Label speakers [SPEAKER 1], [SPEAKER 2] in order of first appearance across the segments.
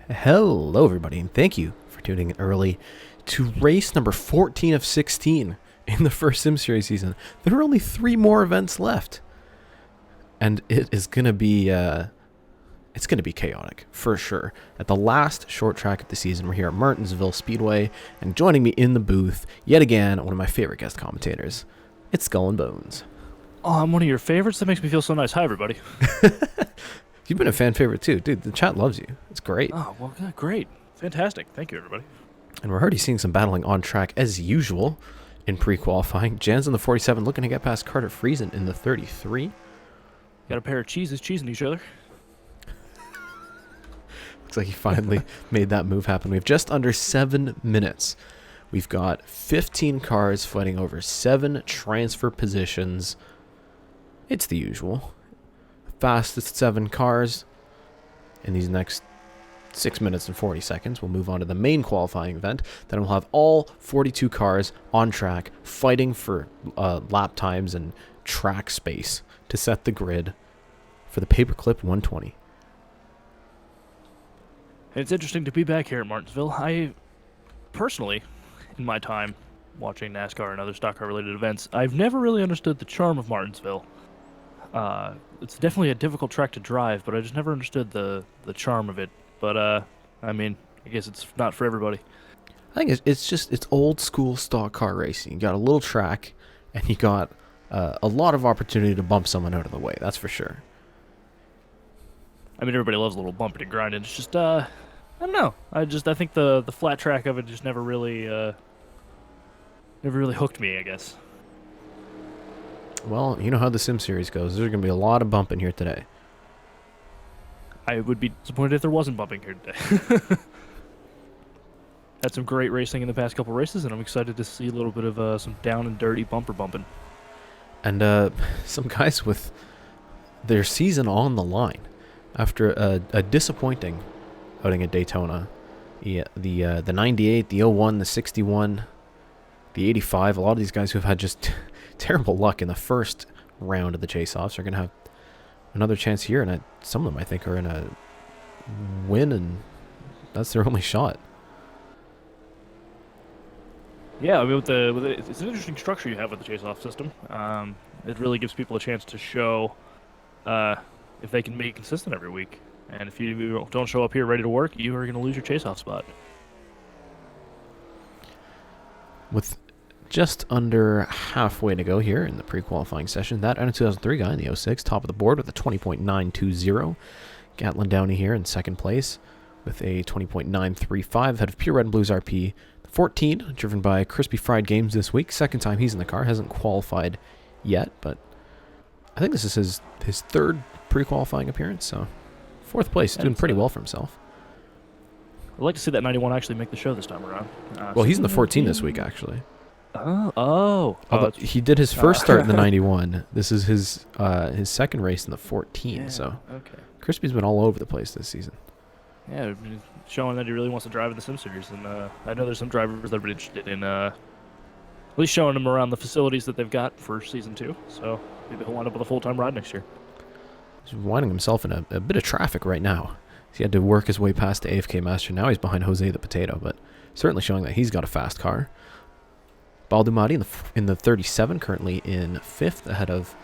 [SPEAKER 1] Hello, everybody, and thank you for tuning in early to race number 14 of 16 in the first Sim Series season. There are only 3 more events left, and it is gonna be chaotic for sure. At the last short track of the season, we're here at Martinsville Speedway, and joining me in the booth yet again, one of my favorite guest commentators. It's Skull and Bones.
[SPEAKER 2] Oh, I'm one of your favorites? That makes me feel so nice. Hi, everybody.
[SPEAKER 1] You've been a fan favorite too, dude. The chat loves you. It's great.
[SPEAKER 2] Oh, well, great. Fantastic. Thank you, everybody.
[SPEAKER 1] And we're already seeing some battling on track as usual in pre-qualifying. Jan's in the 47 looking to get past Carter Friesen in the 33.
[SPEAKER 2] Got a pair of cheeses cheesing each other.
[SPEAKER 1] Looks like he finally made that move happen. We have just under 7 minutes. We've got 15 cars fighting over 7 transfer positions. It's the usual. Fastest 7 cars in these next 6 minutes and 40 seconds. We'll move on to the main qualifying event. Then we'll have all 42 cars on track fighting for lap times and track space to set the grid for the Paperclip 120.
[SPEAKER 2] It's interesting to be back here at Martinsville. I, personally, in my time watching NASCAR and other stock car related events, I've never really understood the charm of Martinsville. It's definitely a difficult track to drive, but I just never understood the charm of it. But, I mean, I guess it's not for everybody.
[SPEAKER 1] I think it's old school stock car racing. You got a little track, and you got a lot of opportunity to bump someone out of the way. That's for sure.
[SPEAKER 2] I mean, everybody loves a little bumping and grinding. It's just, I don't know. I think the flat track of it just never really hooked me, I guess.
[SPEAKER 1] Well, you know how the Sim Series goes. There's going to be a lot of bumping here today.
[SPEAKER 2] I would be disappointed if there wasn't bumping here today. Had some great racing in the past couple races, and I'm excited to see a little bit of some down and dirty bumper bumping.
[SPEAKER 1] And some guys with their season on the line after a disappointing outing at Daytona. Yeah, the 98, the 01, the 61, the 85. A lot of these guys who have had just terrible luck in the first round of the chase-offs are going to have another chance here, and some of them I think are in a win, and that's their only shot.
[SPEAKER 2] Yeah, I mean, it's an interesting structure you have with the chase-off system. It really gives people a chance to show if they can be consistent every week. And if you don't show up here ready to work, you are going to lose your chase-off spot.
[SPEAKER 1] With just under halfway to go here in the pre-qualifying session, that and a 2003 guy in the 06, top of the board with a 20.920. Gatlin Downey here in second place with a 20.935 ahead of Pure Red and Blues RP. 14, driven by Crispy Fried Games this week. Second time he's in the car, hasn't qualified yet, but I think this is his third pre-qualifying appearance, so fourth place, doing pretty well for himself.
[SPEAKER 2] I'd like to see that 91 actually make the show this time around.
[SPEAKER 1] Well, he's in the 14 this week, actually.
[SPEAKER 2] Oh,
[SPEAKER 1] he did his first start in the 91. This is his second race in the 14.
[SPEAKER 2] Yeah,
[SPEAKER 1] so
[SPEAKER 2] okay.
[SPEAKER 1] Crispy's been all over the place this season.
[SPEAKER 2] Yeah, showing that he really wants to drive in the Sim Series, and I know there's some drivers that are interested in at least showing him around the facilities that they've got for Season 2. So maybe he'll wind up with a full-time ride next year.
[SPEAKER 1] He's winding himself in a bit of traffic right now. He had to work his way past the AFK Master. Now he's behind Jose the Potato, but certainly showing that he's got a fast car. Baldumati in the 37, currently in 5th, ahead of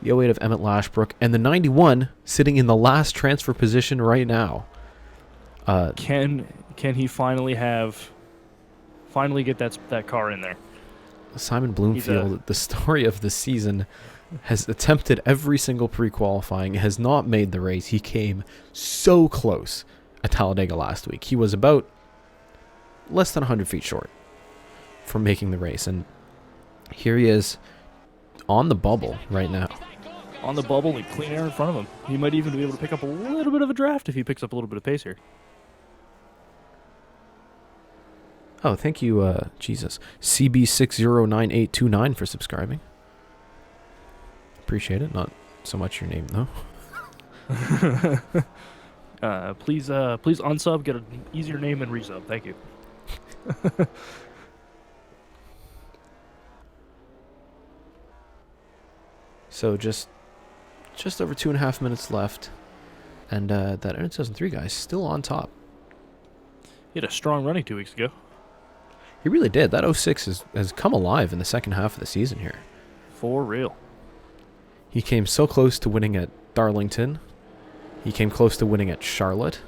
[SPEAKER 1] the 08 of Emmett Lashbrook, and the 91 sitting in the last transfer position right now.
[SPEAKER 2] Can he finally get that car in there?
[SPEAKER 1] Simon Bloomfield, the story of the season, has attempted every single pre-qualifying, has not made the race. He came so close at Talladega last week. He was about less than 100 feet short from making the race, and here he is on the bubble right now.
[SPEAKER 2] On the bubble and clean air in front of him. He might even be able to pick up a little bit of a draft if he picks up a little bit of pace here.
[SPEAKER 1] Oh, thank you, Jesus, CB609829 for subscribing. Appreciate it. Not so much your name though.
[SPEAKER 2] Please unsub, get an easier name and resub. Thank you.
[SPEAKER 1] So just over 2.5 minutes left, and that N2003 guy is still on top.
[SPEAKER 2] He had a strong running 2 weeks ago.
[SPEAKER 1] He really did. That 06 has come alive in the second half of the season here.
[SPEAKER 2] For real.
[SPEAKER 1] He came so close to winning at Darlington. He came close to winning at Charlotte.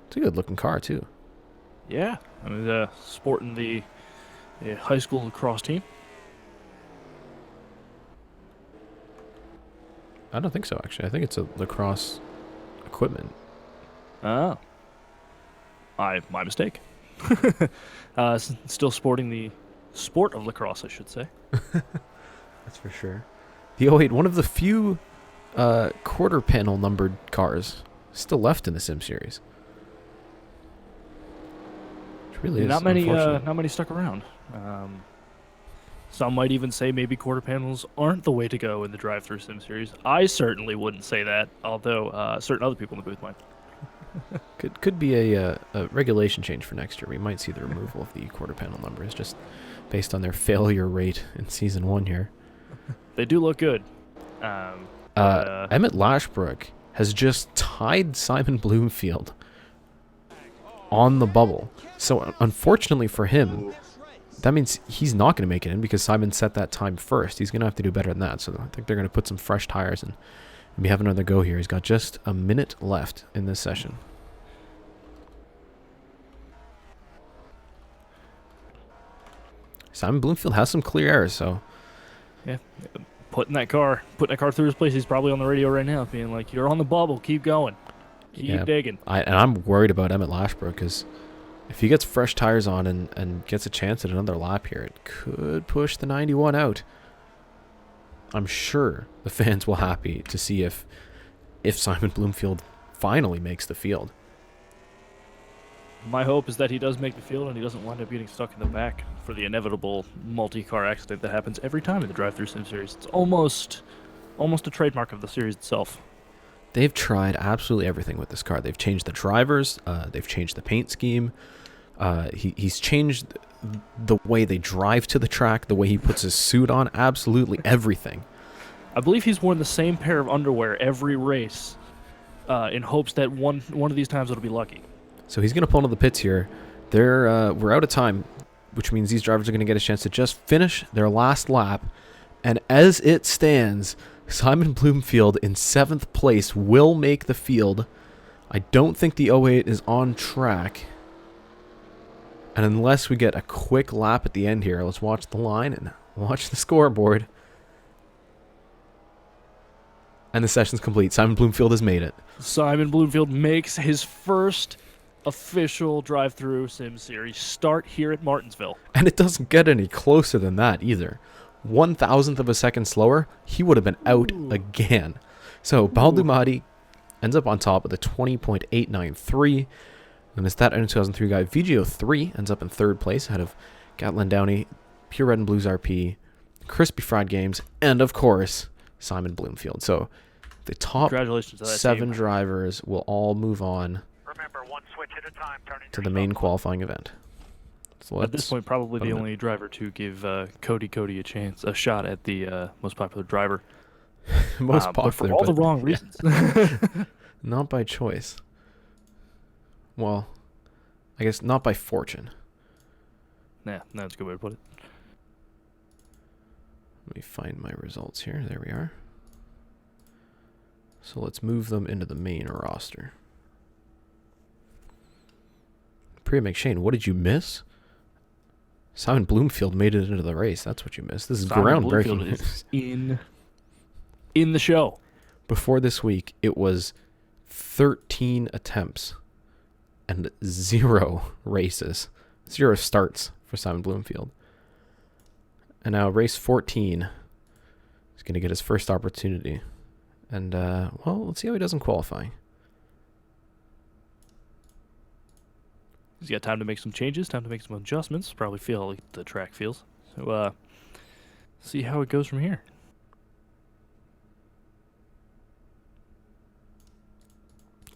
[SPEAKER 1] It's a good looking car too.
[SPEAKER 2] Yeah. I mean, sporting the high school lacrosse team.
[SPEAKER 1] I don't think so, actually. I think it's a lacrosse equipment.
[SPEAKER 2] Oh. My mistake. Still sporting the sport of lacrosse, I should say.
[SPEAKER 1] That's for sure. The 08, one of the few quarter panel numbered cars still left in the Sim series. Which really is
[SPEAKER 2] not many
[SPEAKER 1] unfortunate.
[SPEAKER 2] stuck around. Some might even say maybe quarter panels aren't the way to go in the DriveThrough Sim series. I certainly wouldn't say that, although certain other people in the booth might.
[SPEAKER 1] Could be a regulation change for next year. We might see the removal of the quarter panel numbers just based on their failure rate in Season 1 here.
[SPEAKER 2] They do look good.
[SPEAKER 1] Emmett Lashbrook has just tied Simon Bloomfield on the bubble. So unfortunately for him, that means he's not going to make it in because Simon set that time first. He's going to have to do better than that. So I think they're going to put some fresh tires and we have another go here. He's got just a minute left in this session. Simon Bloomfield has some clear errors, so
[SPEAKER 2] yeah, putting that car through his place. He's probably on the radio right now, being like, "You're on the bubble. Keep going. Keep digging."
[SPEAKER 1] I'm worried about Emmett Lashbrook because if he gets fresh tires on and gets a chance at another lap here, it could push the 91 out. I'm sure the fans will happy to see if Simon Bloomfield finally makes the field.
[SPEAKER 2] My hope is that he does make the field and he doesn't wind up getting stuck in the back for the inevitable multi-car accident that happens every time in the DriveThrough Sim series. It's almost a trademark of the series itself.
[SPEAKER 1] They've tried absolutely everything with this car. They've changed the drivers. They've changed the paint scheme. He's changed the way they drive to the track, the way he puts his suit on, absolutely everything.
[SPEAKER 2] I believe he's worn the same pair of underwear every race in hopes that one of these times it'll be lucky.
[SPEAKER 1] So he's going to pull into the pits here. We're out of time, which means these drivers are going to get a chance to just finish their last lap. And as it stands, Simon Bloomfield in 7th place will make the field. I don't think the 08 is on track. And unless we get a quick lap at the end here, let's watch the line and watch the scoreboard. And the session's complete. Simon Bloomfield has made it.
[SPEAKER 2] Simon Bloomfield makes his first official DriveThrough Sim series start here at Martinsville.
[SPEAKER 1] And it doesn't get any closer than that either. 1,000th of a second slower, he would have been out again. So Baldumati ends up on top with a 20.893. And it's that end 2003 guy. VGO3 ends up in 3rd place ahead of Gatlin Downey, Pure Red and Blues RP, Crispy Fried Games, and of course, Simon Bloomfield. So the top 7 drivers will all move on to the main qualifying event. So
[SPEAKER 2] at this point, probably the only driver to give Cody a shot at the most popular driver.
[SPEAKER 1] Most popular,
[SPEAKER 2] but for all the wrong reasons.
[SPEAKER 1] Not by choice. Well, I guess not by fortune.
[SPEAKER 2] Yeah, that's a good way to put it.
[SPEAKER 1] Let me find my results here. There we are. So let's move them into the main roster. Priya McShane, what did you miss? Simon Bloomfield made it into the race. That's what you missed. This is groundbreaking.
[SPEAKER 2] Bloomfield is in the show.
[SPEAKER 1] Before this week, it was 13 attempts and 0 races. 0 starts for Simon Bloomfield. And now race 14 is going to get his first opportunity. And, well, let's see how he does in qualifying.
[SPEAKER 2] He's got time to make some changes, time to make some adjustments. Probably feel like the track feels. So, see how it goes from here.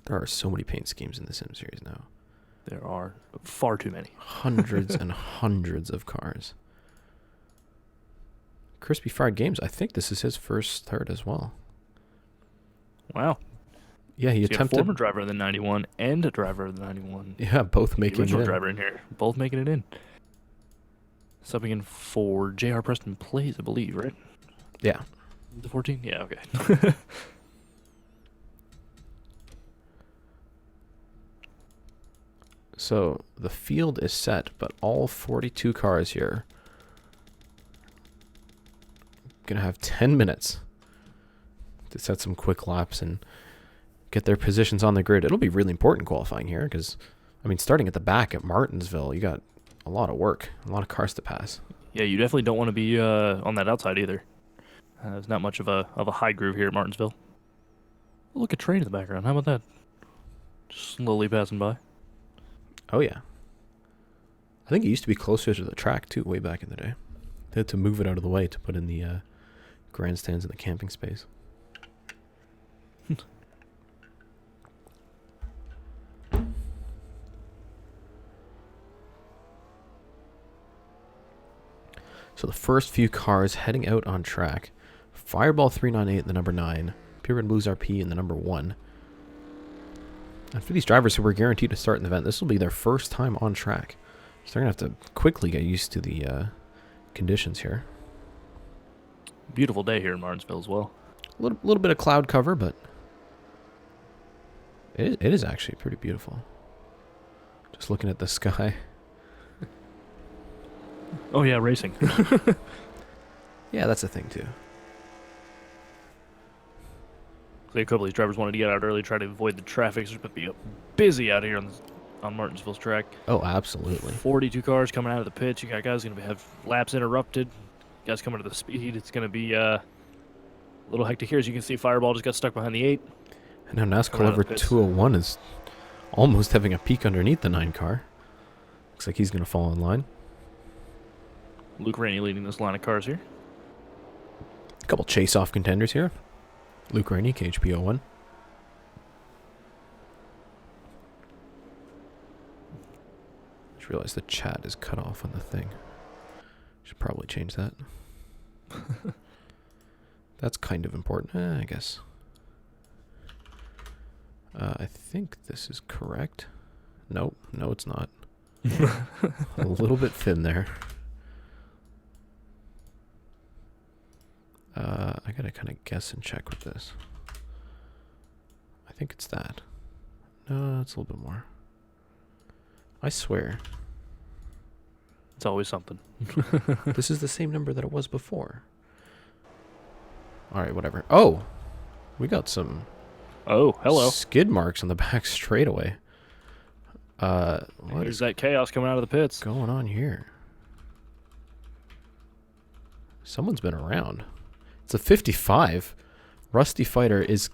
[SPEAKER 1] There are so many paint schemes in the Sim series now.
[SPEAKER 2] There are far too many.
[SPEAKER 1] Hundreds and hundreds of cars. Crispy Fried Games, I think this is his first start as well.
[SPEAKER 2] Wow.
[SPEAKER 1] Yeah, he
[SPEAKER 2] So
[SPEAKER 1] attempted.
[SPEAKER 2] a former driver of the 91 and a driver of the 91.
[SPEAKER 1] Yeah, both
[SPEAKER 2] The
[SPEAKER 1] making it
[SPEAKER 2] original
[SPEAKER 1] in.
[SPEAKER 2] driver in here. Both making it in. Subbing in for J.R. Preston Plays, I believe, right?
[SPEAKER 1] Yeah.
[SPEAKER 2] The 14? Yeah, okay.
[SPEAKER 1] So the field is set, but all 42 cars here gonna have 10 minutes to set some quick laps and get their positions on the grid. It'll be really important qualifying here because, I mean, starting at the back at Martinsville, you got a lot of work, a lot of cars to pass.
[SPEAKER 2] Yeah, you definitely don't want to be on that outside either. There's not much of a high groove here at Martinsville. Look at train in the background. How about that? Just slowly passing by.
[SPEAKER 1] Oh, yeah. I think it used to be closer to the track, too, way back in the day. They had to move it out of the way to put in the grandstands in the camping space. So the first few cars heading out on track. Fireball 398 in the number 9. Pure Red Blues RP in the number 1. And for these drivers who were guaranteed to start in the event, this will be their first time on track. So they're going to have to quickly get used to the conditions here.
[SPEAKER 2] Beautiful day here in Martinsville as well.
[SPEAKER 1] A little bit of cloud cover, but it is actually pretty beautiful. Just looking at the sky.
[SPEAKER 2] Oh yeah, racing.
[SPEAKER 1] Yeah, that's a thing too.
[SPEAKER 2] A couple of these drivers wanted to get out early, try to avoid the traffic. So it's going to be busy out here on Martinsville's track.
[SPEAKER 1] Oh, absolutely.
[SPEAKER 2] 42 cars coming out of the pits. You got guys going to have laps interrupted. Guys coming to the speed. It's going to be a little hectic here. As you can see, Fireball just got stuck behind the 8.
[SPEAKER 1] And now NASCAR over 201 is almost having a peek underneath the 9 car. Looks like he's going to fall in line.
[SPEAKER 2] Luke Rainey leading this line of cars here.
[SPEAKER 1] A couple chase-off contenders here. Luke Rainey, KHP01. Just realized the chat is cut off on the thing. Should probably change that. That's kind of important, I guess. I think this is correct. Nope, no it's not. A little bit thin there. I gotta kind of guess and check with this. I think it's that. No, it's a little bit more. I swear.
[SPEAKER 2] It's always something.
[SPEAKER 1] This is the same number that it was before. Alright, whatever. Oh! We got some...
[SPEAKER 2] Oh, hello.
[SPEAKER 1] Skid marks on the back straightaway. What
[SPEAKER 2] There's
[SPEAKER 1] is
[SPEAKER 2] that chaos coming out of the pits.
[SPEAKER 1] going on here? Someone's been around. It's a 55. Rusty Fighter is...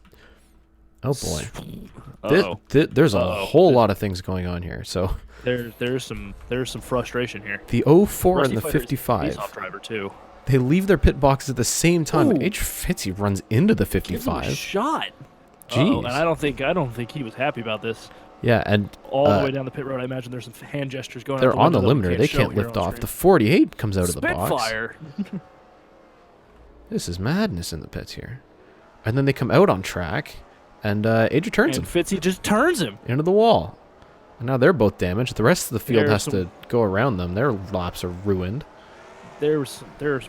[SPEAKER 1] Oh, boy. There's a whole lot of things going on here. So
[SPEAKER 2] there's some frustration here.
[SPEAKER 1] the 04
[SPEAKER 2] Rusty
[SPEAKER 1] and the
[SPEAKER 2] Fighter's
[SPEAKER 1] 55.
[SPEAKER 2] He's off driver too.
[SPEAKER 1] They leave their pit boxes at the same time.
[SPEAKER 2] Ooh.
[SPEAKER 1] H. Fitzy runs into the
[SPEAKER 2] Gives him a
[SPEAKER 1] 55.
[SPEAKER 2] shot.
[SPEAKER 1] Jeez.
[SPEAKER 2] And I don't think he was happy about this.
[SPEAKER 1] Yeah, and
[SPEAKER 2] All the way down the pit road, I imagine there's some hand gestures going on.
[SPEAKER 1] they're on the
[SPEAKER 2] window that
[SPEAKER 1] limiter.
[SPEAKER 2] we
[SPEAKER 1] They
[SPEAKER 2] show
[SPEAKER 1] can't
[SPEAKER 2] here
[SPEAKER 1] lift
[SPEAKER 2] on
[SPEAKER 1] off.
[SPEAKER 2] screen.
[SPEAKER 1] The 48 comes out of the box.
[SPEAKER 2] Spitfire.
[SPEAKER 1] This is madness in the pits here. And then they come out on track, and Adria turns
[SPEAKER 2] And
[SPEAKER 1] him
[SPEAKER 2] Fitzy just turns him.
[SPEAKER 1] into the wall. And now they're both damaged. The rest of the field
[SPEAKER 2] There's
[SPEAKER 1] has to go around them. Their laps are ruined.
[SPEAKER 2] There's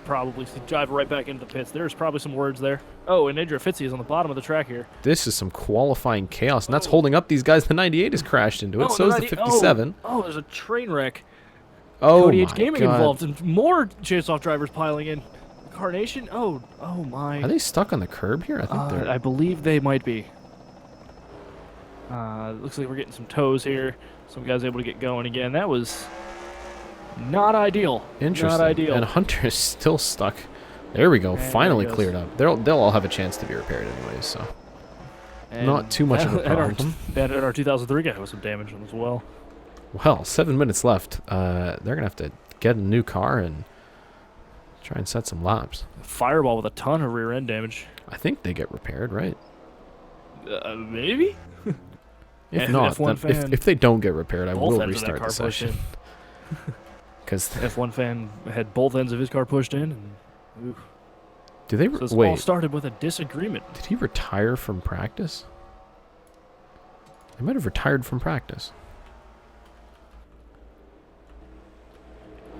[SPEAKER 2] probably drive right back into the pits. There's probably some words there. Oh, and Adria Fitzy is on the bottom of the track here.
[SPEAKER 1] This is some qualifying chaos, and that's holding up these guys. The 98 has crashed into it.
[SPEAKER 2] Oh,
[SPEAKER 1] So is the 57.
[SPEAKER 2] Oh, there's a train wreck.
[SPEAKER 1] Oh,
[SPEAKER 2] Cody
[SPEAKER 1] my
[SPEAKER 2] H Gaming
[SPEAKER 1] God.
[SPEAKER 2] involved, and more chase-off drivers piling in. Carnation. Oh my.
[SPEAKER 1] Are they stuck on the curb here? I think they're...
[SPEAKER 2] I believe they might be. Looks like we're getting some toes here. Some guys able to get going again. That was not ideal.
[SPEAKER 1] Interesting.
[SPEAKER 2] Not ideal.
[SPEAKER 1] And Hunter is still stuck. There we go.
[SPEAKER 2] And
[SPEAKER 1] Finally
[SPEAKER 2] there he
[SPEAKER 1] cleared up. They'll all have a chance to be repaired anyways, so...
[SPEAKER 2] And
[SPEAKER 1] Not too much of a problem.
[SPEAKER 2] And our 2003 guy with some damage on as well.
[SPEAKER 1] Well, 7 minutes left. They're going to have to get a new car and try and set some laps.
[SPEAKER 2] Fireball with a ton of rear end damage.
[SPEAKER 1] I think they get repaired, right?
[SPEAKER 2] Maybe?
[SPEAKER 1] If not,
[SPEAKER 2] F1
[SPEAKER 1] then
[SPEAKER 2] fan,
[SPEAKER 1] if they don't get repaired, I
[SPEAKER 2] both
[SPEAKER 1] will
[SPEAKER 2] ends of that
[SPEAKER 1] restart
[SPEAKER 2] car
[SPEAKER 1] the
[SPEAKER 2] pushed
[SPEAKER 1] session.
[SPEAKER 2] in.
[SPEAKER 1] Because
[SPEAKER 2] F1 fan had both ends of his car pushed in, and Ooh.
[SPEAKER 1] Do they
[SPEAKER 2] So this all
[SPEAKER 1] wait?
[SPEAKER 2] started with a disagreement.
[SPEAKER 1] Did he retire from practice? He might have retired from practice.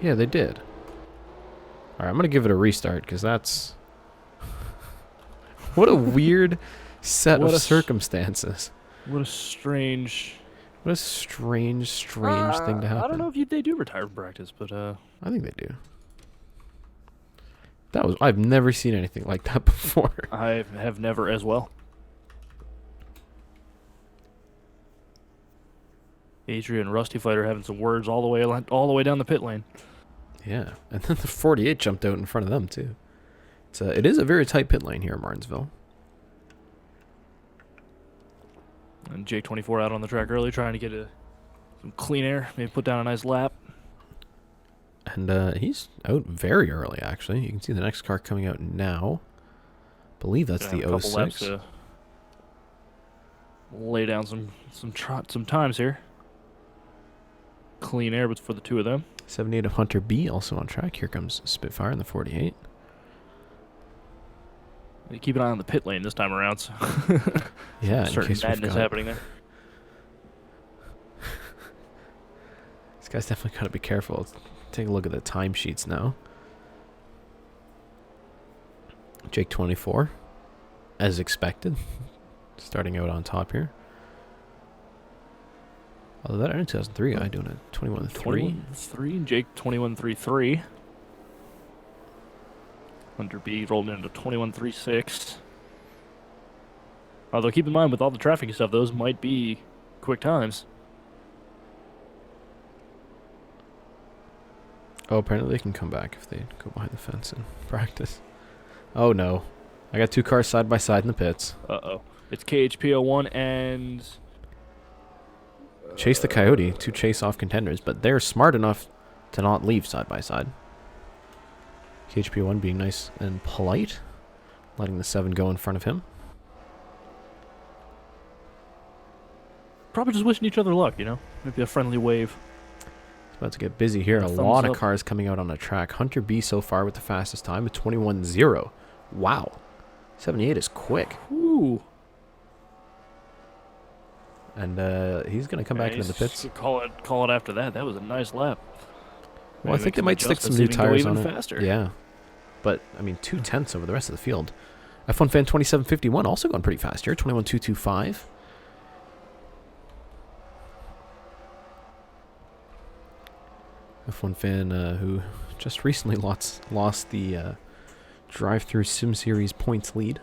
[SPEAKER 1] Yeah, they did. All right, I'm gonna give it a restart because that's what a weird set of circumstances.
[SPEAKER 2] What a strange.
[SPEAKER 1] What a strange thing to happen.
[SPEAKER 2] I don't know if they do retire from practice, but
[SPEAKER 1] I think they do. I've never seen anything like that before.
[SPEAKER 2] I have never as well. Adrian and Rusty Fighter having some words all the way down the pit lane.
[SPEAKER 1] Yeah, and then the 48 jumped out in front of them too. It is a very tight pit lane here in Martinsville.
[SPEAKER 2] And Jake 24 out on the track early, trying to get some clean air, maybe put down a nice lap.
[SPEAKER 1] And he's out very early, actually. You can see the next car coming out now. I believe that's the 06.
[SPEAKER 2] Laps to lay down some times here. Clean air, but for the two of them.
[SPEAKER 1] 78 of Hunter B also on track. Here comes Spitfire in the 48.
[SPEAKER 2] Keep an eye on the pit lane this time around. So
[SPEAKER 1] yeah,
[SPEAKER 2] certain madness happening there.
[SPEAKER 1] This guy's definitely got to be careful. Let's take a look at the timesheets now. Jake 24, as expected, starting out on top here. Although that in 2003 guy doing a 21.3.
[SPEAKER 2] 21.3, Jake 21.33. Hunter B rolled into 21.36. Although keep in mind, with all the traffic and stuff, those might be quick times.
[SPEAKER 1] Oh, apparently they can come back if they go behind the fence and practice. Oh no. I got two cars side by side in the pits.
[SPEAKER 2] Uh-oh. It's KHP01 and...
[SPEAKER 1] Chase the Coyote, two chase-off contenders, but they're smart enough to not leave side by side. KHP1 being nice and polite, letting the 7 go in front of him.
[SPEAKER 2] Probably just wishing each other luck, you know? Maybe a friendly wave.
[SPEAKER 1] It's about to get busy here. A lot of cars coming out on the track. Hunter B so far with the fastest time with 21.0. Wow. 78 is quick.
[SPEAKER 2] Ooh.
[SPEAKER 1] And he's going to come back into the pits.
[SPEAKER 2] Call it after that. That was a nice lap.
[SPEAKER 1] Well, I think they might stick some new tires on it. Faster. Yeah. But, I mean, 2/10 over the rest of the field. F1 Fan 2751 also going pretty fast here. 21.225. F1 Fan who just recently lost the DriveThrough Sim Series points lead.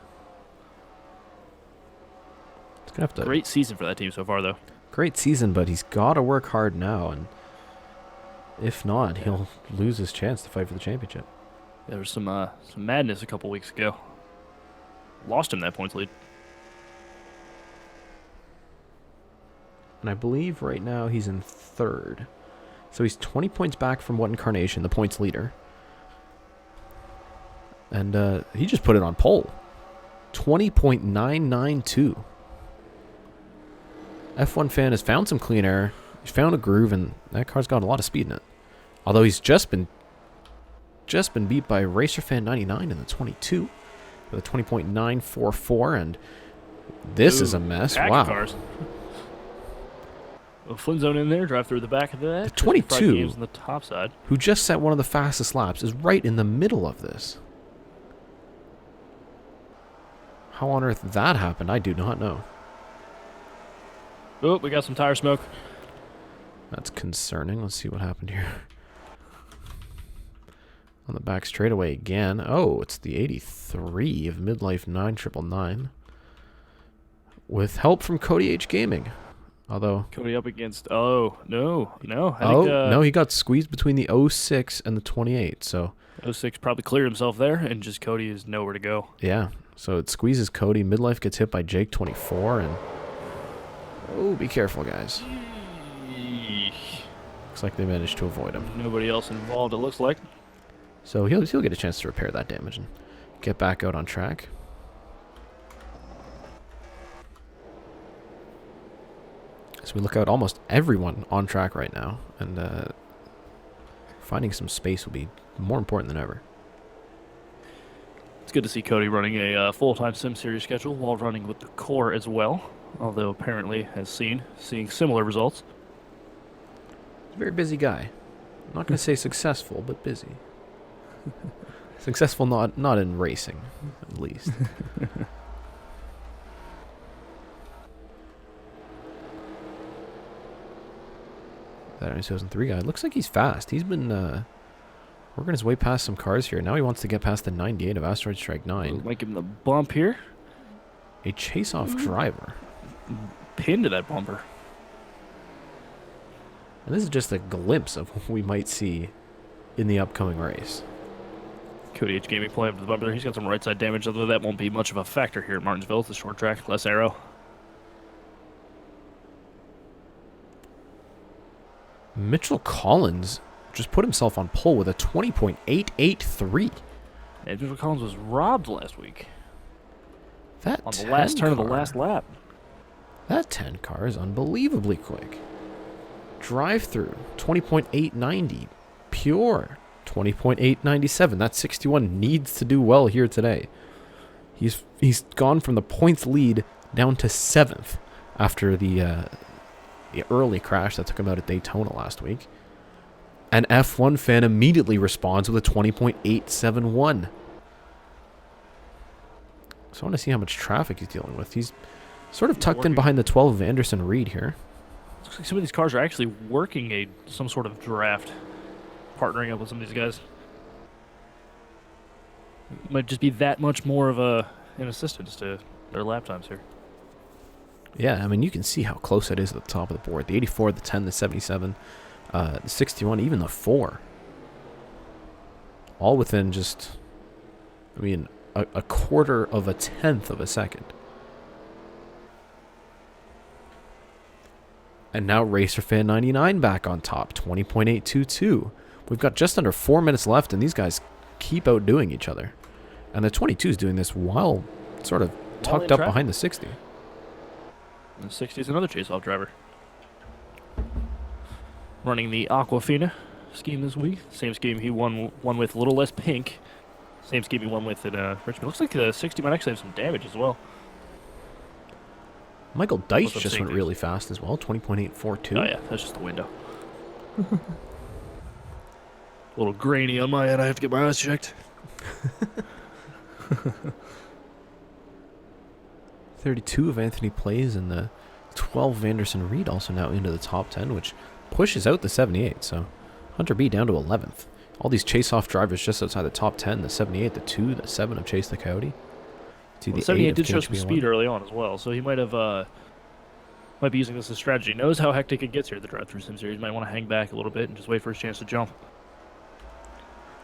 [SPEAKER 1] It's gonna have to.
[SPEAKER 2] Great season for that team so far, though.
[SPEAKER 1] Great season, but he's got to work hard now, and if not, he'll lose his chance to fight for the championship.
[SPEAKER 2] There was some madness a couple weeks ago. Lost him that points lead.
[SPEAKER 1] And I believe right now he's in third. So he's 20 points back from What Incarnation, the points leader. And he just put it on pole. 20.992. F1 Fan has found some clean air. He's found a groove, and that car's got a lot of speed in it. Although he's just been beat by Racer Fan 99 in the 22 with a 20.944, and this is a mess. Wow.
[SPEAKER 2] Cars. A Flynn Zone in there, drive through the back of that.
[SPEAKER 1] The 22,
[SPEAKER 2] on the top side,
[SPEAKER 1] who just set one of the fastest laps, is right in the middle of this. How on earth that happened, I do not know.
[SPEAKER 2] Oh, we got some tire smoke.
[SPEAKER 1] That's concerning. Let's see what happened here. On the back straightaway again. Oh, it's the 83 of Midlife 9999. With help from Cody H Gaming. Although
[SPEAKER 2] Cody up against no.
[SPEAKER 1] No, he got squeezed between the 06 and the 28. So
[SPEAKER 2] 06 probably cleared himself there, and just Cody is nowhere to go.
[SPEAKER 1] Yeah, so it squeezes Cody. Midlife gets hit by Jake 24, and oh, be careful, guys. Looks like they managed to avoid him.
[SPEAKER 2] Nobody else involved, it looks like.
[SPEAKER 1] So he'll get a chance to repair that damage and get back out on track. So we look out, almost everyone on track right now, and finding some space will be more important than ever.
[SPEAKER 2] good to see Cody running a full-time Sim Series schedule while running with the core as well, although apparently, as seeing similar results.
[SPEAKER 1] He's a very busy guy. I'm not going to say successful, but busy. Successful not in racing, at least. That 2003 guy. Looks like he's fast. He's been working his way past some cars here. Now he wants to get past the 98 of Asteroid Strike 9.
[SPEAKER 2] Might give him the bump here.
[SPEAKER 1] A chase-off driver.
[SPEAKER 2] Pinned to that bumper.
[SPEAKER 1] And this is just a glimpse of what we might see in the upcoming race.
[SPEAKER 2] Cody H Gaming pulling up to the bumper there. He's got some right side damage, although that won't be much of a factor here at Martinsville. It's a short track, less aero.
[SPEAKER 1] Mitchell Collins just put himself on pole with a 20.883.
[SPEAKER 2] And Mitchell Collins was robbed last week.
[SPEAKER 1] That
[SPEAKER 2] on the last turn of the last lap.
[SPEAKER 1] That 10 car is unbelievably quick. DriveThrough, 20.890. Pure, 20.897. That 61 needs to do well here today. He's gone from the points lead down to 7th after the early crash that took him out at Daytona last week. An F1 fan immediately responds with a 20.871. So I want to see how much traffic he's dealing with. He's sort of tucked in behind the 12 of Anderson Reed here.
[SPEAKER 2] Looks like some of these cars are actually working some sort of draft, partnering up with some of these guys. Might just be that much more of an assistance to their lap times here.
[SPEAKER 1] Yeah, I mean, you can see how close it is at the top of the board. The 84, the 10, the 77, the 61, even the 4. All within just, I mean, a quarter of a tenth of a second. And now RacerFan99 back on top, 20.822. We've got just under 4 minutes left, and these guys keep outdoing each other. And the 22 is doing this while sort of tucked up behind the 60.
[SPEAKER 2] And the 60 is another chase-off driver. Running the Aquafina scheme this week. Same scheme he won with, a little less pink. Same scheme he won with in Richmond. Looks like the 60 might actually have some damage as well.
[SPEAKER 1] Michael Deitch just went really fast as well, 20.842.
[SPEAKER 2] Oh yeah, that's just the window. A little grainy on my end. I have to get my eyes checked.
[SPEAKER 1] 32 of Anthony Plays and the 12 of Anderson Reed also now into the top 10, which pushes out the 78. So Hunter B down to 11th. All these chase-off drivers just outside the top 10. The 78, the 2, the 7 of Chase the Coyote.
[SPEAKER 2] Well, the 78 did show some speed early on as well, so he might have might be using this as strategy. Knows how hectic it gets here at the DriveThrough Sim Series. Might want to hang back a little bit and just wait for his chance to jump.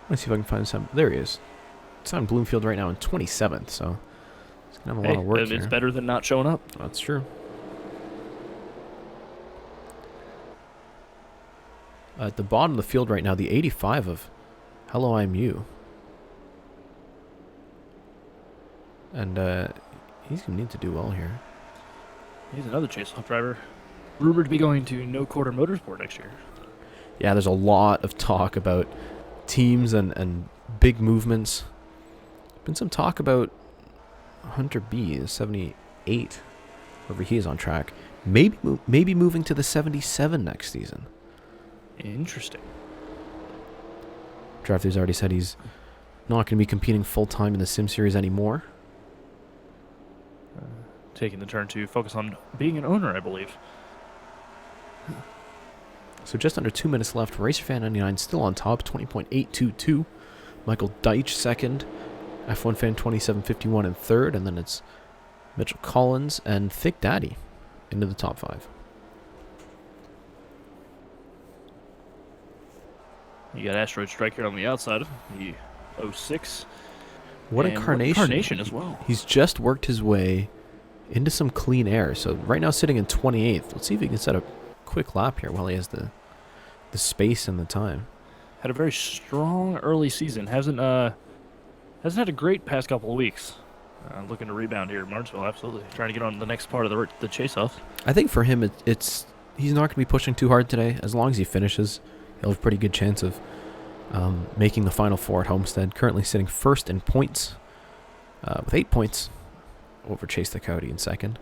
[SPEAKER 1] Let's see if I can find some. There he is. It's on Bloomfield right now in 27th, so he's going to have a lot of work here.
[SPEAKER 2] It's better than not showing up.
[SPEAKER 1] That's true. At the bottom of the field right now, the 85 of Hello, I'm You. And he's going to need to do well here.
[SPEAKER 2] He's another chase-off driver. Rumored to be going to No Quarter Motorsport next year.
[SPEAKER 1] Yeah, there's a lot of talk about teams and big movements. Been some talk about Hunter B, the 78, wherever he is on track. Maybe moving to the 77 next season.
[SPEAKER 2] Interesting.
[SPEAKER 1] DriveThrough's already said he's not going to be competing full-time in the Sim Series anymore.
[SPEAKER 2] Taking the turn to focus on being an owner, I believe.
[SPEAKER 1] So just under 2 minutes left. RacerFan99 still on top, 20.822. Michael Deitch second. F1 Fan 2751 in third. And then it's Mitchell Collins and Thick Daddy into the top 5.
[SPEAKER 2] You got Asteroid Strike here on the outside, the 06.
[SPEAKER 1] What a carnation.
[SPEAKER 2] Carnation as well.
[SPEAKER 1] He's just worked his way into some clean air. So right now sitting in 28th. Let's see if he can set a quick lap here while he has the space and the time.
[SPEAKER 2] Had a very strong early season. Hasn't had a great past couple of weeks. Looking to rebound here at Martinsville, absolutely. Trying to get on the next part of the chase-off.
[SPEAKER 1] I think for him, he's not going to be pushing too hard today. As long as he finishes, he'll have a pretty good chance of making the Final Four at Homestead. Currently sitting first in points with 8 points over Chase the Coyote in second.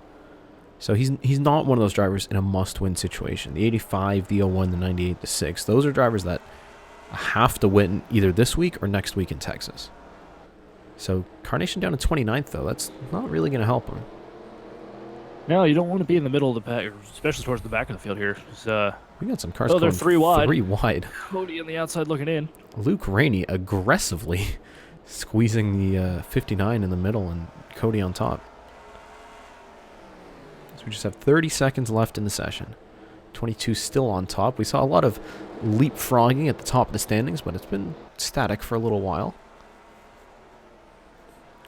[SPEAKER 1] So he's not one of those drivers in a must-win situation. The 85, the 01, the 98, the 6, those are drivers that have to win either this week or next week in Texas. So Carnation down to 29th, though. That's not really going to help him.
[SPEAKER 2] No, you don't want to be in the middle of the pack, especially towards the back of the field here.
[SPEAKER 1] We got some cars
[SPEAKER 2] they're
[SPEAKER 1] going
[SPEAKER 2] 3 wide.
[SPEAKER 1] 3 wide.
[SPEAKER 2] Cody on the outside looking in.
[SPEAKER 1] Luke Rainey aggressively squeezing the 59 in the middle and Cody on top. So we just have 30 seconds left in the session. 22 still on top. We saw a lot of leapfrogging at the top of the standings, but it's been static for a little while.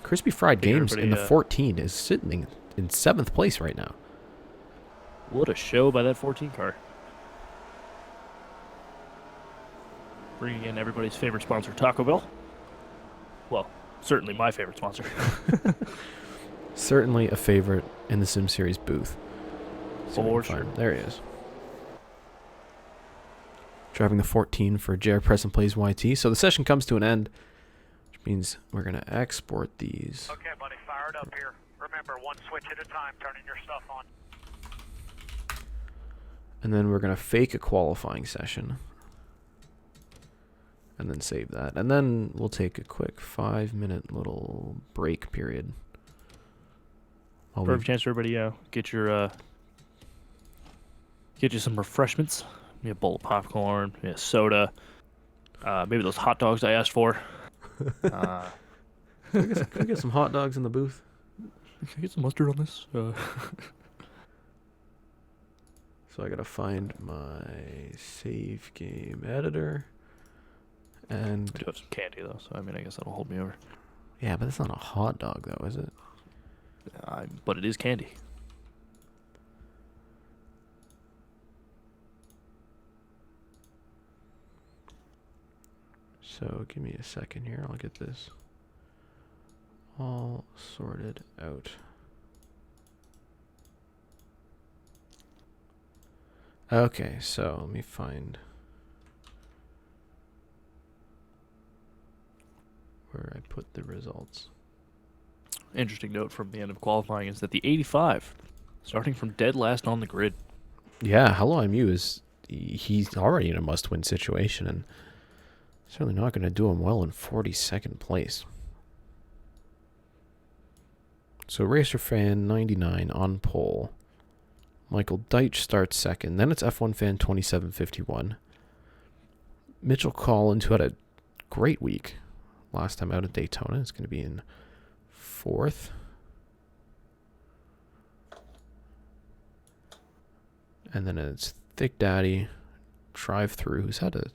[SPEAKER 1] Crispy Fried Games in the 14 is sitting in 7th place right now.
[SPEAKER 2] What a show by that 14 car. Bringing in everybody's favorite sponsor, Taco Bell. Well, certainly my favorite sponsor.
[SPEAKER 1] Certainly a favorite in the Sim Series booth.
[SPEAKER 2] For sure.
[SPEAKER 1] There he is. Driving the 14 for JR Present Plays YT. So the session comes to an end, which means we're going to export these.
[SPEAKER 3] Okay, buddy, fire it up here. Remember, one switch at a time, turning your stuff on.
[SPEAKER 1] And then we're going to fake a qualifying session. And then save that. And then we'll take a quick 5-minute little break period.
[SPEAKER 2] Perfect chance for everybody get you some refreshments. Maybe a bowl of popcorn, maybe a soda, maybe those hot dogs I asked for.
[SPEAKER 1] Can we get some hot dogs in the booth?
[SPEAKER 2] Can I get some mustard on this?
[SPEAKER 1] So I gotta find my save game editor. And
[SPEAKER 2] I do have some candy though, so I mean I guess that'll hold me over.
[SPEAKER 1] Yeah, but that's not a hot dog though, is it?
[SPEAKER 2] But it is candy.
[SPEAKER 1] So give me a second here. I'll get this all sorted out. Okay, so let me find where I put the results.
[SPEAKER 2] Interesting note from the end of qualifying is that the 85, starting from dead last on the grid.
[SPEAKER 1] Yeah, Hello MU he's already in a must-win situation and certainly not going to do him well in 42nd place. So Racer Fan 99 on pole. Michael Deitch starts second. Then it's F1 Fan 2751. Mitchell Collins, who had a great week last time out at Daytona, is going to be in 4th. And then it's Thick Daddy DriveThrough, who's had a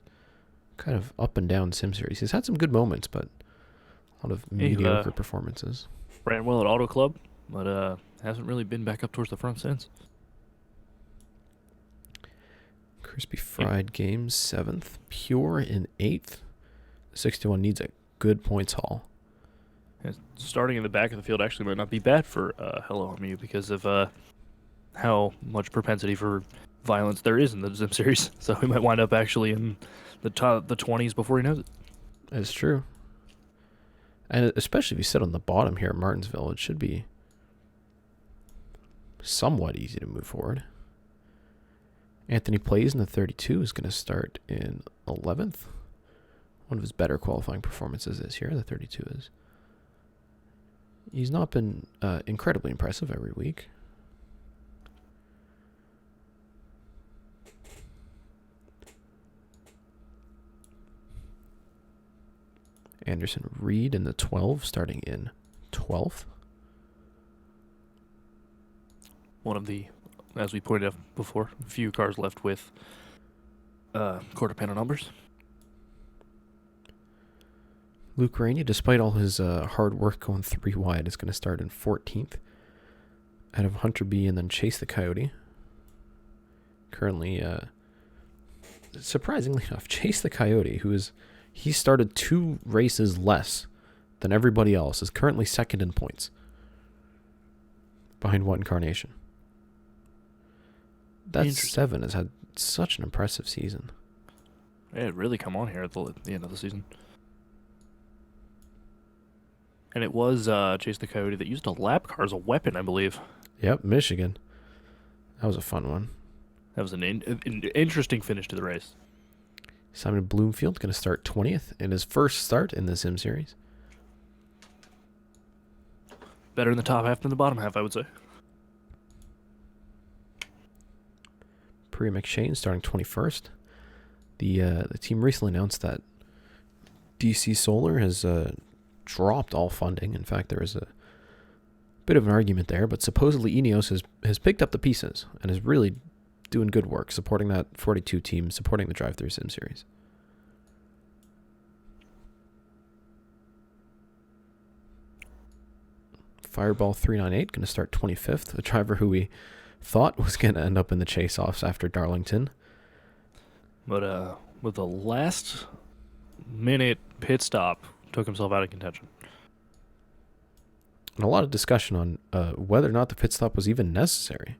[SPEAKER 1] kind of up and down Sim Series. He's had some good moments, but a lot of mediocre performances.
[SPEAKER 2] Ran well at Auto Club, but hasn't really been back up towards the front since.
[SPEAKER 1] Crispy Fried Games 7th. Pure in 8th. 61 needs a good points haul.
[SPEAKER 2] And starting in the back of the field actually might not be bad for Hello MU because of how much propensity for violence there is in the Sim Series. So he might wind up actually in the 20s before he knows it.
[SPEAKER 1] That's true. And especially if you sit on the bottom here at Martinsville, it should be somewhat easy to move forward. Anthony Plays in the 32 is going to start in 11th. One of his better qualifying performances this year, the 32 is. He's not been incredibly impressive every week. Anderson Reed in the 12, starting in 12th.
[SPEAKER 2] One of the, as we pointed out before, a few cars left with quarter panel numbers.
[SPEAKER 1] Luke Rainey, despite all his hard work going 3 wide, is going to start in 14th. Out of Hunter B and then Chase the Coyote. Currently, surprisingly enough, Chase the Coyote, he started 2 races less than everybody else, is currently second in points. Behind What Incarnation. That 7 has had such an impressive season.
[SPEAKER 2] Yeah, it really come on here at the end of the season. And it was Chase the Coyote that used a lap car as a weapon, I believe.
[SPEAKER 1] Yep, Michigan. That was a fun one.
[SPEAKER 2] That was an interesting finish to the race.
[SPEAKER 1] Simon Bloomfield going to start 20th in his first start in the Sim Series.
[SPEAKER 2] Better in the top half than the bottom half, I would say.
[SPEAKER 1] Priya McShane starting 21st. The team recently announced that DC Solar has dropped all funding. In fact, there is a bit of an argument there, but supposedly Ineos has picked up the pieces and is really doing good work supporting that 42 team, supporting the DriveThrough Sim Series. Fireball 398 going to start 25th, a driver who we thought was going to end up in the chase-offs after Darlington.
[SPEAKER 2] But with the last minute pit stop, took himself out of contention.
[SPEAKER 1] And a lot of discussion on whether or not the pit stop was even necessary.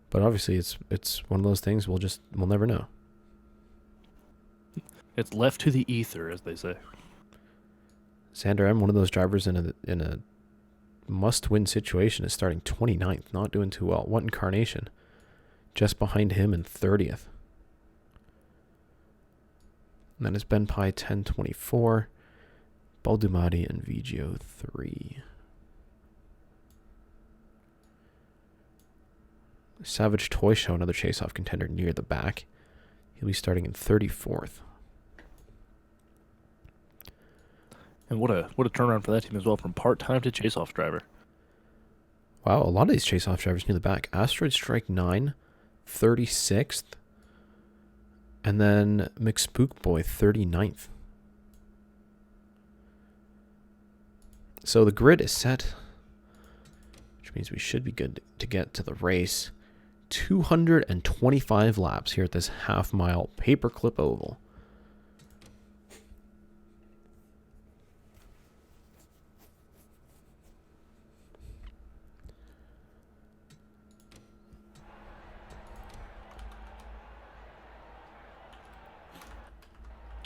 [SPEAKER 1] But obviously it's one of those things we'll never know.
[SPEAKER 2] It's left to the ether, as they say.
[SPEAKER 1] Xander M, one of those drivers in a must-win situation, is starting 29th, not doing too well. What Incarnation? Just behind him in 30th. And then it's Ben Pye 1024, Baldumati and VGO 3. Savage Toy Show, another chase-off contender near the back. He'll be starting in 34th.
[SPEAKER 2] And what a turnaround for that team as well, from part-time to chase-off driver.
[SPEAKER 1] Wow, a lot of these chase-off drivers near the back. Asteroid Strike 9, 36th. And then McSpookboy, 39th. So the grid is set, which means we should be good to get to the race. 225 laps here at this half-mile Paperclip Oval.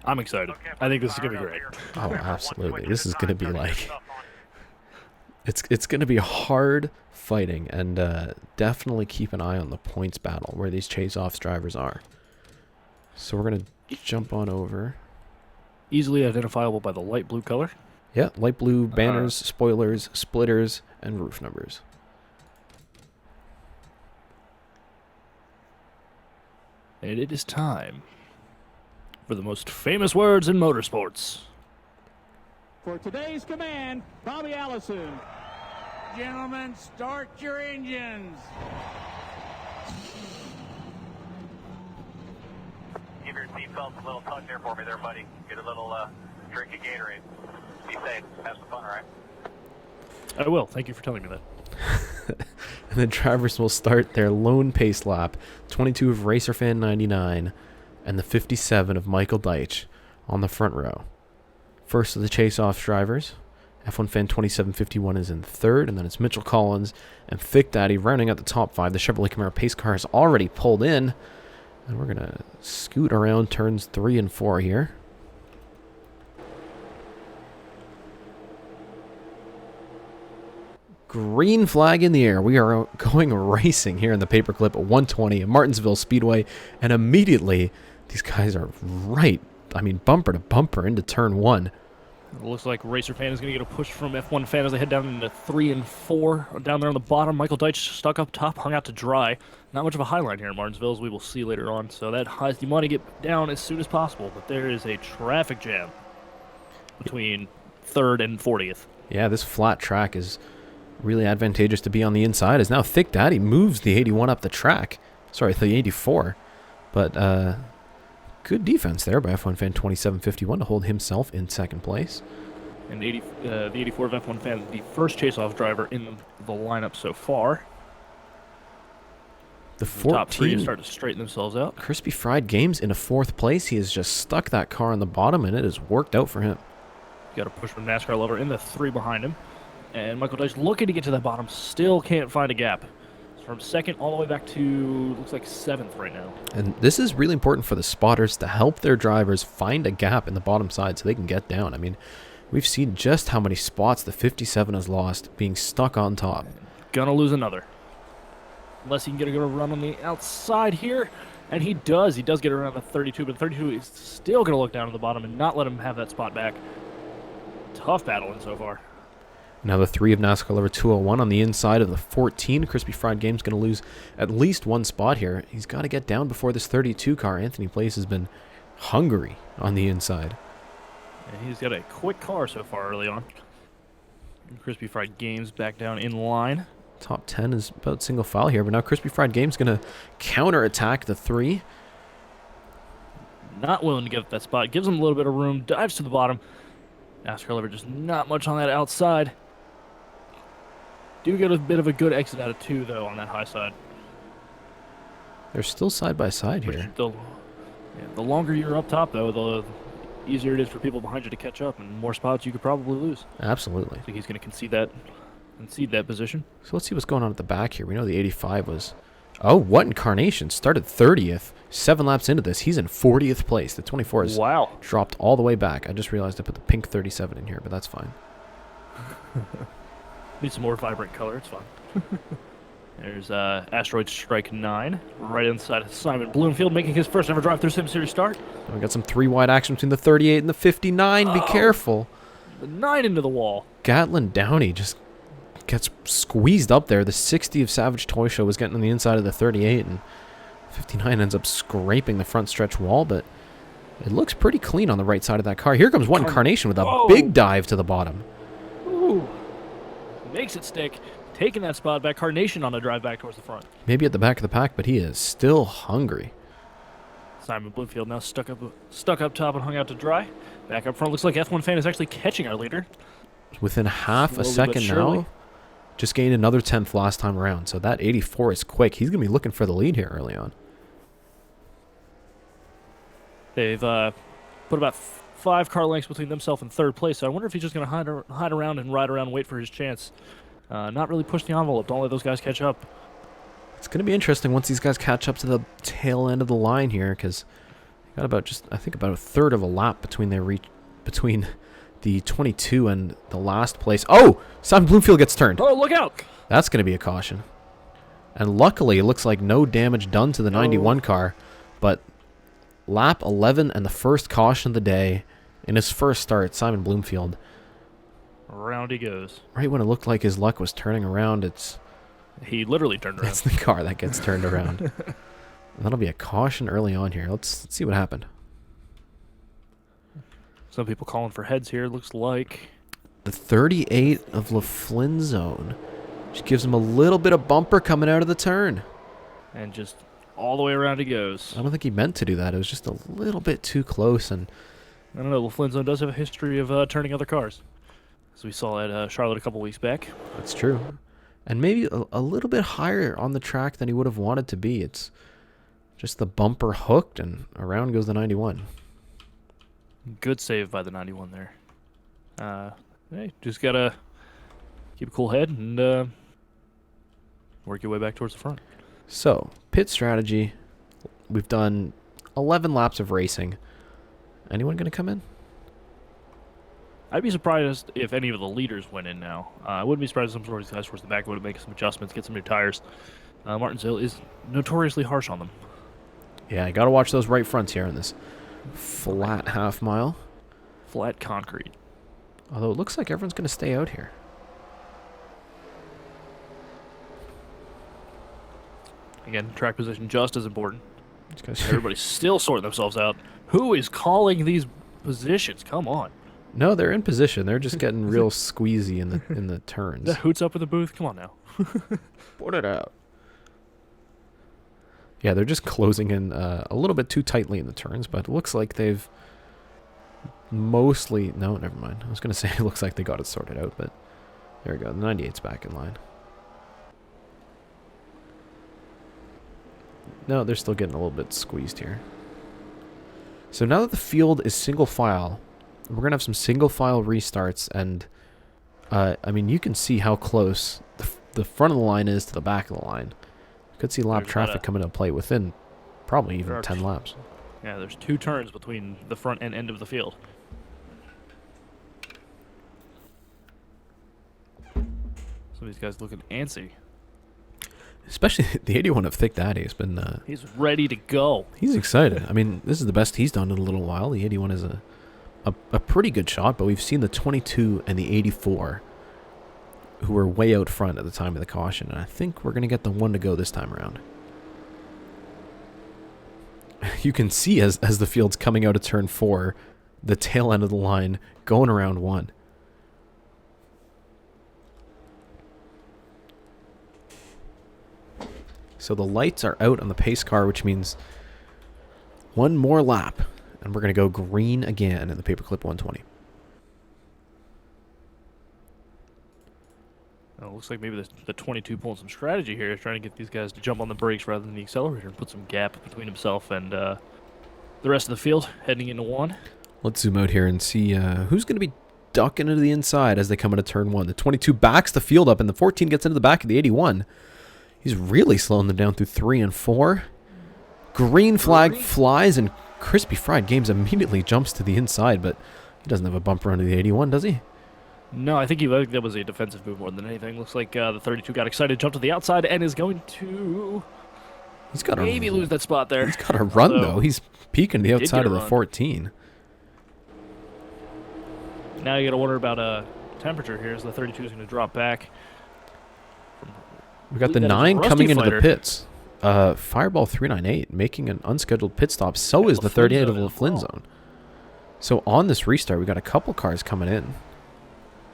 [SPEAKER 2] I'm excited. I think this is going to be great.
[SPEAKER 1] Oh, absolutely. This is going to be like... It's going to be hard fighting, and definitely keep an eye on the points battle where these chase-offs drivers are. So we're going to jump on over.
[SPEAKER 2] Easily identifiable by the light blue color.
[SPEAKER 1] Yeah, light blue banners, spoilers, splitters, and roof numbers.
[SPEAKER 2] And it is time for the most famous words in motorsports.
[SPEAKER 4] For today's command, Bobby Allison. Gentlemen, start your engines.
[SPEAKER 3] Give your seatbelts a little tug there for me there, buddy. Get a little drink of Gatorade. Be safe. Have some fun, all right?
[SPEAKER 2] I will. Thank you for telling me that.
[SPEAKER 1] And the drivers will start their lone pace lap. 22 of RacerFan 99 and the 57 of Michael Deitch on the front row. First of the chase-off drivers, F1 Fan 2751 is in third, and then it's Mitchell Collins and Thick Daddy rounding out the top five. The Chevrolet Camaro pace car has already pulled in, and we're going to scoot around turns 3 and 4 here. Green flag in the air. We are going racing here in the Paperclip at 120 at Martinsville Speedway, and immediately these guys are right. I mean, bumper to bumper into turn 1.
[SPEAKER 2] It looks like Racer Fan is going to get a push from F1 Fan as they head down into 3 and 4. Down there on the bottom, Michael Deitch stuck up top, hung out to dry. Not much of a high line here in Martinsville, as we will see later on. So that you want to get down as soon as possible, but there is a traffic jam between 3rd and 40th.
[SPEAKER 1] Yeah, this flat track is really advantageous to be on the inside, as now Thick Daddy moves the 81 up the track. Sorry, the 84. But good defense there by F1 Fan 2751 to hold himself in second place.
[SPEAKER 2] And the 84 of F1 Fan, the first chase-off driver in the lineup so far.
[SPEAKER 1] The
[SPEAKER 2] top 3
[SPEAKER 1] 14
[SPEAKER 2] start to straighten themselves out.
[SPEAKER 1] Crispy Fried Games in a 4th place. He has just stuck that car on the bottom, and it has worked out for him.
[SPEAKER 2] Got a push from NASCAR Lover in the 3 behind him. And Michael Deitch looking to get to the bottom, still can't find a gap. It's from 2nd all the way back to, looks like 7th right now.
[SPEAKER 1] And this is really important for the spotters to help their drivers find a gap in the bottom side so they can get down. I mean, We've seen just how many spots the 57 has lost being stuck on top.
[SPEAKER 2] Gonna lose another. Unless he can get a good run on the outside here. And he does. He does get around the 32, but 32 is still going to look down at the bottom and not let him have that spot back. Tough battling so far.
[SPEAKER 1] Now the 3 of NASCAR Lover 201 on the inside of the 14. Crispy Fried Game's going to lose at least one spot here. He's got to get down before this 32 car. Anthony Place has been hungry on the inside.
[SPEAKER 2] And he's got a quick car so far early on. And Crispy Fried Games back down in line.
[SPEAKER 1] Top 10 is about single file here, but now Crispy Fried Game's going to counter-attack the 3.
[SPEAKER 2] Not willing to give up that spot. Gives him a little bit of room. Dives to the bottom. NASCAR Lover just not much on that outside. Do get a bit of a good exit out of 2, though, on that high side.
[SPEAKER 1] They're still side by side here.
[SPEAKER 2] The longer you're up top, though, the easier it is for people behind you to catch up, and more spots you could probably lose.
[SPEAKER 1] Absolutely.
[SPEAKER 2] I think he's going to concede that position.
[SPEAKER 1] So let's see what's going on at the back here. We know the 85 was... Oh, what incarnation? Started 30th. 7 laps into this. He's in 40th place. The 24 has dropped all the way back. I just realized I put the pink 37 in here, but that's fine.
[SPEAKER 2] Need some more vibrant color. It's fine. There's Asteroid Strike 9 right inside of Simon Bloomfield, making his first ever drive-through Sim Series start.
[SPEAKER 1] And we got some 3-wide action between the 38 and the 59. Be careful.
[SPEAKER 2] The 9 into the wall.
[SPEAKER 1] Gatlin Downey just gets squeezed up there. The 60 of Savage Toy Show was getting on the inside of the 38, and 59 ends up scraping the front stretch wall, but it looks pretty clean on the right side of that car. Here comes one Carnation with a big dive to the bottom.
[SPEAKER 2] Ooh. Makes it stick. Taking that spot back. Carnation on a drive back towards the front.
[SPEAKER 1] Maybe at the back of the pack, but he is still hungry.
[SPEAKER 2] Simon Bloomfield now stuck up top and hung out to dry. Back up front. Looks like F1 Fan is actually catching our leader.
[SPEAKER 1] Within half a
[SPEAKER 2] Slowly
[SPEAKER 1] second
[SPEAKER 2] but surely.
[SPEAKER 1] now. Just gained another 10th last time around. So that 84 is quick. He's going to be looking for the lead here early on.
[SPEAKER 2] They've put about 5 car lengths between themselves and third place. So I wonder if he's just going to hide around and ride around and wait for his chance. Not really push the envelope. Don't let those guys catch up.
[SPEAKER 1] It's going to be interesting once these guys catch up to the tail end of the line here, because got about I think about a third of a lap between the 22 and the last place. Oh, Simon Bloomfield gets turned.
[SPEAKER 2] Oh, look out!
[SPEAKER 1] That's going to be a caution. And luckily, it looks like no damage done to the 91 car, but lap 11 and the first caution of the day in his first start, Simon Bloomfield.
[SPEAKER 2] Around he goes.
[SPEAKER 1] Right when it looked like his luck was turning around,
[SPEAKER 2] He literally turned around.
[SPEAKER 1] it's the car that gets turned around. That'll be a caution early on here. Let's see what happened.
[SPEAKER 2] Some people calling for heads here, looks like.
[SPEAKER 1] The 38 of LaFlynn zone. Just gives him a little bit of bumper coming out of the turn.
[SPEAKER 2] And just all the way around he goes.
[SPEAKER 1] I don't think he meant to do that. It was just a little bit too close. And
[SPEAKER 2] I don't know, LaFlynn zone does have a history of turning other cars. As we saw at Charlotte a couple weeks back.
[SPEAKER 1] That's true. And maybe a little bit higher on the track than he would have wanted to be. It's just the bumper hooked, and around goes the 91.
[SPEAKER 2] Good save by the 91 there. Hey, just got to keep a cool head and work your way back towards the front.
[SPEAKER 1] So, pit strategy. We've done 11 laps of racing. Anyone going to come in?
[SPEAKER 2] I'd be surprised if any of the leaders went in now. I wouldn't be surprised if some sort of these guys towards the back would make some adjustments, get some new tires. Martinsville is notoriously harsh on them.
[SPEAKER 1] Yeah, you got to watch those right fronts here in this flat half mile.
[SPEAKER 2] Flat concrete.
[SPEAKER 1] Although it looks like everyone's going to stay out here.
[SPEAKER 2] Again, track position just as important.
[SPEAKER 1] These guys
[SPEAKER 2] Everybody's still sorting themselves out. Who is calling these positions? Come on.
[SPEAKER 1] No, they're in position. They're just getting real squeezy in the turns.
[SPEAKER 2] The hoots up in the booth? Come on now.
[SPEAKER 1] Put it out. Yeah, they're just closing in a little bit too tightly in the turns, but it looks like they've mostly... No, never mind. I was going to say it looks like they got it sorted out, but there we go. The 98's back in line. No, they're still getting a little bit squeezed here. So now that the field is single file, we're going to have some single file restarts, and I mean, you can see how close the front of the line is to the back of the line. You could see lap traffic coming into play within probably even 10 laps.
[SPEAKER 2] Yeah, there's 2 turns between the front and end of the field. Some of these guys looking antsy.
[SPEAKER 1] Especially the 81 of Thick Daddy has been...
[SPEAKER 2] He's ready to go.
[SPEAKER 1] he's excited. I mean, this is the best he's done in a little while. The 81 is a pretty good shot, but we've seen the 22 and the 84 who were way out front at the time of the caution, and I think we're going to get the one to go this time around. You can see as the field's coming out of turn 4, the tail end of the line going around 1. So the lights are out on the pace car, which means one more lap, and we're going to go green again in the Paperclip 120.
[SPEAKER 2] Well, it looks like maybe the 22 pulling some strategy here, trying to get these guys to jump on the brakes rather than the accelerator and put some gap between himself and the rest of the field heading into 1.
[SPEAKER 1] Let's zoom out here and see who's going to be ducking into the inside as they come into turn 1. The 22 backs the field up, and the 14 gets into the back of the 81. He's really slowing them down through 3 and 4. Green flag flies, and Crispy Fried Games immediately jumps to the inside, but he doesn't have a bumper under the 81, does he?
[SPEAKER 2] No, I think that was a defensive move more than anything. Looks like the 32 got excited, jumped to the outside, and is going to
[SPEAKER 1] He's got
[SPEAKER 2] maybe lose that spot there.
[SPEAKER 1] He's got a run, though. He's peeking to the outside of the 14.
[SPEAKER 2] Now you got to wonder about temperature here, as the 32 is going to drop back.
[SPEAKER 1] We got the 9 coming into the pits. Fireball 398 making an unscheduled pit stop. So is the 38 of the Flynn Zone. So on this restart, we got a couple cars coming in.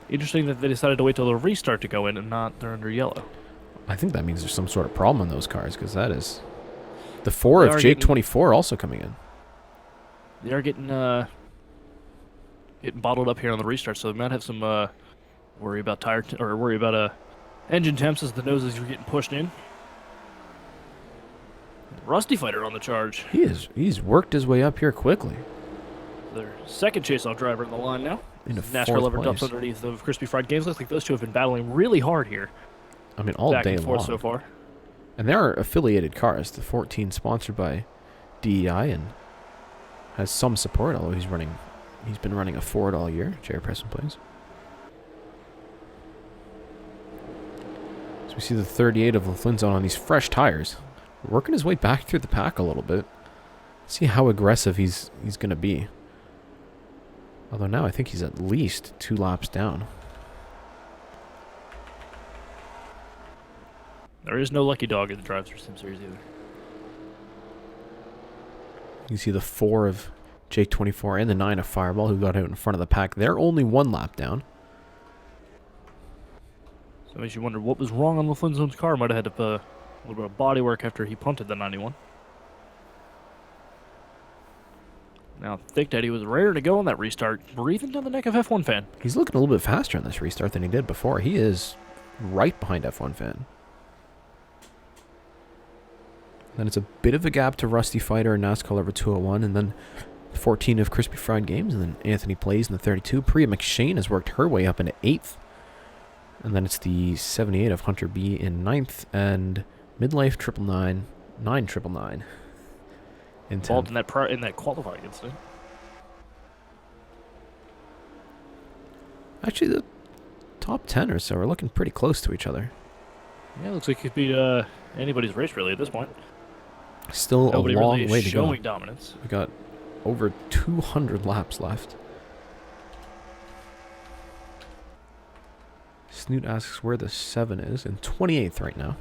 [SPEAKER 2] Interesting that they decided to wait till the restart to go in and not they're under yellow.
[SPEAKER 1] I think that means there's some sort of problem on those cars, because that is... The 4 of Jake 24 also coming in.
[SPEAKER 2] They are getting bottled up here on the restart, so they might have some worry about engine temps as the noses are getting pushed in. Rusty Fighter on the charge.
[SPEAKER 1] He's worked his way up here quickly.
[SPEAKER 2] Their second chase-off driver in the line now.
[SPEAKER 1] Into
[SPEAKER 2] NASCAR lever dumps underneath of Crispy Fried Games. Looks like those two have been battling really hard here.
[SPEAKER 1] I mean, all
[SPEAKER 2] back
[SPEAKER 1] day
[SPEAKER 2] and forth
[SPEAKER 1] long.
[SPEAKER 2] so far.
[SPEAKER 1] And there are affiliated cars. The 14 sponsored by DEI and has some support, although he's been running a Ford all year. Jerry Preston plays. So we see the 38 of the Flynn Zone on these fresh tires, working his way back through the pack a little bit. See how aggressive he's going to be. Although now I think he's at least 2 laps down.
[SPEAKER 2] There is no lucky dog in the DriveThrough Sim Series either.
[SPEAKER 1] You can see the 4 of Jake 24 and the 9 of Fireball, who got out in front of the pack. They're only 1 lap down.
[SPEAKER 2] So it makes you wonder what was wrong on the Flynn Zone's car. Might have had to a little bit of body work after he punted the 91. Now, Thick Daddy was rare to go on that restart, breathing down the neck of F1 Fan.
[SPEAKER 1] He's looking a little bit faster on this restart than he did before. He is right behind F1 Fan. Then it's a bit of a gap to Rusty Fighter and NASCAR Lever 201, and then 14 of Crispy Fried Games, and then Anthony Plays in the 32. Priya McShane has worked her way up into 8th. And then it's the 78 of Hunter B in 9th, and Midlife 999
[SPEAKER 2] involved in that qualifying incident.
[SPEAKER 1] Actually, the top 10 or so are looking pretty close to each other.
[SPEAKER 2] Yeah, looks like it could be anybody's race really at this point.
[SPEAKER 1] Still
[SPEAKER 2] Nobody
[SPEAKER 1] a long
[SPEAKER 2] really
[SPEAKER 1] way to go.
[SPEAKER 2] showing dominance.
[SPEAKER 1] We got over 200 laps left. Snoot asks where the 7 is, and 28th right now.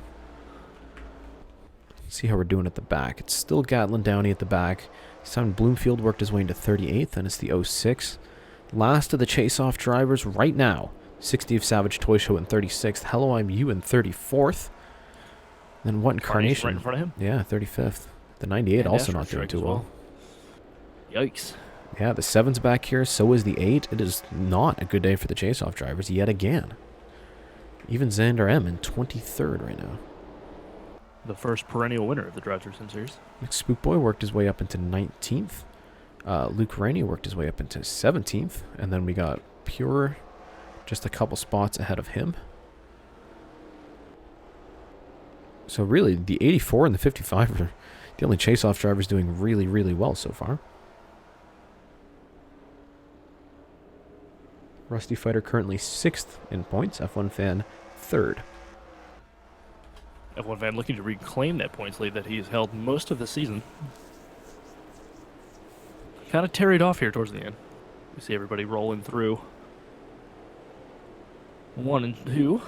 [SPEAKER 1] Let's see how we're doing at the back. It's still Gatlin Downey at the back. Simon Bloomfield worked his way into 38th, and it's the 06. Last of the chase-off drivers right now. 60 of Savage Toy Show in 36th. Hello, I'm You in 34th. Then What Incarnation?
[SPEAKER 2] Right in front of him.
[SPEAKER 1] Yeah, 35th. The 98
[SPEAKER 2] And
[SPEAKER 1] also
[SPEAKER 2] Astro
[SPEAKER 1] not doing
[SPEAKER 2] Strike
[SPEAKER 1] too
[SPEAKER 2] as
[SPEAKER 1] well.
[SPEAKER 2] Yikes.
[SPEAKER 1] Yeah, the 7's back here. So is the 8. It is not a good day for the chase-off drivers yet again. Even Xander M in 23rd right now.
[SPEAKER 2] The first perennial winner of the DriveThrough Sim Series.
[SPEAKER 1] Spook Boy worked his way up into 19th. Luke Rainey worked his way up into 17th. And then we got Pure just a couple spots ahead of him. So really, the 84 and the 55 are the only chase-off drivers doing really, really well so far. Rusty Fighter currently 6th in points. F1 Fan third.
[SPEAKER 2] F1 Van looking to reclaim that points lead that he's held most of the season. Kind of tarried off here towards the end. We see everybody rolling through 1 and 2.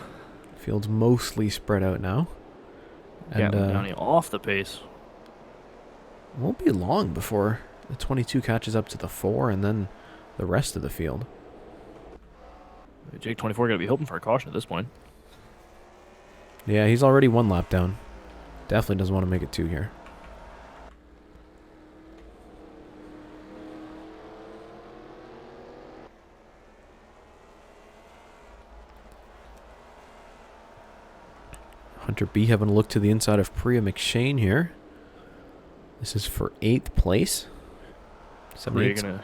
[SPEAKER 1] Field's mostly spread out now. And
[SPEAKER 2] Downey off the pace.
[SPEAKER 1] Won't be long before the 22 catches up to the 4 and then the rest of the field.
[SPEAKER 2] Jake 24 going to be hoping for a caution at this point.
[SPEAKER 1] Yeah, he's already 1 lap down. Definitely doesn't want to make it 2 here. Hunter B having a look to the inside of Priya McShane here. This is for 8th place.
[SPEAKER 2] Priya going to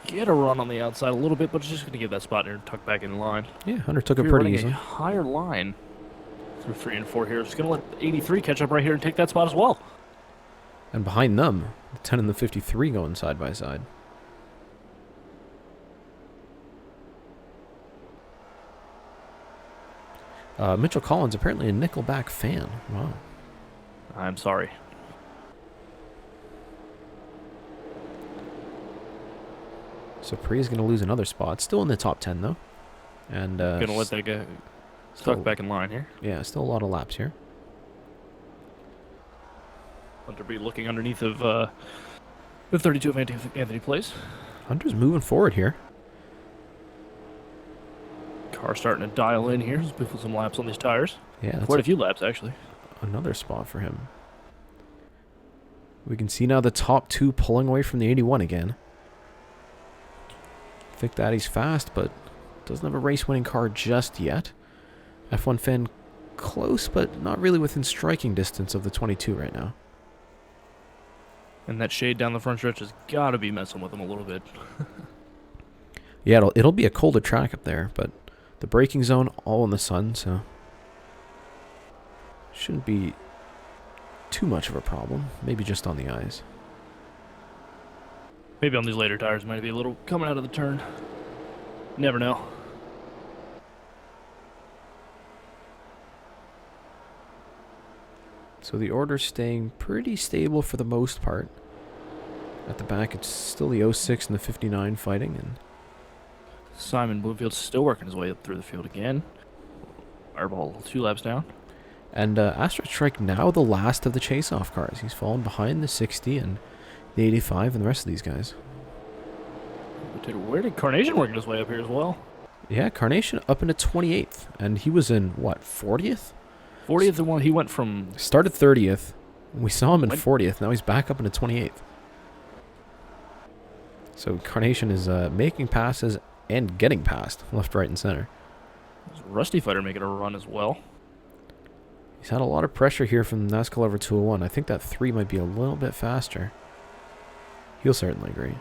[SPEAKER 2] get a run on the outside a little bit, but just going to give that spot here and tuck back in line.
[SPEAKER 1] Yeah, Hunter took it
[SPEAKER 2] Priya
[SPEAKER 1] pretty
[SPEAKER 2] running
[SPEAKER 1] easily.
[SPEAKER 2] a higher line through 3 and 4 here. Just going to let 83 catch up right here and take that spot as well.
[SPEAKER 1] And behind them, the 10 and the 53 going side by side. Mitchell Collins, apparently a Nickelback fan. Wow.
[SPEAKER 2] I'm sorry.
[SPEAKER 1] So Priya's going to lose another spot. Still in the top 10, though. And
[SPEAKER 2] Going to let that guy tuck back in line here.
[SPEAKER 1] Yeah, still a lot of laps here.
[SPEAKER 2] Hunter B looking underneath of the 32 of Anthony Place.
[SPEAKER 1] Hunter's moving forward here.
[SPEAKER 2] Car starting to dial in here. He's putting some laps on these tires.
[SPEAKER 1] Yeah, that's
[SPEAKER 2] Quite a few laps, actually.
[SPEAKER 1] another spot for him. We can see now the top 2 pulling away from the 81 again. Thick Daddy's fast, but doesn't have a race-winning car just yet. F1 Fan close, but not really within striking distance of the 22 right now.
[SPEAKER 2] And that shade down the front stretch has got to be messing with him a little bit.
[SPEAKER 1] Yeah, it'll be a colder track up there, but the braking zone all in the sun, so shouldn't be too much of a problem. Maybe just on the eyes.
[SPEAKER 2] Maybe on these later tires might be a little coming out of the turn. Never know.
[SPEAKER 1] So the order's staying pretty stable for the most part. At the back, it's still the 06 and the 59 fighting, and
[SPEAKER 2] Simon Bloomfield's still working his way up through the field again. Fireball 2 laps down.
[SPEAKER 1] And Astro Strike now the last of the chase-off cars. He's fallen behind the 60 and the 85 and the rest of these guys.
[SPEAKER 2] Where did Carnation working his way up here as well?
[SPEAKER 1] Yeah, Carnation up into 28th, and he was in, what, 40th?
[SPEAKER 2] 40th the one he went from...
[SPEAKER 1] Started 30th. We saw him in 40th. Now he's back up into 28th. So Carnation is making passes and getting past left, right, and center.
[SPEAKER 2] Rusty Fighter making a run as well.
[SPEAKER 1] He's had a lot of pressure here from NASCAR Lover 201. I think that 3 might be a little bit faster. He'll certainly agree.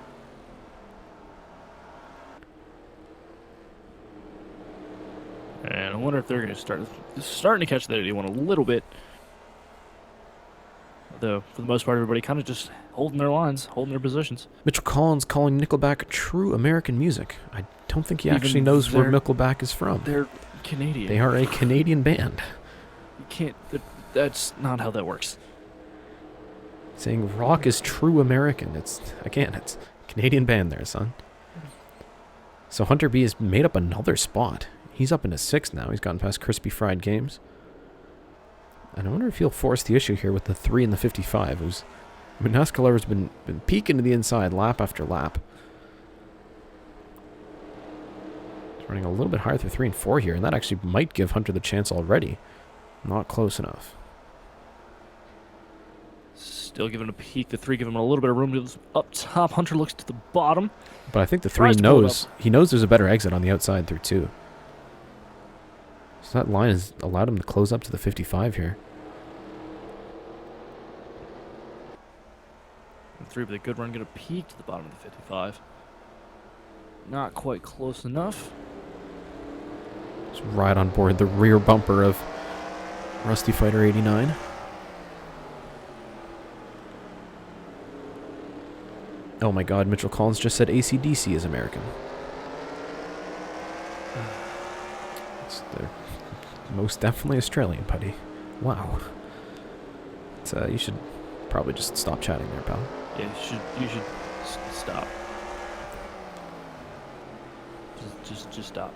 [SPEAKER 2] And I wonder if they're going to starting to catch that 81 a little bit. Though, for the most part, everybody kind of just holding their lines, holding their positions.
[SPEAKER 1] Mitchell Collins calling Nickelback true American music. I don't think he
[SPEAKER 2] Even
[SPEAKER 1] actually knows where Nickelback is from.
[SPEAKER 2] They're Canadian.
[SPEAKER 1] They are a Canadian band.
[SPEAKER 2] You can't... That's not how that works.
[SPEAKER 1] Saying rock is true American. It's a Canadian band there, son. So Hunter B has made up another spot. He's up into 6th now. He's gotten past Crispy Fried Games. And I wonder if he'll force the issue here with the 3 and the 55. NASCAR Lover's been peeking to the inside lap after lap. He's running a little bit higher through 3 and 4 here, and that actually might give Hunter the chance already. Not close enough.
[SPEAKER 2] Still giving a peek. The 3 giving him a little bit of room to up top. Hunter looks to the bottom.
[SPEAKER 1] But I think the 3
[SPEAKER 2] Tries to pull it
[SPEAKER 1] knows there's a better exit on the outside through 2. So that line has allowed him to close up to the 55 here.
[SPEAKER 2] The 3 with a good run, going to peek to the bottom of the 55. Not quite close enough.
[SPEAKER 1] Just right on board the rear bumper of Rusty Fighter 89. Oh my god, Mitchell Collins just said AC/DC is American. They're most definitely Australian, buddy. Wow. You should probably just stop chatting there, pal.
[SPEAKER 2] Yeah, you should stop. Just stop.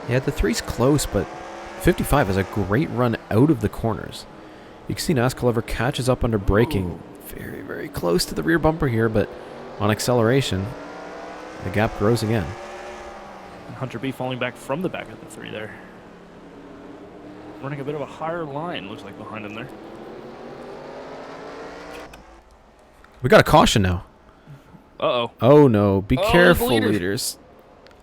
[SPEAKER 1] Yeah, the 3's close, but 55 has a great run out of the corners. You can see NASCAR catches up under braking. Very, very close to the rear bumper here, but on acceleration, the gap grows again.
[SPEAKER 2] Hunter B falling back from the back of the 3 there. Running a bit of a higher line, looks like, behind him there.
[SPEAKER 1] We got a caution now.
[SPEAKER 2] Uh-oh.
[SPEAKER 1] Oh, no. Be
[SPEAKER 2] Oh,
[SPEAKER 1] careful,
[SPEAKER 2] the leaders.
[SPEAKER 1] leaders.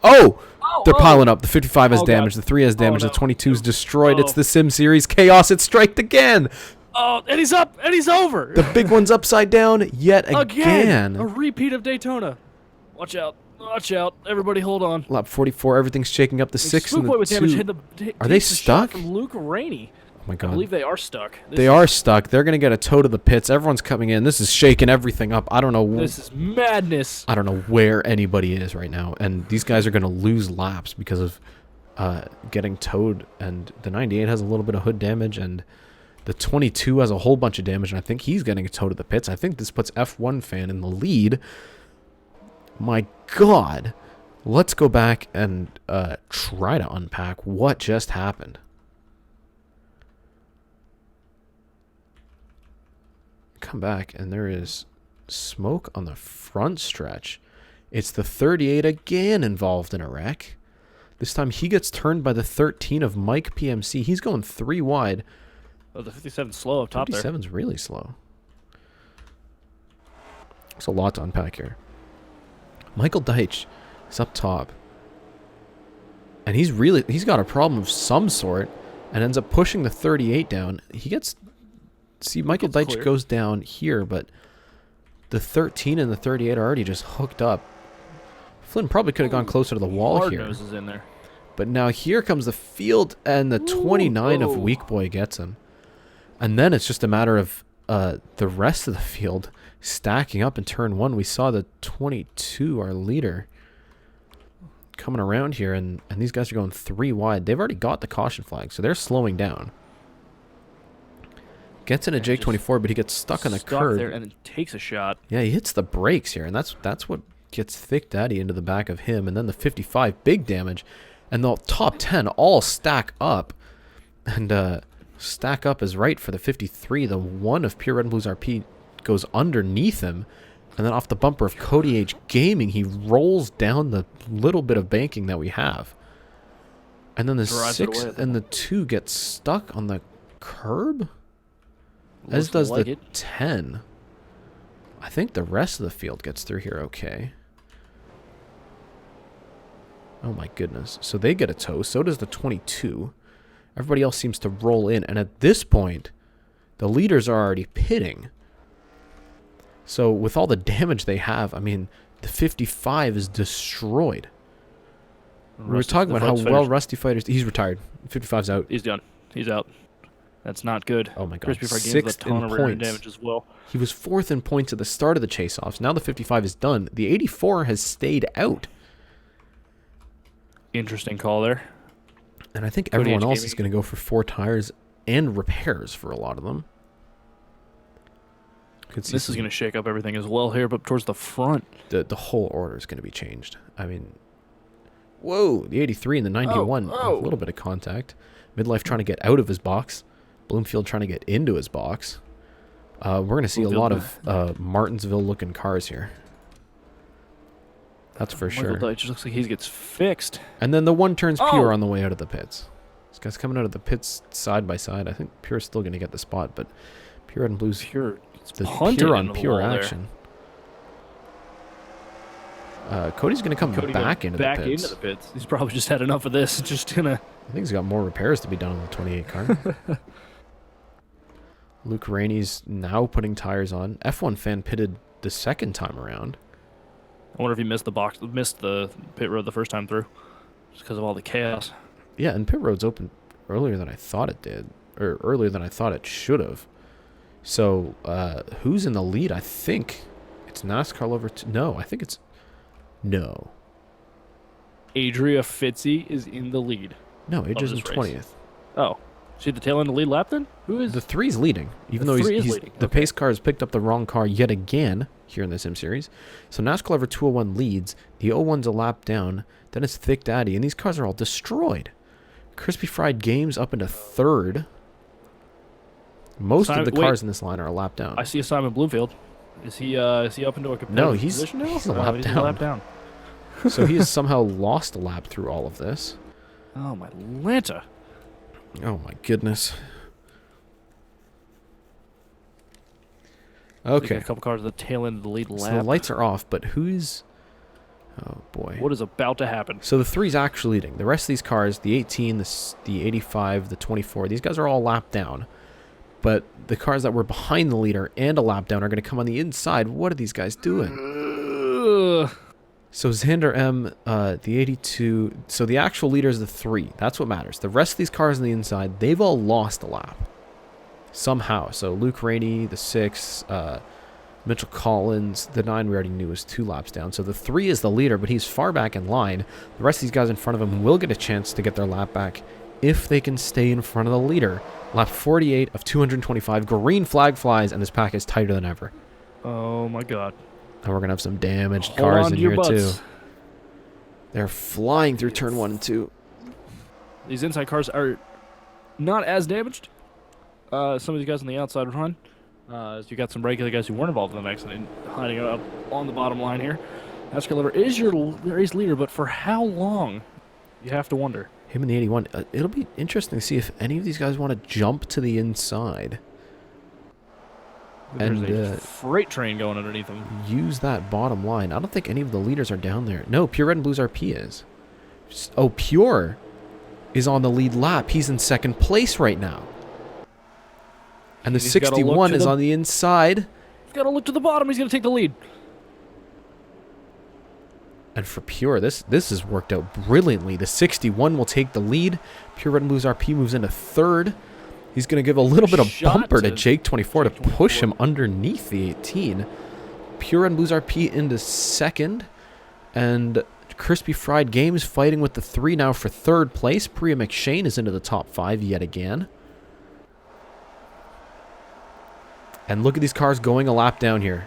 [SPEAKER 1] Oh! They're piling up. The 55 has damage.
[SPEAKER 2] God.
[SPEAKER 1] The 3 has damage.
[SPEAKER 2] no.
[SPEAKER 1] The 22 is destroyed. It's
[SPEAKER 2] Oh.
[SPEAKER 1] the Sim Series chaos. It's striked again.
[SPEAKER 2] Oh, and he's up, and he's over.
[SPEAKER 1] The big one's upside down yet again.
[SPEAKER 2] A repeat of Daytona. Watch out. Watch out. Everybody hold on.
[SPEAKER 1] Lap 44. Everything's shaking up. The 6 and
[SPEAKER 2] Spookboy
[SPEAKER 1] the
[SPEAKER 2] with damage
[SPEAKER 1] 2.
[SPEAKER 2] hit
[SPEAKER 1] Are they
[SPEAKER 2] takes the shot
[SPEAKER 1] stuck?
[SPEAKER 2] From Luke Rainey.
[SPEAKER 1] Oh, my
[SPEAKER 2] I
[SPEAKER 1] God.
[SPEAKER 2] believe they are stuck.
[SPEAKER 1] They are stuck. They're going to get a tow to the pits. Everyone's coming in. This is shaking everything up. I don't know.
[SPEAKER 2] This is madness.
[SPEAKER 1] I don't know where anybody is right now. And these guys are going to lose laps because of getting towed. And the 98 has a little bit of hood damage. And the 22 has a whole bunch of damage. And I think he's getting a tow to the pits. I think this puts F1 fan in the lead. My God. Let's go back and try to unpack what just happened. Come back, and there is smoke on the front stretch. It's the 38 again involved in a wreck. This time he gets turned by the 13 of Mike PMC. He's going 3 wide.
[SPEAKER 2] Oh, the 57's slow up top there.
[SPEAKER 1] 57's really slow. There's a lot to unpack here. Michael Deitch is up top. And he's got a problem of some sort and ends up pushing the 38 down. See, Michael Deitch goes down here, but the 13 and the 38 are already just hooked up. Flynn probably could have gone closer to the wall here.
[SPEAKER 2] Hard-nose is in there.
[SPEAKER 1] But now here comes the field, and the 29 of Weak Boy gets him. And then it's just a matter of the rest of the field stacking up in turn 1. We saw the 22, our leader, coming around here, and these guys are going 3 wide. They've already got the caution flag, so they're slowing down. Gets in a Jake 24, but he gets stuck on the curb
[SPEAKER 2] there and then takes a shot.
[SPEAKER 1] Yeah, he hits the brakes here, and that's what gets Thick Daddy into the back of him. And then the 55, big damage, and the top 10 all stack up. And stack up is right for the 53. The 1 of Pure Red and Blues RP goes underneath him, and then off the bumper of Cody H Gaming, he rolls down the little bit of banking that we have. And then the 6 and the 2 get stuck on the curb. As does the 10. I think the rest of the field gets through here okay. Oh my goodness. So they get a tow. So does the 22. Everybody else seems to roll in. And at this point, the leaders are already pitting. So with all the damage they have, I mean, the 55 is destroyed. We were talking about how well Rusty Fighters... He's retired. 55's out.
[SPEAKER 2] He's done. He's out. That's not good.
[SPEAKER 1] Oh my God.
[SPEAKER 2] Crispy Fry gains a ton of rear damage as well.
[SPEAKER 1] He was 4th in points at the start of the chase-offs. Now the 55 is done. The 84 has stayed out.
[SPEAKER 2] Interesting call there.
[SPEAKER 1] And I think everyone else is going to go for 4 tires and repairs for a lot of them.
[SPEAKER 2] This is going to shake up everything as well here, but towards the front.
[SPEAKER 1] The whole order is going to be changed. I mean, whoa, the 83 and the 91, a little bit of contact. Midlife trying to get out of his box. Bloomfield trying to get into his box. We're going to see a lot of Martinsville-looking cars here. That's for sure.
[SPEAKER 2] It just looks like he gets fixed.
[SPEAKER 1] And then the 1 turns Pure on the way out of the pits. This guy's coming out of the pits side by side. I think Pure's still going to get the spot, but Pure and Blues...
[SPEAKER 2] Pure
[SPEAKER 1] the Pure on Pure action. Cody's going to come back into the pits.
[SPEAKER 2] He's probably just had enough of this. Just gonna.
[SPEAKER 1] I think he's got more repairs to be done on the 28 car. Luke Rainey's now putting tires on. F1 fan pitted the second time around.
[SPEAKER 2] I wonder if he missed the pit road the first time through, just because of all the chaos.
[SPEAKER 1] Yeah, and pit road's open earlier than I thought it did, or earlier than I thought it should have. So, who's in the lead? I think it's NASCAR over. No, I think it's No.
[SPEAKER 2] Adria Fitzy is in the lead.
[SPEAKER 1] No, Adria's in
[SPEAKER 2] this race.
[SPEAKER 1] 20th.
[SPEAKER 2] Oh. Is he at the tail end of the lead lap then? Who is...
[SPEAKER 1] The 3's leading, even
[SPEAKER 2] The
[SPEAKER 1] though
[SPEAKER 2] three is
[SPEAKER 1] he's
[SPEAKER 2] leading,
[SPEAKER 1] the
[SPEAKER 2] okay.
[SPEAKER 1] pace car has picked up the wrong car yet again here in the Sim Series. So NASCAR Lever 201 leads. The 01's a lap down. Then it's Thick Daddy, and these cars are all destroyed. Crispy Fried Games up into 3rd. Most of the cars in this line are a lap down.
[SPEAKER 2] I see a Simon Bloomfield. Is he up into a competitive
[SPEAKER 1] No, he's
[SPEAKER 2] position now?
[SPEAKER 1] a
[SPEAKER 2] Oh,
[SPEAKER 1] lap
[SPEAKER 2] he's
[SPEAKER 1] down.
[SPEAKER 2] a lap down.
[SPEAKER 1] So he has somehow lost a lap through all of this.
[SPEAKER 2] Oh, my Lanta.
[SPEAKER 1] Oh my goodness. Okay.
[SPEAKER 2] A couple cars at the tail end of the lead lap.
[SPEAKER 1] So the lights are off, but who's... Oh, boy.
[SPEAKER 2] What is about to happen?
[SPEAKER 1] So the 3's actually leading. The rest of these cars, the 18, the 85, the 24, these guys are all lap down. But the cars that were behind the leader and a lap down are going to come on the inside. What are these guys doing? So Xander M, the 82... So the actual leader is the 3. That's what matters. The rest of these cars on the inside, they've all lost a lap. Somehow. So Luke Rainey, the 6, Mitchell Collins, the 9 we already knew was 2 laps down. So the 3 is the leader, but he's far back in line. The rest of these guys in front of him will get a chance to get their lap back if they can stay in front of the leader. Lap 48 of 225. Green flag flies, and this pack is tighter than ever.
[SPEAKER 2] Oh, my God.
[SPEAKER 1] And we're going to have some damaged
[SPEAKER 2] Hold
[SPEAKER 1] cars
[SPEAKER 2] on
[SPEAKER 1] in
[SPEAKER 2] to your
[SPEAKER 1] here, too.
[SPEAKER 2] butts.
[SPEAKER 1] They're flying through turn 1 and 2.
[SPEAKER 2] These inside cars are not as damaged. Some of these guys on the outside run. You got some regular guys who weren't involved in the accident hiding up on the bottom line here. NASCAR Lever is your race leader, but for how long? You have to wonder.
[SPEAKER 1] Him and the 81. It'll be interesting to see if any of these guys want to jump to the inside.
[SPEAKER 2] There's
[SPEAKER 1] And
[SPEAKER 2] a freight train going underneath them.
[SPEAKER 1] use that bottom line. I don't think any of the leaders are down there. No, Pure Red and Blues RP is. Oh, Pure is on the lead lap. He's in 2nd place right now. And the
[SPEAKER 2] He's gotta look
[SPEAKER 1] 61
[SPEAKER 2] to
[SPEAKER 1] is
[SPEAKER 2] the-
[SPEAKER 1] on the inside.
[SPEAKER 2] He's got to look to the bottom. He's going to take the lead.
[SPEAKER 1] And for Pure, this has worked out brilliantly. The 61 will take the lead. Pure Red and Blues RP moves into 3rd. He's going to give a little bit of
[SPEAKER 2] Shot
[SPEAKER 1] bumper to
[SPEAKER 2] to
[SPEAKER 1] Jake 24 to
[SPEAKER 2] Jake
[SPEAKER 1] push
[SPEAKER 2] 24.
[SPEAKER 1] him underneath the 18. Pure Red and Blues RP into 2nd. And Crispy Fried Games fighting with the 3 now for 3rd place. Priya McShane is into the top 5 yet again. And look at these cars going a lap down here.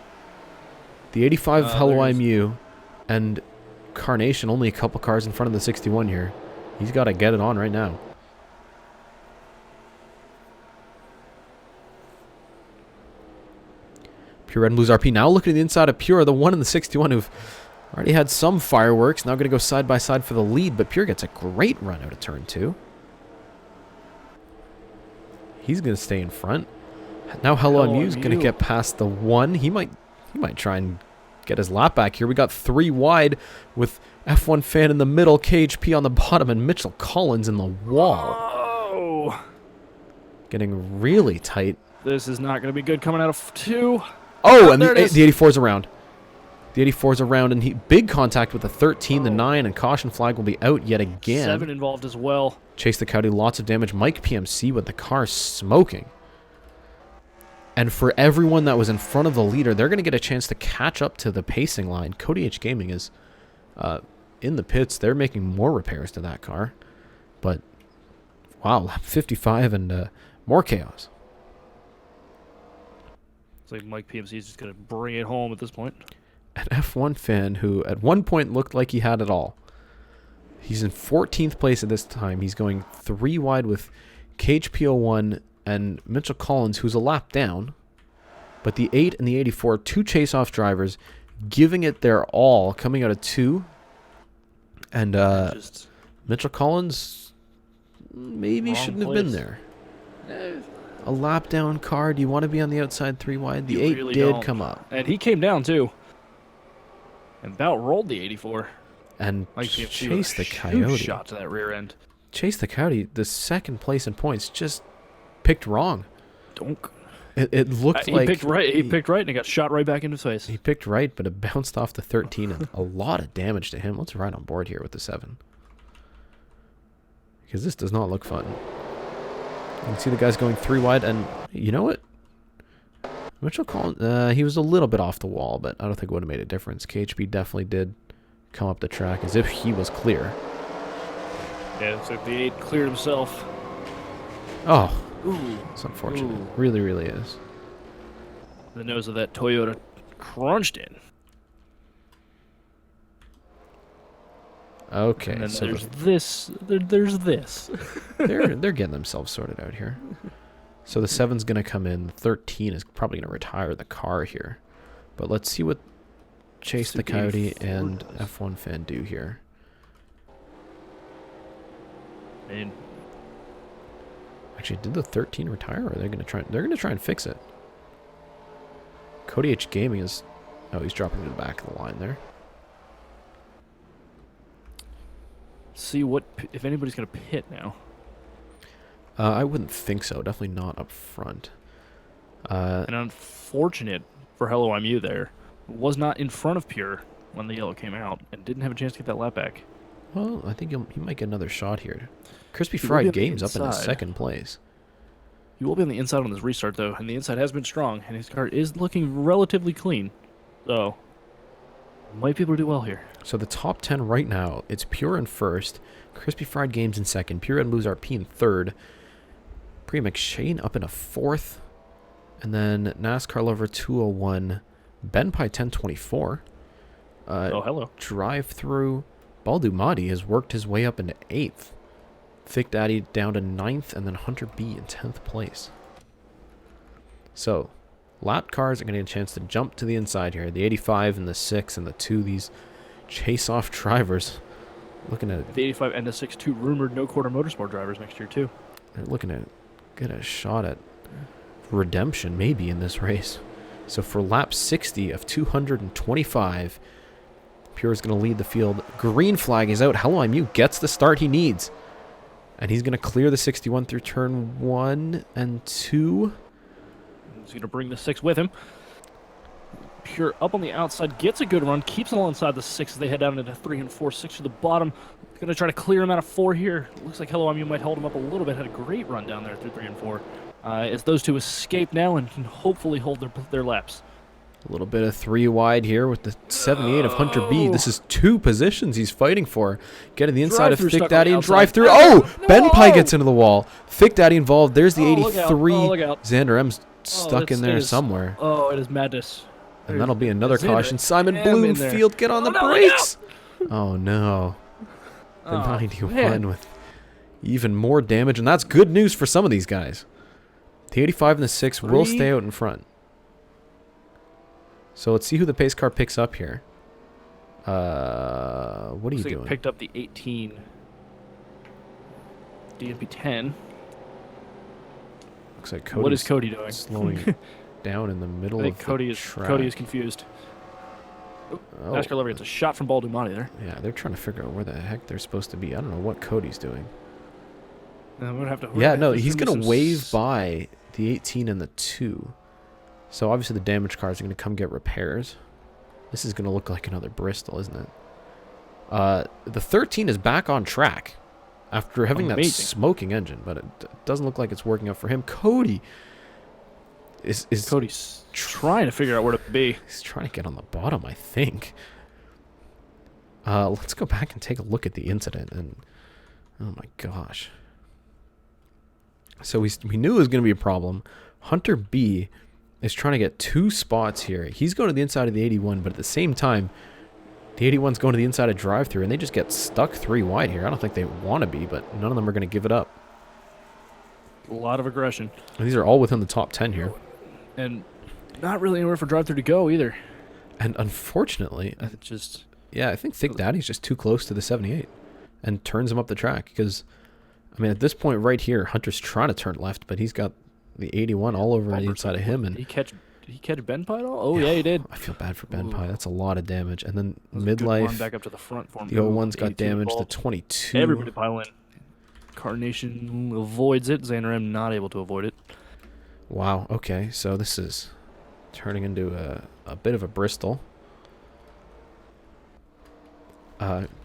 [SPEAKER 1] The 85 Hello
[SPEAKER 2] there's-
[SPEAKER 1] IMU and Carnation, only a couple cars in front of the 61 here. He's got to get it on right now. Pure Red and Blues RP now looking at the inside of Pure, the 1 and the 61 who've already had some fireworks. Now going to go side by side for the lead, but Pure gets a great run out of turn 2. He's going to stay in front. Now Hello
[SPEAKER 2] Hello
[SPEAKER 1] IMU's going to
[SPEAKER 2] IMU.
[SPEAKER 1] get past the 1. He might try and get his lap back here. We got 3 wide with F1 Fan in the middle, KHP on the bottom, and Mitchell Collins in the wall.
[SPEAKER 2] Oh,
[SPEAKER 1] Getting really tight.
[SPEAKER 2] this is not going to be good coming out of 2.
[SPEAKER 1] Oh, and
[SPEAKER 2] there it is.
[SPEAKER 1] the 84's around. The 84's around, and big contact with the 13, the 9, and caution flag will be out yet again.
[SPEAKER 2] 7 involved as well.
[SPEAKER 1] Chase the Coyote, lots of damage. Mike PMC with the car smoking. And for everyone that was in front of the leader, they're going to get a chance to catch up to the pacing line. Cody H Gaming is in the pits. They're making more repairs to that car. But, wow, 55 and more chaos.
[SPEAKER 2] It's like Mike PMC is just going to bring it home at this point.
[SPEAKER 1] An F1 fan who at one point looked like he had it all. He's in 14th place at this time. He's going 3 wide with KHP01 and Mitchell Collins, who's a lap down. But the 8 and the 84, 2 chase-off drivers, giving it their all, coming out of 2. And
[SPEAKER 2] Just
[SPEAKER 1] Mitchell Collins maybe
[SPEAKER 2] Wrong
[SPEAKER 1] shouldn't have been
[SPEAKER 2] place.
[SPEAKER 1] there. A lap down car. Do you want to be on the outside 3 wide? The
[SPEAKER 2] You
[SPEAKER 1] 8
[SPEAKER 2] really
[SPEAKER 1] did
[SPEAKER 2] don't.
[SPEAKER 1] come up.
[SPEAKER 2] And he came down too. And about rolled the 84.
[SPEAKER 1] And
[SPEAKER 2] Mike PMC
[SPEAKER 1] chased the
[SPEAKER 2] with a huge
[SPEAKER 1] Coyote.
[SPEAKER 2] shot to that rear end.
[SPEAKER 1] Chase the Coyote, the 2nd place in points, just picked wrong.
[SPEAKER 2] Donk.
[SPEAKER 1] It looked
[SPEAKER 2] He
[SPEAKER 1] like
[SPEAKER 2] picked right. He picked right, and it got shot right back into his face.
[SPEAKER 1] he picked right, but it bounced off the 13 and a lot of damage to him. Let's ride on board here with the 7. Because this does not look fun. You can see the guys going 3 wide, and you know what? Mitchell Collins, he was a little bit off the wall, but I don't think it would have made a difference. KHB definitely did come up the track as if he was clear.
[SPEAKER 2] Yeah, so the 8 cleared himself.
[SPEAKER 1] Oh,
[SPEAKER 2] Ooh.
[SPEAKER 1] it's unfortunate.
[SPEAKER 2] Ooh.
[SPEAKER 1] Really, really is.
[SPEAKER 2] The nose of that Toyota crunched in.
[SPEAKER 1] Okay,
[SPEAKER 2] And then
[SPEAKER 1] so
[SPEAKER 2] there's this. There's this.
[SPEAKER 1] they're getting themselves sorted out here. So the 7's going to come in. The 13 is probably going to retire the car here. But let's see what Chase the Coyote and F1 Fan do here.
[SPEAKER 2] And
[SPEAKER 1] Actually, did the 13 retire, or are they going to try? They're going to try and fix it. Cody H Gaming is. Oh, he's dropping to the back of the line there.
[SPEAKER 2] see what if anybody's gonna pit now.
[SPEAKER 1] I wouldn't think so. Definitely not up front.
[SPEAKER 2] And unfortunate for Hello I'm You there, was not in front of Pure when the yellow came out and didn't have a chance to get that lap back.
[SPEAKER 1] Well, I think he might get another shot here. Crispy
[SPEAKER 2] He will be
[SPEAKER 1] Fried
[SPEAKER 2] on the
[SPEAKER 1] Games up in
[SPEAKER 2] inside.
[SPEAKER 1] second place.
[SPEAKER 2] He will be on the inside on this restart though, and the inside has been strong, and his car is looking relatively clean. So might be able to do well here.
[SPEAKER 1] So the top 10 right now, it's Pure in first, Crispy Fried Games in second, Pure and Blues RP in third, Pre McShane up in a fourth, and then NASCAR Lover 201, Ben Pie 1024.
[SPEAKER 2] Oh, hello.
[SPEAKER 1] DriveThrough. Baldumati has worked his way up into 8th. Thick Daddy down to 9th, and then Hunter B in 10th place. So, lap cars are going to get a chance to jump to the inside here. The 85 and the 6 and the 2, these chase-off drivers. Looking at
[SPEAKER 2] The 85 and the 6-2 rumored no quarter motorsport drivers next year too.
[SPEAKER 1] they're looking to get a shot at redemption maybe in this race. So for lap 60 of 225, Pure is going to lead the field. Green flag is out. Hello, I'm You gets the start he needs. And he's going to clear the 61 through turn 1 and 2.
[SPEAKER 2] He's going to bring the 6 with him. Pure up on the outside, gets a good run, keeps it alongside the 6 as they head down into 3 and 4, 6 to the bottom. Going to try to clear him out of 4 here. Looks like Hello I'm You might hold him up a little bit. Had a great run down there through 3 and 4. As those two escape now and can hopefully hold their laps.
[SPEAKER 1] A little bit of 3 wide here with the 78 of Hunter B. This is 2 positions he's fighting for. Getting the inside of
[SPEAKER 2] DriveThrough
[SPEAKER 1] Thick
[SPEAKER 2] stuck on
[SPEAKER 1] Daddy
[SPEAKER 2] the
[SPEAKER 1] and
[SPEAKER 2] outside.
[SPEAKER 1] Drive-Through.
[SPEAKER 2] No!
[SPEAKER 1] Oh! Ben Pie
[SPEAKER 2] No!
[SPEAKER 1] gets into the wall. Thick Daddy involved. There's the
[SPEAKER 2] Oh, look out.
[SPEAKER 1] 83.
[SPEAKER 2] Oh, look out.
[SPEAKER 1] Xander M's stuck in there somewhere.
[SPEAKER 2] Oh, it is madness.
[SPEAKER 1] And that'll be another
[SPEAKER 2] Xander
[SPEAKER 1] caution. Simon
[SPEAKER 2] M in there.
[SPEAKER 1] Bloomfield, get on the
[SPEAKER 2] Oh, no, look
[SPEAKER 1] brakes! Oh, no. The
[SPEAKER 2] Oh,
[SPEAKER 1] 91
[SPEAKER 2] man.
[SPEAKER 1] with even more damage. And that's good news for some of these guys. The 85 and the 6 will
[SPEAKER 2] 3.
[SPEAKER 1] stay out in front. So let's see who the pace car picks up here. What are you
[SPEAKER 2] Looks like
[SPEAKER 1] doing?
[SPEAKER 2] it picked up the 18 DMP 10.
[SPEAKER 1] Looks like Cody's
[SPEAKER 2] What is Cody doing?
[SPEAKER 1] slowing down in the middle
[SPEAKER 2] I think
[SPEAKER 1] of
[SPEAKER 2] Cody
[SPEAKER 1] the
[SPEAKER 2] is
[SPEAKER 1] track.
[SPEAKER 2] Cody is confused.
[SPEAKER 1] Oh,
[SPEAKER 2] NASCAR Lover gets a shot from Baldumati there.
[SPEAKER 1] yeah, they're trying to figure out where the heck they're supposed to be. I don't know what Cody's doing.
[SPEAKER 2] And I'm gonna have to.
[SPEAKER 1] Yeah, no,
[SPEAKER 2] there's
[SPEAKER 1] he's
[SPEAKER 2] be
[SPEAKER 1] going to
[SPEAKER 2] some
[SPEAKER 1] wave by the 18 and the 2. So obviously the damaged cars are going to come get repairs. This is going to look like another Bristol, isn't it? The 13 is back on track after having that
[SPEAKER 2] Amazing.
[SPEAKER 1] smoking engine, but it doesn't look like it's working out for him. Cody is
[SPEAKER 2] Cody's trying to figure out where to be.
[SPEAKER 1] he's trying to get on the bottom, I think. Let's go back and take a look at the incident. And oh my gosh. So we knew it was going to be a problem. Hunter B is trying to get 2 spots here. He's going to the inside of the 81, but at the same time, the 81's going to the inside of Drive-Through, and they just get stuck 3 wide here. I don't think they want to be, but none of them are going to give it up.
[SPEAKER 2] A lot of aggression,
[SPEAKER 1] And these are all within the top 10 here.
[SPEAKER 2] and not really anywhere for Drive-Through to go either.
[SPEAKER 1] And unfortunately,
[SPEAKER 2] It just
[SPEAKER 1] yeah, I think Thick Daddy's just too close to the 78 and turns him up the track because, I mean, at this point right here, Hunter's trying to turn left, but he's got the 81 all over the inside of him. And
[SPEAKER 2] Did he catch Ben Pie at all? Oh yeah, he did.
[SPEAKER 1] I feel bad for Ben
[SPEAKER 2] Ooh.
[SPEAKER 1] Pie. That's a lot of damage. And then
[SPEAKER 2] That was a good run
[SPEAKER 1] midlife,
[SPEAKER 2] back up to the front for him.
[SPEAKER 1] the 01's got
[SPEAKER 2] 82
[SPEAKER 1] damage. The
[SPEAKER 2] involved.
[SPEAKER 1] 22.
[SPEAKER 2] Everybody pile in. Carnation avoids it. Xander M not able to avoid it.
[SPEAKER 1] Wow. Okay. So this is turning into a bit of a Bristol.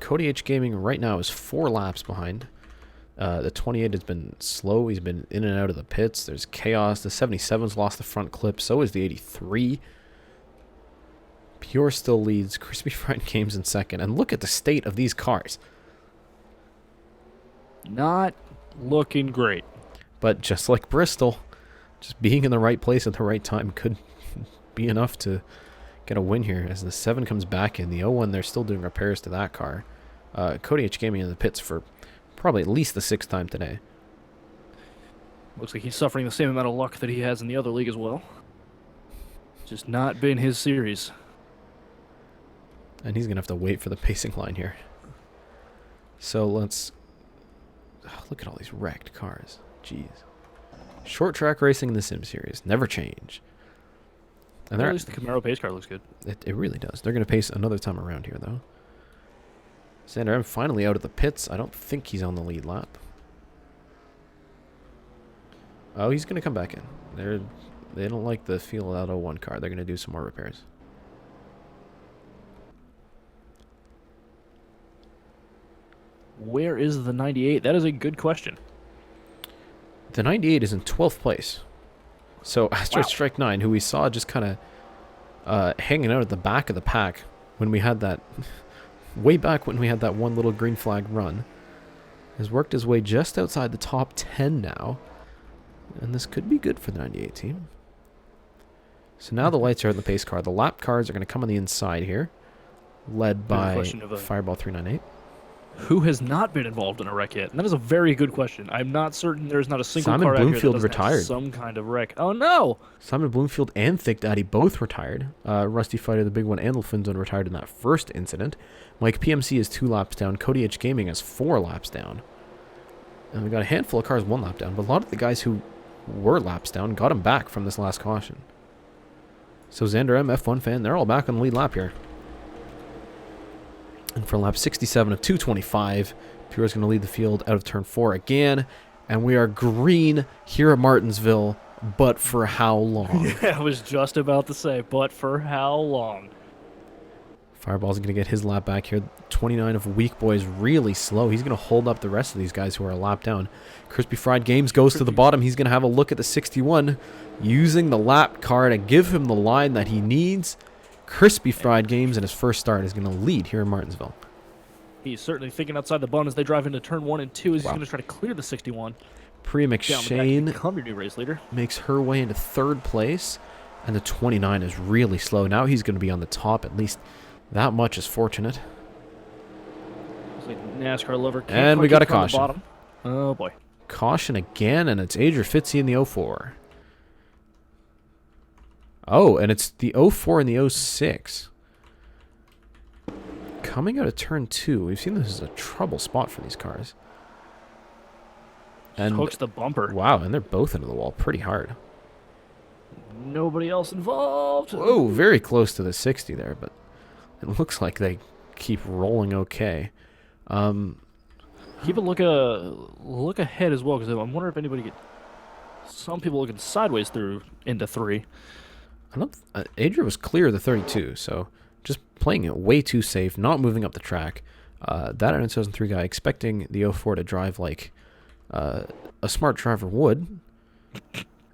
[SPEAKER 1] Cody H Gaming right now is 4 laps behind. The 28 has been slow. He's been in and out of the pits. There's chaos. The 77's lost the front clip. So is the 83. Pure still leads. Crispy Fried Games in second. And look at the state of these cars.
[SPEAKER 2] Not looking great.
[SPEAKER 1] But just like Bristol, just being in the right place at the right time could be enough to get a win here. As the 7 comes back in, the 01, they're still doing repairs to that car. Cody H Gaming in the pits for probably at least the 6th time today.
[SPEAKER 2] Looks like he's suffering the same amount of luck that he has in the other league as well. Just not been his series.
[SPEAKER 1] And he's going to have to wait for the pacing line here. So let's... Oh, look at all these wrecked cars. Jeez. Short track racing in the Sim Series. Never change. And
[SPEAKER 2] Well, at least the Camaro pace car looks good.
[SPEAKER 1] It really does. They're going to pace another time around here, though. Xander M finally out of the pits. I don't think he's on the lead lap. Oh, he's going to come back in. They don't like the feel of that 01 car. They're going to do some more repairs.
[SPEAKER 2] Where is the 98? That is a good question.
[SPEAKER 1] The 98 is in 12th place. So Astro
[SPEAKER 2] Wow.
[SPEAKER 1] Strike 9, who we saw just kind of hanging out at the back of the pack when we had that... way back when we had that one little green flag run, has worked his way just outside the top 10 now. And this could be good for the 98 team. So now the lights are in the pace car. The lap cars are going to come on the inside here, led by Fireball 398.
[SPEAKER 2] Who has not been involved in a wreck yet? And that is a very good question. I'm not certain there's not a single
[SPEAKER 1] Simon
[SPEAKER 2] car out here that
[SPEAKER 1] Bloomfield
[SPEAKER 2] doesn't
[SPEAKER 1] retired.
[SPEAKER 2] have some kind of wreck. Oh no!
[SPEAKER 1] Simon Bloomfield and Thick Daddy both retired. Rusty Fighter, the big one, and Lfinzone retired in that first incident. Mike PMC is 2 laps down. Cody H Gaming is 4 laps down. And we got a handful of cars 1 lap down, but a lot of the guys who were laps down got him back from this last caution. So Xander M, F1 fan, they're all back on the lead lap here. And for lap 67 of 225, Pure's going to lead the field out of turn 4 again. And we are green here at Martinsville, but for how long?
[SPEAKER 2] Yeah, I was just about to say, but for how long?
[SPEAKER 1] Fireball's going to get his lap back here. 29 of Weak Boys really slow. He's going to hold up the rest of these guys who are a lap down. Crispy Fried Games goes to the bottom. He's going to have a look at the 61, using the lap car to give him the line that he needs. Crispy Fried Games in his first start is going to lead here in Martinsville.
[SPEAKER 2] He's certainly thinking outside the bone as they drive into turn 1 and 2 as
[SPEAKER 1] Wow.
[SPEAKER 2] he's going to try to clear the 61.
[SPEAKER 1] Priya
[SPEAKER 2] Down the back to
[SPEAKER 1] McShane
[SPEAKER 2] become your new race leader.
[SPEAKER 1] makes her way into 3rd place, and the 29 is really slow. Now he's going to be on the top. At least that much is fortunate.
[SPEAKER 2] It's like NASCAR lover. Can't
[SPEAKER 1] And we
[SPEAKER 2] quite
[SPEAKER 1] got a
[SPEAKER 2] keep on the
[SPEAKER 1] caution.
[SPEAKER 2] bottom. Oh boy.
[SPEAKER 1] Caution again, and it's Adrian Fitzy in the 04. Oh, and it's the 04 and the 06. Coming out of turn 2, we've seen this as a trouble spot for these cars.
[SPEAKER 2] Just hooks the bumper.
[SPEAKER 1] Wow, and they're both into the wall pretty hard.
[SPEAKER 2] Nobody else involved.
[SPEAKER 1] Whoa, very close to the 60 there, but it looks like they keep rolling okay.
[SPEAKER 2] Keep a look ahead as well, because I'm wondering if anybody get. Some people looking sideways through into 3.
[SPEAKER 1] I don't. Adria was clear of the 32, so just playing it way too safe, not moving up the track. That in 2003 guy expecting the 04 to drive like a smart driver would,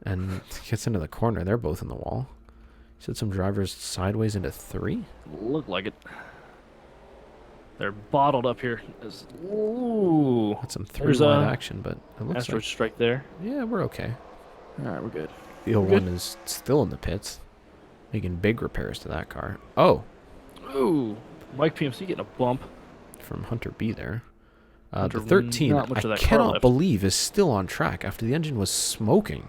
[SPEAKER 1] and gets into the corner. They're both in the wall. Said some drivers sideways into 3.
[SPEAKER 2] Look like it. They're bottled up here. Ooh.
[SPEAKER 1] That's some
[SPEAKER 2] There's
[SPEAKER 1] 3 wide
[SPEAKER 2] a
[SPEAKER 1] action, but it looks
[SPEAKER 2] Astro
[SPEAKER 1] like
[SPEAKER 2] strike there.
[SPEAKER 1] yeah, we're okay.
[SPEAKER 2] All right, we're good.
[SPEAKER 1] The 01 is still in the pits, making big repairs to that car. Oh,
[SPEAKER 2] Ooh. Mike PMC getting a bump.
[SPEAKER 1] from Hunter B there.
[SPEAKER 2] Hunter,
[SPEAKER 1] The 13,
[SPEAKER 2] not much of
[SPEAKER 1] I
[SPEAKER 2] that car
[SPEAKER 1] cannot
[SPEAKER 2] left.
[SPEAKER 1] believe is still on track after the engine was smoking.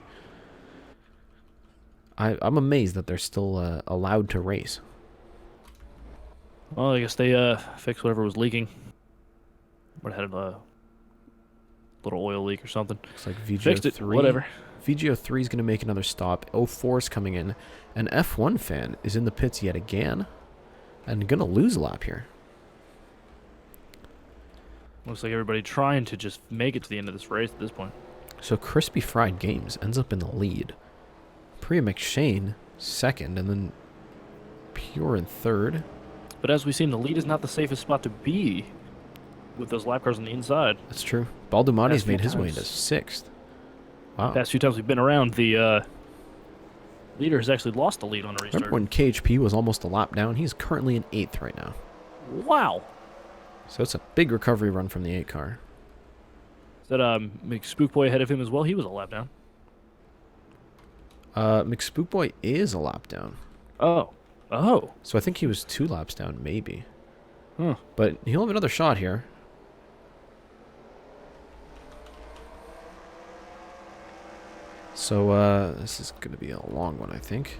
[SPEAKER 1] I'm amazed that they're still allowed to race.
[SPEAKER 2] Well, I guess they fixed whatever was leaking. What had a little oil leak or something.
[SPEAKER 1] Looks like
[SPEAKER 2] Fixed it.
[SPEAKER 1] VGO3.
[SPEAKER 2] Whatever.
[SPEAKER 1] VGO3 is going to make another stop. 04 is coming in. An F1 fan is in the pits yet again and going to lose a lap here.
[SPEAKER 2] Looks like everybody trying to just make it to the end of this race at this point.
[SPEAKER 1] So Crispy Fried Games ends up in the lead. Priya McShane second, and then Pure in 3rd.
[SPEAKER 2] But as we've seen, the lead is not the safest spot to be with those lap cars on the inside.
[SPEAKER 1] That's true. Baldumati's
[SPEAKER 2] Past
[SPEAKER 1] made
[SPEAKER 2] few
[SPEAKER 1] his way
[SPEAKER 2] times.
[SPEAKER 1] into 6th. Wow.
[SPEAKER 2] Past few times we've been around, the Leader has actually lost the lead on a restart.
[SPEAKER 1] Remember when KHP was almost a lap down? He's currently in 8th right now.
[SPEAKER 2] Wow.
[SPEAKER 1] So it's a big recovery run from the 8 car.
[SPEAKER 2] Is that McSpookboy ahead of him as well? He was a lap down.
[SPEAKER 1] McSpookboy is a lap down.
[SPEAKER 2] Oh. Oh.
[SPEAKER 1] So I think he was 2 laps down, maybe.
[SPEAKER 2] Huh.
[SPEAKER 1] But he'll have another shot here. So this is going to be a long one, I think.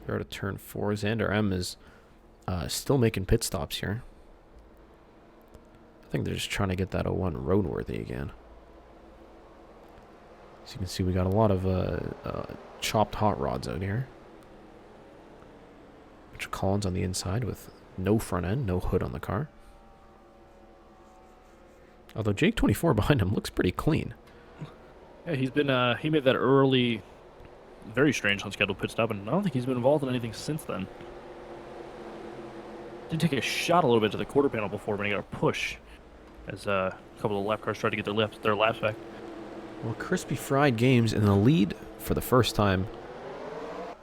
[SPEAKER 1] We're out of turn 4. Xander M is still making pit stops here. I think they're just trying to get that 01 roadworthy again. So you can see we got a lot of chopped hot rods out here. Bunch of Collins on the inside with no front end, no hood on the car. Although Jake 24 behind him looks pretty clean.
[SPEAKER 2] Yeah, he's been he made that early, very strange unscheduled pit stop, and I don't think he's been involved in anything since then. Did take a shot a little bit to the quarter panel before, but he got a push as a couple of lap cars tried to get their laps back.
[SPEAKER 1] Well, Crispy Fried Games in the lead for the first time.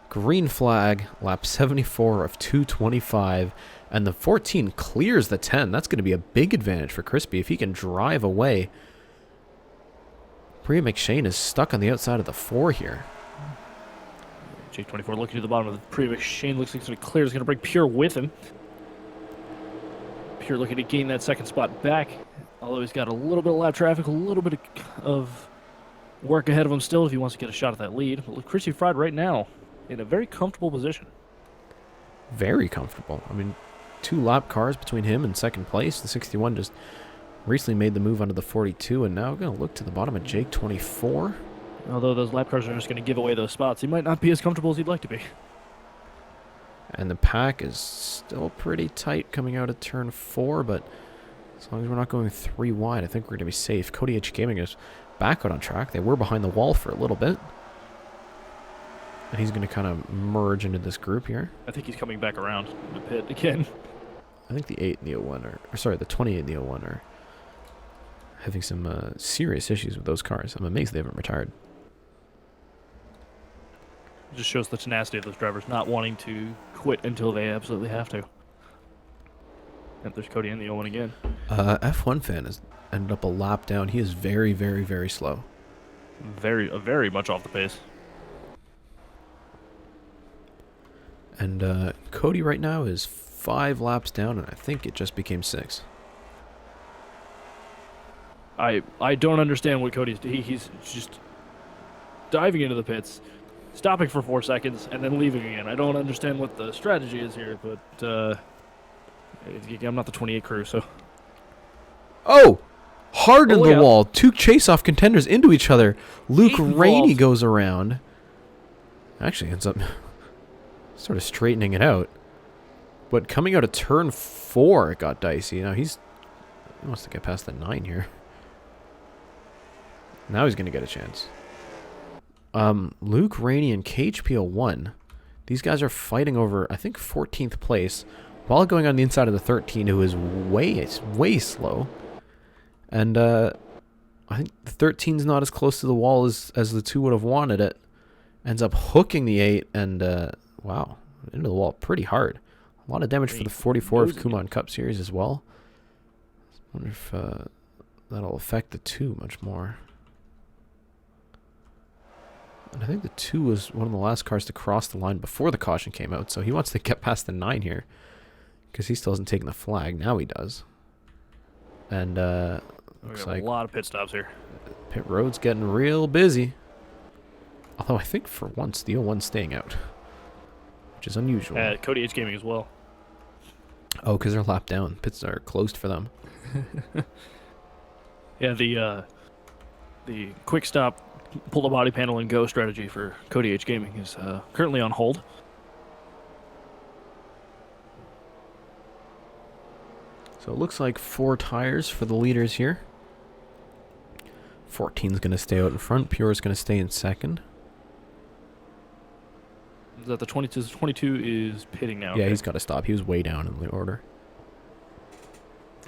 [SPEAKER 1] Green flag, lap 74 of 225. And the 14 clears the 10. That's going to be a big advantage for Crispy if he can drive away. Priya McShane is stuck on the outside of the 4 here.
[SPEAKER 2] Jake 24 looking to the bottom of the Priya McShane. Looks like it's going to clear. He's going to bring Pure with him. Pure looking to gain that second spot back. Although he's got a little bit of lap traffic, a little bit of work ahead of him still if he wants to get a shot at that lead. But Crispy Fried right now in a very comfortable position.
[SPEAKER 1] Very comfortable. I mean, 2 lap cars between him and second place. The 61 just recently made the move onto the 42, and now going to look to the bottom of Jake 24.
[SPEAKER 2] Although those lap cars are just going to give away those spots, he might not be as comfortable as he'd like to be.
[SPEAKER 1] And the pack is still pretty tight coming out of turn 4, but as long as we're not going 3 wide, I think we're going to be safe. Cody H Gaming is back out on track. They were behind the wall for a little bit. And he's going to kind of merge into this group here.
[SPEAKER 2] I think he's coming back around in the pit again.
[SPEAKER 1] I think the 8 and the 01 or sorry, the 28 and the 01 are having some serious issues with those cars. I'm amazed they haven't retired.
[SPEAKER 2] It just shows the tenacity of those drivers not wanting to quit until they absolutely have to. Yep, there's Cody in the 01 again.
[SPEAKER 1] F1 fan has ended up a lap down. He is very, very, very slow.
[SPEAKER 2] Very much off the pace.
[SPEAKER 1] And Cody right now is 5 laps down, and I think it just became 6.
[SPEAKER 2] I don't understand what Cody's doing. He's just diving into the pits, stopping for 4 seconds, and then leaving again. I don't understand what the strategy is here, but I'm not the 28 crew, so.
[SPEAKER 1] Oh! Hard in the
[SPEAKER 2] yeah.
[SPEAKER 1] wall. 2 chase-off contenders into each other. Luke Rainey goes around. Actually ends up sort of straightening it out. But coming out of turn 4, it got dicey. Now he wants to get past the 9 here. Now he's going to get a chance. Luke Rainey and KHP01. These guys are fighting over, I think, 14th place, while going on the inside of the 13, who is way slow. And I think the 13's not as close to the wall as the 2 would have wanted it. Ends up hooking the 8, and wow, into the wall pretty hard. A lot of damage for the 44 of Kumon Cup Series as well. I wonder if that'll affect the 2 much more. And I think the 2 was one of the last cars to cross the line before the caution came out, so he wants to get past the 9 here, because he still hasn't taken the flag. Now he does. And looks like
[SPEAKER 2] a lot of pit stops here.
[SPEAKER 1] Pit road's getting real busy. Although I think for once the 01's staying out, which is unusual.
[SPEAKER 2] Cody H Gaming as well.
[SPEAKER 1] Oh, because they're lapped down. Pits are closed for them.
[SPEAKER 2] Yeah, the quick stop, pull the body panel and go strategy for Cody H Gaming is currently on hold.
[SPEAKER 1] So it looks like 4 tires for the leaders here. 14's going to stay out in front. Pure's going to stay in second.
[SPEAKER 2] Is that the 22? 22 is pitting now.
[SPEAKER 1] Yeah,
[SPEAKER 2] okay.
[SPEAKER 1] he's got to stop. He was way down in the order.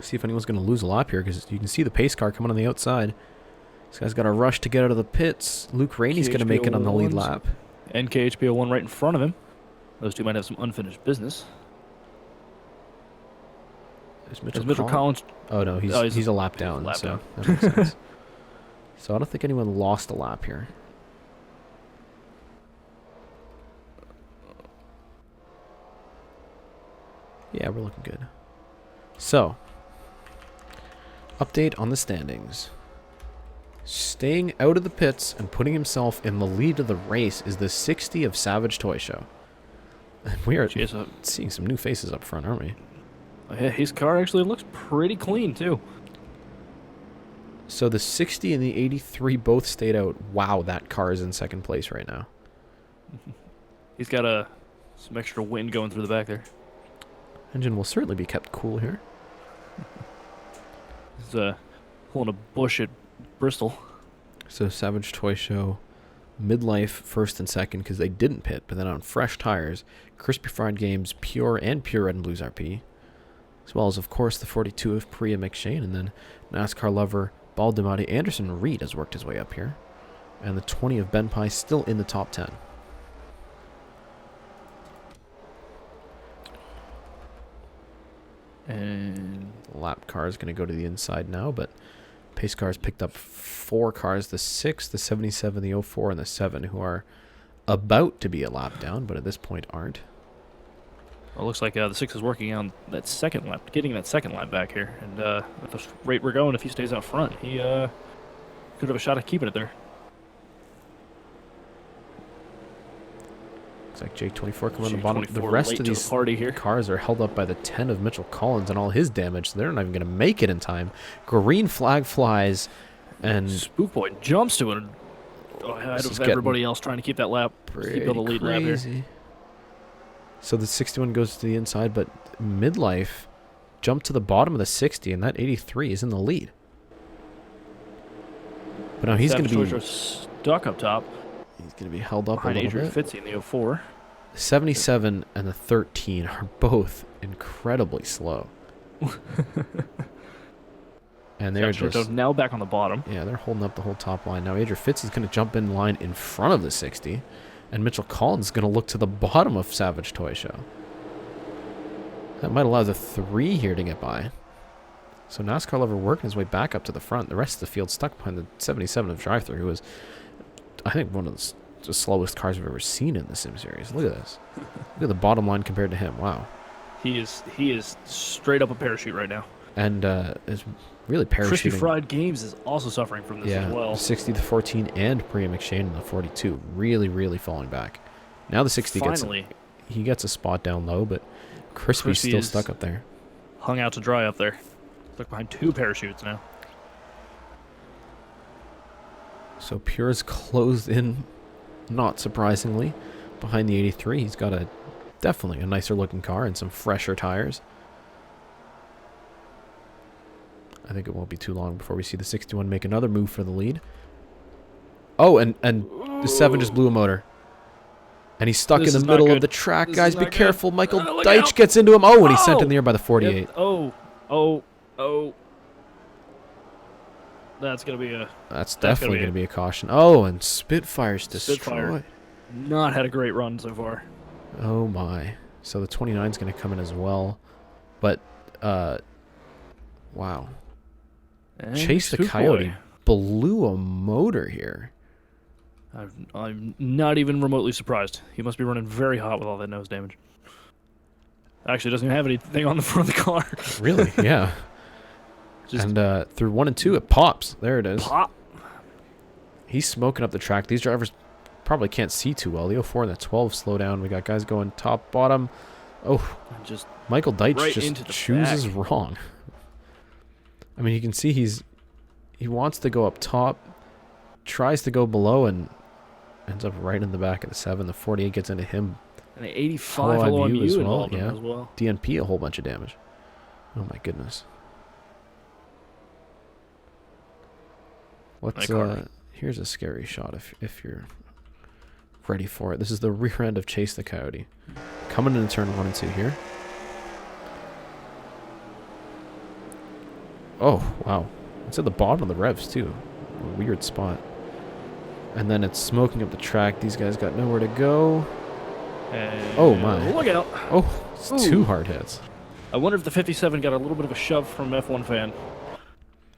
[SPEAKER 1] See if anyone's going to lose a lap here, because you can see the pace car coming on the outside. This guy's got a rush to get out of the pits. Luke Rainey's going to make it on the lead lap.
[SPEAKER 2] And KHPO1 right in front of him. Those two might have some unfinished business.
[SPEAKER 1] There's
[SPEAKER 2] Mitchell Collins.
[SPEAKER 1] Oh, no, he's a lap down, so that makes sense. So I don't think anyone lost a lap here. Yeah, we're looking good. So, update on the standings. Staying out of the pits and putting himself in the lead of the race is the 60 of Savage Toy Show. And we are seeing some new faces up front, aren't we?
[SPEAKER 2] Yeah, his car actually looks pretty clean, too.
[SPEAKER 1] So the 60 and the 83 both stayed out. Wow, that car is in second place right now.
[SPEAKER 2] He's got some extra wind going through the back there.
[SPEAKER 1] Engine will certainly be kept cool here.
[SPEAKER 2] He's pulling a bush at Bristol.
[SPEAKER 1] So Savage Toy Show, midlife first and second because they didn't pit, but then on fresh tires, Crispy Fried Games, Pure and Pure Red and Blues RP, as well as, of course, the 42 of Priya McShane, and then NASCAR lover Baldemati Anderson Reed has worked his way up here, and the 20 of Ben Pye still in the top 10.
[SPEAKER 2] And
[SPEAKER 1] The lap car is going to go to the inside now, but pace cars picked up 4 cars, the 6, the 77, the 04, and the 7, who are about to be a lap down, but at this point aren't.
[SPEAKER 2] well, it looks like the 6 is working on that second lap, getting that second lap back here. And at the rate we're going, if he stays out front, he could have a shot at keeping it there.
[SPEAKER 1] Looks like J24 coming on the bottom. The rest of these
[SPEAKER 2] party here.
[SPEAKER 1] cars are held up by the 10 of Mitchell Collins and all his damage, so they're not even going to make it in time. Green flag flies, and
[SPEAKER 2] Spook Boy jumps to it ahead of everybody else trying to keep that lap, keep the lead lap here.
[SPEAKER 1] So the 61 goes to the inside, but midlife jumped to the bottom of the 60, and that 83 is in the lead. But now he's going to be
[SPEAKER 2] stuck up top.
[SPEAKER 1] He's going to be held up
[SPEAKER 2] behind
[SPEAKER 1] a little
[SPEAKER 2] Adrian
[SPEAKER 1] bit.
[SPEAKER 2] Fitzy in the 04.
[SPEAKER 1] The 77 and the 13 are both incredibly slow. And they're just
[SPEAKER 2] now back on the bottom.
[SPEAKER 1] Yeah, they're holding up the whole top line. Now Adrian Fitz is going to jump in line in front of the 60, and Mitchell Collins is going to look to the bottom of Savage Toy Show. That might allow the 3 here to get by. So NASCAR lover working his way back up to the front. The rest of the field stuck behind the 77 of DriveThrough, who is, I think, one of the slowest cars we've ever seen in the Sim Series. Look at this. Look at the bottom line compared to him. Wow.
[SPEAKER 2] He is straight up a parachute right now.
[SPEAKER 1] And is really parachuting.
[SPEAKER 2] Crispy Fried Games is also suffering from this as well. 60
[SPEAKER 1] to 14 and Priya McShane in the 42. Really, really falling back. Now the 60 he gets a spot down low, but Crispy's still stuck up there.
[SPEAKER 2] Hung out to dry up there. Stuck behind 2 parachutes now.
[SPEAKER 1] So Pure's closed in, not surprisingly, behind the 83. He's got definitely a nicer looking car and some fresher tires. I think it won't be too long before we see the 61 make another move for the lead. Oh, and the 7 just blew a motor. And he's stuck in the middle of the track. Guys, be careful. Michael Deitch gets into him. Oh, and he's sent in the air by the 48.
[SPEAKER 2] Oh. That's going to be
[SPEAKER 1] That's definitely going to be a caution. Oh, and Spitfire's destroyed.
[SPEAKER 2] Spitfire not had a great run so far.
[SPEAKER 1] Oh, my. So the 29's going to come in as well. But, wow.
[SPEAKER 2] And
[SPEAKER 1] Chase the Coyote blew a motor here.
[SPEAKER 2] I'm not even remotely surprised. He must be running very hot with all that nose damage. Actually, doesn't even have anything on the front of the car.
[SPEAKER 1] Really? Yeah. And through 1 and 2, it pops. There it is.
[SPEAKER 2] Pop.
[SPEAKER 1] He's smoking up the track. These drivers probably can't see too well. The 04 and the 12 slow down. We got guys going top, bottom. Oh,
[SPEAKER 2] just
[SPEAKER 1] Michael Deitch
[SPEAKER 2] right
[SPEAKER 1] just chooses wrong. I mean, you can see he wants to go up top, tries to go below, and ends up right in the back of the 7. The 48 gets into him.
[SPEAKER 2] And the 85 IBU as well.
[SPEAKER 1] Yeah.
[SPEAKER 2] As well.
[SPEAKER 1] DNP a whole bunch of damage. Oh my goodness. Let's here's a scary shot if you're ready for it. This is the rear end of Chase the Coyote. Coming into turn 1 and 2 here. Oh, wow. It's at the bottom of the revs too. A weird spot. And then it's smoking up the track. These guys got nowhere to go.
[SPEAKER 2] And
[SPEAKER 1] Oh, my.
[SPEAKER 2] Look out.
[SPEAKER 1] Oh, it's two hard hits.
[SPEAKER 2] I wonder if the 57 got a little bit of a shove from F1 fan.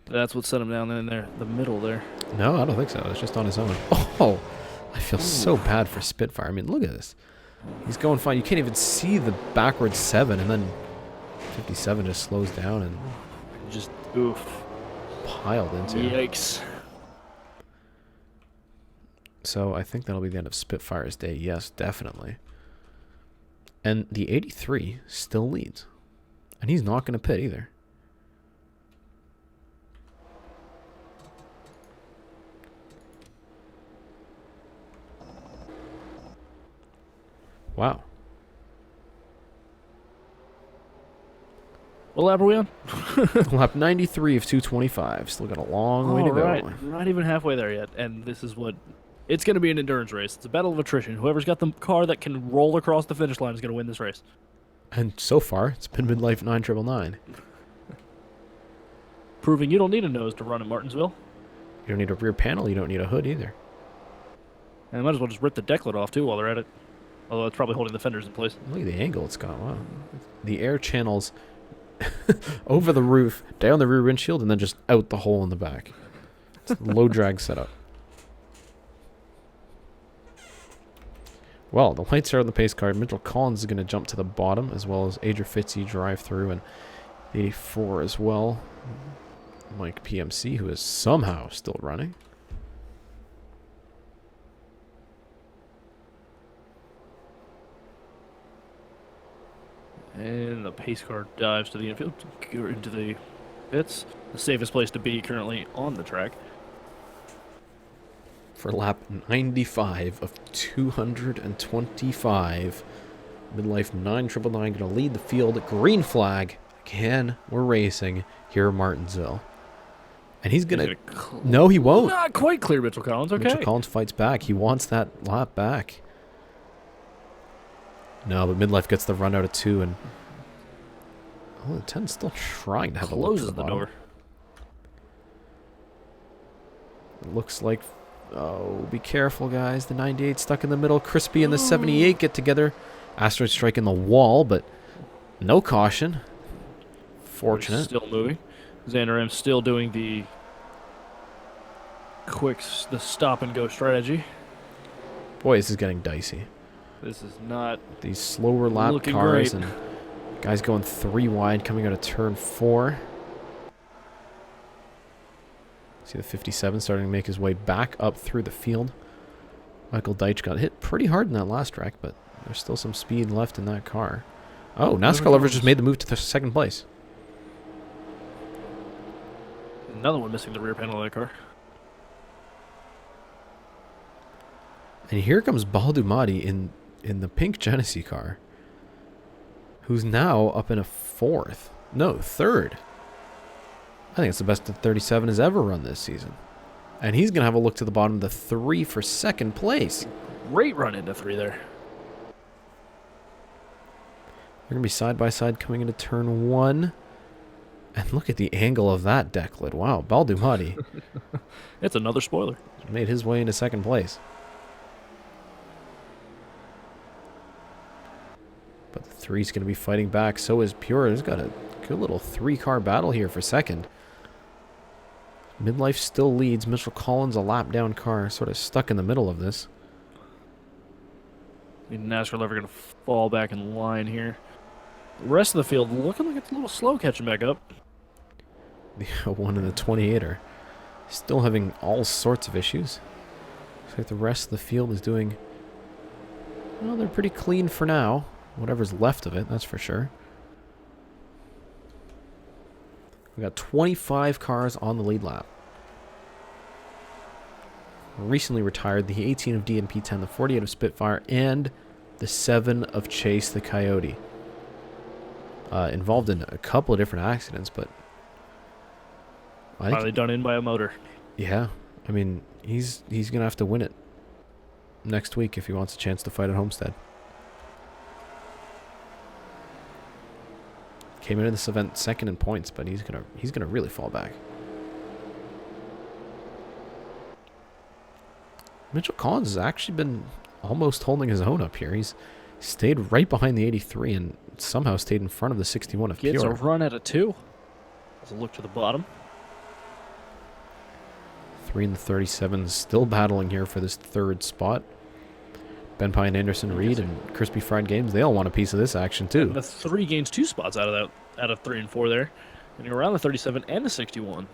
[SPEAKER 2] That's what set him down in there, the middle there.
[SPEAKER 1] No, I don't think so. It's just on his own. Oh, I feel so bad for Spitfire. I mean, look at this. He's going fine. You can't even see the backwards 7, and then 57 just slows down and
[SPEAKER 2] Just, oof.
[SPEAKER 1] piled into.
[SPEAKER 2] Yikes.
[SPEAKER 1] So I think that'll be the end of Spitfire's day. Yes, definitely. And the 83 still leads. And he's not going to pit either. Wow.
[SPEAKER 2] What lap are we on?
[SPEAKER 1] Lap 93 of 225. Still got a long way to go.
[SPEAKER 2] Right. Not even halfway there yet. And this is what... It's going to be an endurance race. It's a battle of attrition. Whoever's got the car that can roll across the finish line is going to win this race.
[SPEAKER 1] And so far, it's been Midlife 9999.
[SPEAKER 2] Proving you don't need a nose to run in Martinsville.
[SPEAKER 1] You don't need a rear panel. You don't need a hood either.
[SPEAKER 2] And they might as well just rip the deck lid off, too, while they're at it. Although it's probably holding the fenders in place.
[SPEAKER 1] Look at the angle it's got. Wow. The air channels over the roof, down the rear windshield, and then just out the hole in the back. It's a low drag setup. Well, the lights are on the pace car. Mitchell Collins is going to jump to the bottom, as well as Adrian Fitzy, DriveThrough, and 84 as well. Mike PMC, who is somehow still running.
[SPEAKER 2] And the pace car dives to the infield, into the pits. The safest place to be currently on the track.
[SPEAKER 1] For lap 95 of 225. Midlife 9999 going to lead the field. Green flag. Again, we're racing here in Martinsville. And he's going to... No, he won't.
[SPEAKER 2] Not quite clear, Mitchell Collins. Okay.
[SPEAKER 1] Mitchell Collins fights back. He wants that lap back. No, but Midlife gets the run out of 2, and... Oh, the 10's still trying to have a look to the bottom.
[SPEAKER 2] door.
[SPEAKER 1] It looks like... Oh, be careful, guys. The 98 stuck in the middle. Crispy and the 78 get together. Asteroid striking the wall, but no caution. Fortunate.
[SPEAKER 2] Still moving. Xander M still doing the the stop and go strategy.
[SPEAKER 1] Boy, this is getting dicey.
[SPEAKER 2] This is not
[SPEAKER 1] These slower lap
[SPEAKER 2] looking
[SPEAKER 1] cars
[SPEAKER 2] great.
[SPEAKER 1] and guys going 3 wide coming out of turn 4. See the 57 starting to make his way back up through the field. Michael Deitch got hit pretty hard in that last wreck, but there's still some speed left in that car. Oh, NASCAR lovers just made the move to the second place.
[SPEAKER 2] Another one missing the rear panel of that car.
[SPEAKER 1] And here comes Baldumati in the pink Genesee car, who's now up in a 4th. No, 3rd. I think it's the best that 37 has ever run this season. And he's going to have a look to the bottom of the 3 for second place.
[SPEAKER 2] Great run into 3 there.
[SPEAKER 1] They're going to be side by side coming into turn 1. And look at the angle of that deck lid. Wow, Baldumati
[SPEAKER 2] It's another spoiler.
[SPEAKER 1] made his way into second place. But the 3's going to be fighting back. So is Pure. He's got a good little 3-car battle here for second. Midlife still leads. Mitchell Collins, a lap down car, sort of stuck in the middle of this.
[SPEAKER 2] NASCAR lover going to fall back in line here. The rest of the field looking like it's a little slow catching back up.
[SPEAKER 1] The 1 and the 28er still having all sorts of issues. Looks like the rest of the field is doing... Well, they're pretty clean for now. Whatever's left of it, that's for sure. We got 25 cars on the lead lap. Recently retired the 18 of DNP10, the 48 of Spitfire, and the 7 of Chase the Coyote. Involved in a couple of different accidents, but I think
[SPEAKER 2] Finally done in by a motor.
[SPEAKER 1] yeah, I mean he's gonna have to win it next week if he wants a chance to fight at Homestead. Came into this event second in points, but he's gonna really fall back. Mitchell Collins has actually been almost holding his own up here. He's stayed right behind the 83 and somehow stayed in front of the 61 of
[SPEAKER 2] Gets
[SPEAKER 1] Pure.
[SPEAKER 2] a run at a 2. Let's look to the bottom.
[SPEAKER 1] 3 and the 37 still battling here for this third spot. Ben Pye, Anderson Reed, and Crispy Fried Games, they all want a piece of this action too.
[SPEAKER 2] And the 3 gains 2 spots out of that, out of 3 and 4 there. And you're around the 37 and the 61.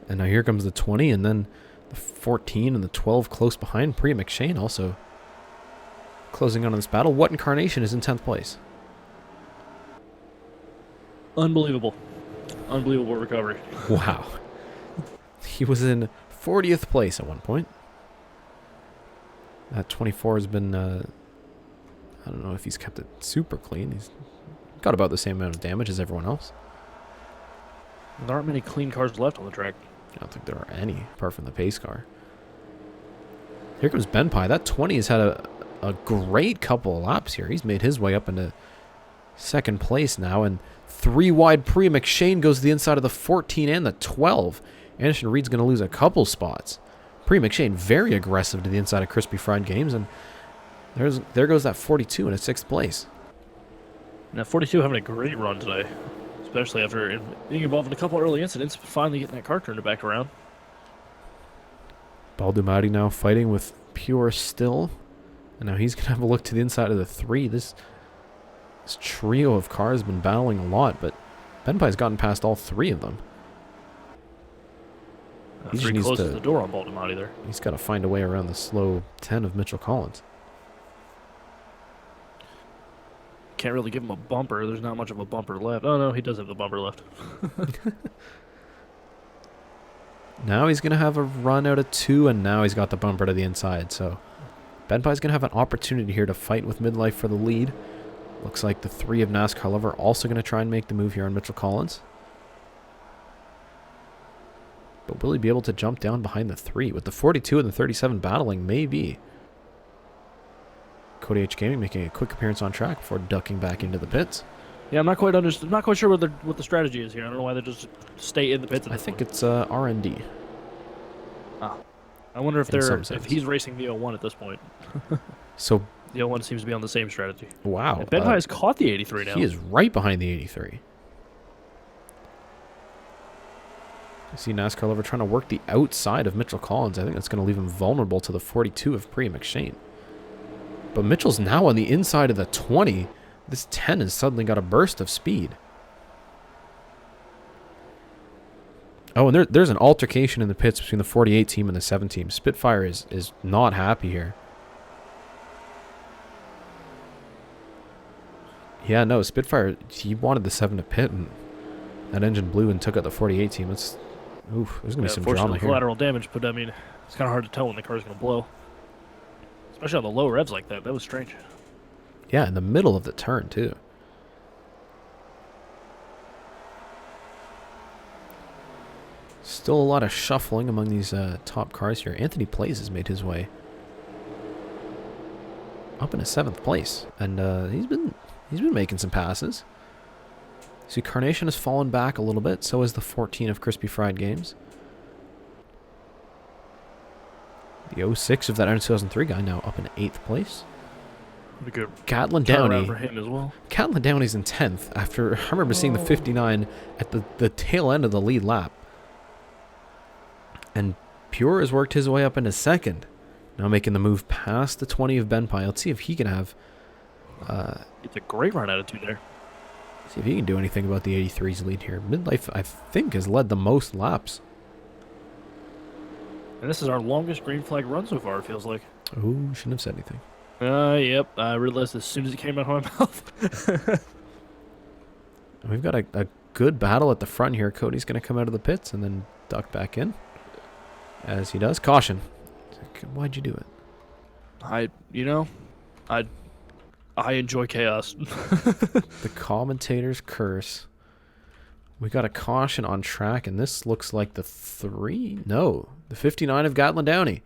[SPEAKER 1] And now here comes the 20, and then the 14 and the 12 close behind. Priya McShane also closing on this battle. What Incarnation is in 10th place?
[SPEAKER 2] Unbelievable. Unbelievable recovery.
[SPEAKER 1] Wow. He was in 40th place at one point. That 24 has been, I don't know if he's kept it super clean. He's got about the same amount of damage as everyone else.
[SPEAKER 2] There aren't many clean cars left on the track.
[SPEAKER 1] I don't think there are any, apart from the pace car. Here comes Ben Pye. That 20 has had a great couple of laps here. He's made his way up into second place now, and 3 wide Priya McShane goes to the inside of the 14 and the 12. Anderson Reed's going to lose a couple spots. Priya McShane very aggressive to the inside of Crispy Fried Games, and there goes that 42 in a 6th place.
[SPEAKER 2] Now 42 having a great run today, especially after being involved in a couple early incidents, but finally getting that car turned back around.
[SPEAKER 1] Baldumati now fighting with Pure still, and now he's going to have a look to the inside of the 3. This trio of cars has been battling a lot, but Ben Pye's gotten past all 3 of them. He just
[SPEAKER 2] 3
[SPEAKER 1] needs
[SPEAKER 2] closes
[SPEAKER 1] to-
[SPEAKER 2] the door on Baldumati there.
[SPEAKER 1] He's got to find a way around the slow 10 of Mitchell Collins.
[SPEAKER 2] Can't really give him a bumper. There's not much of a bumper left. Oh, no, he does have the bumper left.
[SPEAKER 1] Now he's going to have a run out of 2, and now he's got the bumper to the inside. So Ben Pye's going to have an opportunity here to fight with Midlife for the lead. Looks like the 3 of NASCAR Lover also going to try and make the move here on Mitchell Collins. But will he be able to jump down behind the 3? With the 42 and the 37 battling, maybe. Cody H Gaming making a quick appearance on track before ducking back into the pits.
[SPEAKER 2] Yeah, I'm not quite sure what the strategy is here. I don't know why they just stay in the pits.
[SPEAKER 1] I think it's R&D.
[SPEAKER 2] I wonder if
[SPEAKER 1] in some
[SPEAKER 2] if
[SPEAKER 1] sense.
[SPEAKER 2] he's racing the 01 at this point.
[SPEAKER 1] So,
[SPEAKER 2] The 01 seems to be on the same strategy.
[SPEAKER 1] wow.
[SPEAKER 2] And Ben Pye has caught the 83 now.
[SPEAKER 1] He is right behind the 83. I see NASCAR Lover trying to work the outside of Mitchell Collins. I think that's going to leave him vulnerable to the 42 of Priya McShane. But Mitchell's now on the inside of the 20. This 10 has suddenly got a burst of speed. Oh, and there's an altercation in the pits between the 48 team and the 7 team. Spitfire is not happy here. Yeah, no, Spitfire, he wanted the 7 to pit, and that engine blew and took out the 48 team. There's going to be some drama here.
[SPEAKER 2] Collateral damage, but I mean, it's kind of hard to tell when the car's going to blow. Especially on the low revs like that. That was strange.
[SPEAKER 1] Yeah, in the middle of the turn, too. Still a lot of shuffling among these top cars here. Anthony Plays has made his way up into 7th place, and he's been making some passes. See, Carnation has fallen back a little bit. So has the 14 of Crispy Fried Games. The 06 of that 2003 guy now up in 8th place.
[SPEAKER 2] Pretty good
[SPEAKER 1] Catlin
[SPEAKER 2] turnaround
[SPEAKER 1] Downey.
[SPEAKER 2] for him as well.
[SPEAKER 1] Catlin Downey's in 10th after I remember seeing the 59 at the tail end of the lead lap. And Pure has worked his way up into 2nd. Now making the move past the 20 of Ben Pye. Let's see if he can have...
[SPEAKER 2] It's a great run attitude there.
[SPEAKER 1] see if he can do anything about the 83's lead here. Midlife, I think, has led the most laps.
[SPEAKER 2] And this is our longest green flag run so far, it feels like.
[SPEAKER 1] Oh, shouldn't have said anything.
[SPEAKER 2] Yep. I realized as soon as it came out of my mouth.
[SPEAKER 1] We've got a good battle at the front here. Cody's going to come out of the pits and then duck back in. As he does. Caution. Why'd you do it?
[SPEAKER 2] I enjoy chaos.
[SPEAKER 1] The commentator's curse. We got a caution on track, and this looks like the 3? No, the 59 of Gatlin Downey.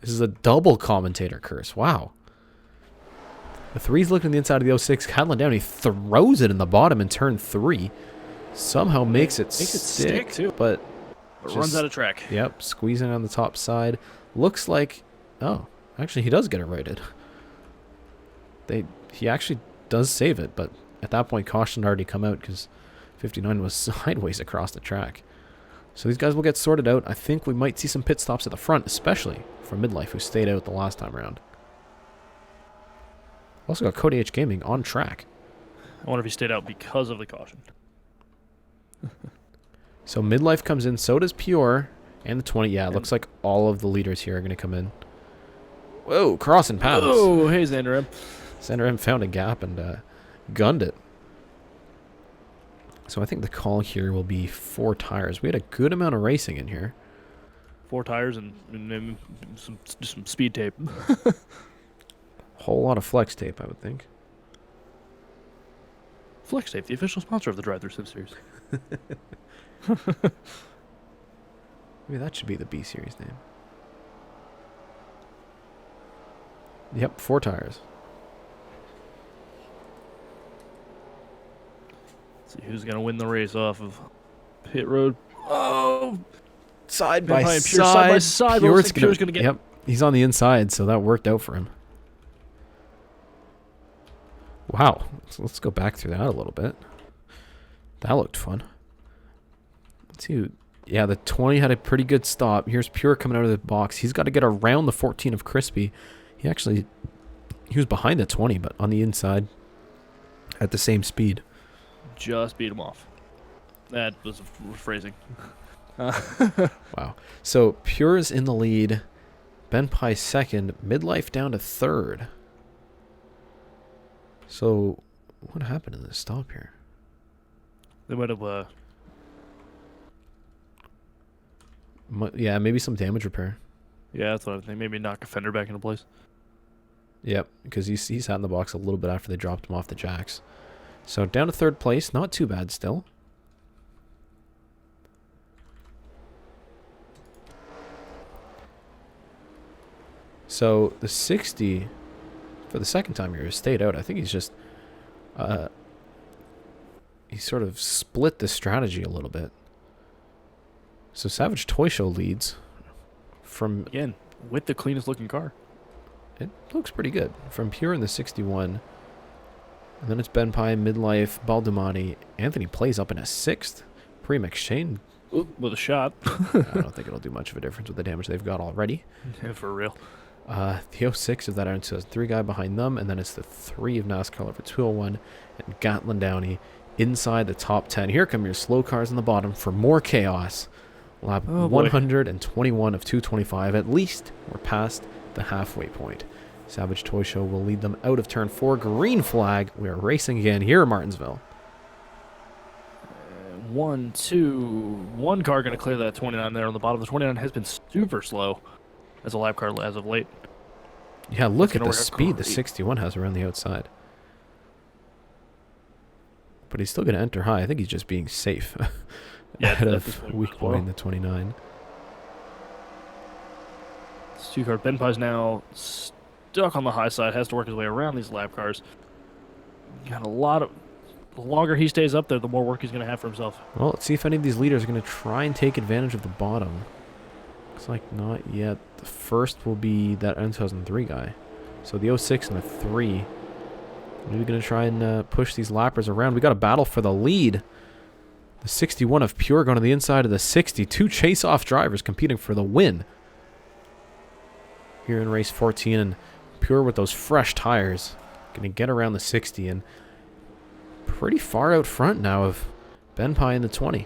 [SPEAKER 1] This is a double commentator curse. Wow. The 3's looking at the inside of the 06. Gatlin Downey throws it in the bottom in turn 3. Somehow makes it stick
[SPEAKER 2] too.
[SPEAKER 1] but
[SPEAKER 2] It runs out of track.
[SPEAKER 1] Yep, squeezing on the top side. Looks like Oh, actually, he does get it righted. He actually does save it, but at that point, caution had already come out because 59 was sideways across the track. So these guys will get sorted out. I think we might see some pit stops at the front, especially from Midlife, who stayed out the last time around. Also got Cody H Gaming on track.
[SPEAKER 2] I wonder if he stayed out because of the caution.
[SPEAKER 1] So Midlife comes in, so does Pure, and the 20. Yeah, it looks like all of the leaders here are going to come in. Whoa, crossing paths.
[SPEAKER 2] Oh, hey, Xander M.
[SPEAKER 1] Xander M found a gap and gunned it. So I think the call here will be 4 tires. We had a good amount of racing in here.
[SPEAKER 2] 4 tires and just some speed tape.
[SPEAKER 1] Whole lot of flex tape, I would think.
[SPEAKER 2] Flex Tape, the official sponsor of the DriveThrough Sim Series.
[SPEAKER 1] Maybe that should be the B series name. Yep, 4 tires.
[SPEAKER 2] Let's see who's going to win the race off of pit road. Oh!
[SPEAKER 1] Side
[SPEAKER 2] by
[SPEAKER 1] by
[SPEAKER 2] side.
[SPEAKER 1] side.
[SPEAKER 2] Pure's gonna get...
[SPEAKER 1] Yep, he's on the inside, so that worked out for him. Wow. So let's go back through that a little bit. That looked fun. Let's see. Yeah, the 20 had a pretty good stop. Here's Pure coming out of the box. He's got to get around the 14 of Crispy. He was behind the 20, but on the inside at the same speed.
[SPEAKER 2] Just beat him off. That was phrasing.
[SPEAKER 1] Wow. So Pure's in the lead. Ben Pye second. Midlife down to third. So what happened in this stop here?
[SPEAKER 2] They might have...
[SPEAKER 1] Yeah, maybe some damage repair.
[SPEAKER 2] Yeah, that's what I think. Maybe knock a fender back into place.
[SPEAKER 1] Yep, because he sat in the box a little bit after they dropped him off the jacks. So down to third place. Not too bad still. So the 60, for the second time here, has stayed out. I think he's just... he sort of split the strategy a little bit. So Savage Toy Show leads from...
[SPEAKER 2] Again, with the cleanest looking car.
[SPEAKER 1] It looks pretty good. From Pure in the 61. And then it's Ben Pye, Midlife, Baldumani. Anthony plays up in a 6th. Premix Shane.
[SPEAKER 2] With a shot.
[SPEAKER 1] I don't think it'll do much of a difference with the damage they've got already.
[SPEAKER 2] Yeah, for real.
[SPEAKER 1] The 06 of that iron, so it's 3 guy behind them. And then it's the 3 of NASCAR over 201. And Gatlin Downey inside the top 10. Here come your slow cars on the bottom for more chaos. Lap 121 of 225. At least we're past the halfway point. Savage Toy Show will lead them out of turn 4. Green flag. We are racing again here in Martinsville.
[SPEAKER 2] 1, 2. One car going to clear that 29 there on the bottom. The 29 has been super slow as a lap car as of late.
[SPEAKER 1] Yeah, look at the speed the 61 has around the outside. But he's still going to enter high. I think he's just being safe.
[SPEAKER 2] Yeah,
[SPEAKER 1] ahead of weak boy in the 29.
[SPEAKER 2] It's 2 cars. Ben Pye's now stuck on the high side. Has to work his way around these lap cars. Got a lot of... The longer he stays up there, the more work he's going to have for himself.
[SPEAKER 1] Well, let's see if any of these leaders are going to try and take advantage of the bottom. Looks like not yet. The first will be that 2003 guy. So the 06 and the 3. Maybe going to try and push these lappers around. We got a battle for the lead. The 61 of Pure going to the inside of the 60. 2 chase-off drivers competing for the win. Here in race 14, and Pure with those fresh tires. Going to get around the 60 and pretty far out front now of Ben Pye in the 20.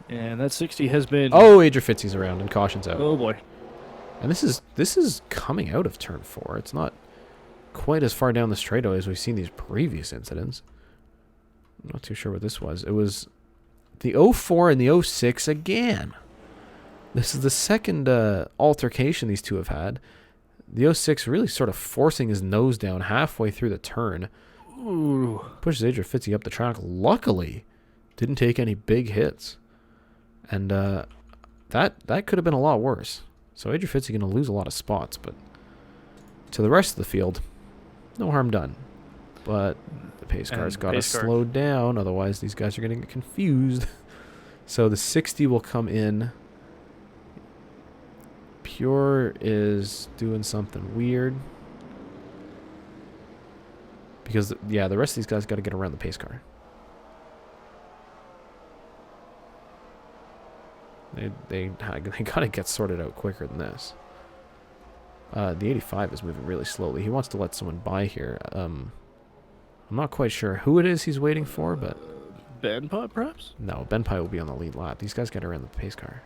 [SPEAKER 2] And that 60 has been...
[SPEAKER 1] Oh, Adrian Fitzy's around and caution's out.
[SPEAKER 2] Oh, boy.
[SPEAKER 1] And this is coming out of turn 4. It's not quite as far down the straightaway as we've seen these previous incidents. I'm not too sure what this was. It was the 04 and the 06 again. This is the second altercation these two have had. The 06 really sort of forcing his nose down halfway through the turn.
[SPEAKER 2] Ooh.
[SPEAKER 1] Pushes Adrian Fitzy up the track. Luckily, didn't take any big hits. And that could have been a lot worse. So Adrian Fitzy going to lose a lot of spots. But to the rest of the field, no harm done. But the pace car's got to slow down. Otherwise, these guys are going to get confused. So the 60 will come in. Pure is doing something weird. Because, yeah, the rest of these guys got to get around the pace car. They got to get sorted out quicker than this. The 85 is moving really slowly. He wants to let someone by here. I'm not quite sure who it is he's waiting for, but...
[SPEAKER 2] Ben Pot, perhaps?
[SPEAKER 1] No, Ben Pye will be on the lead lap. These guys got around the pace car.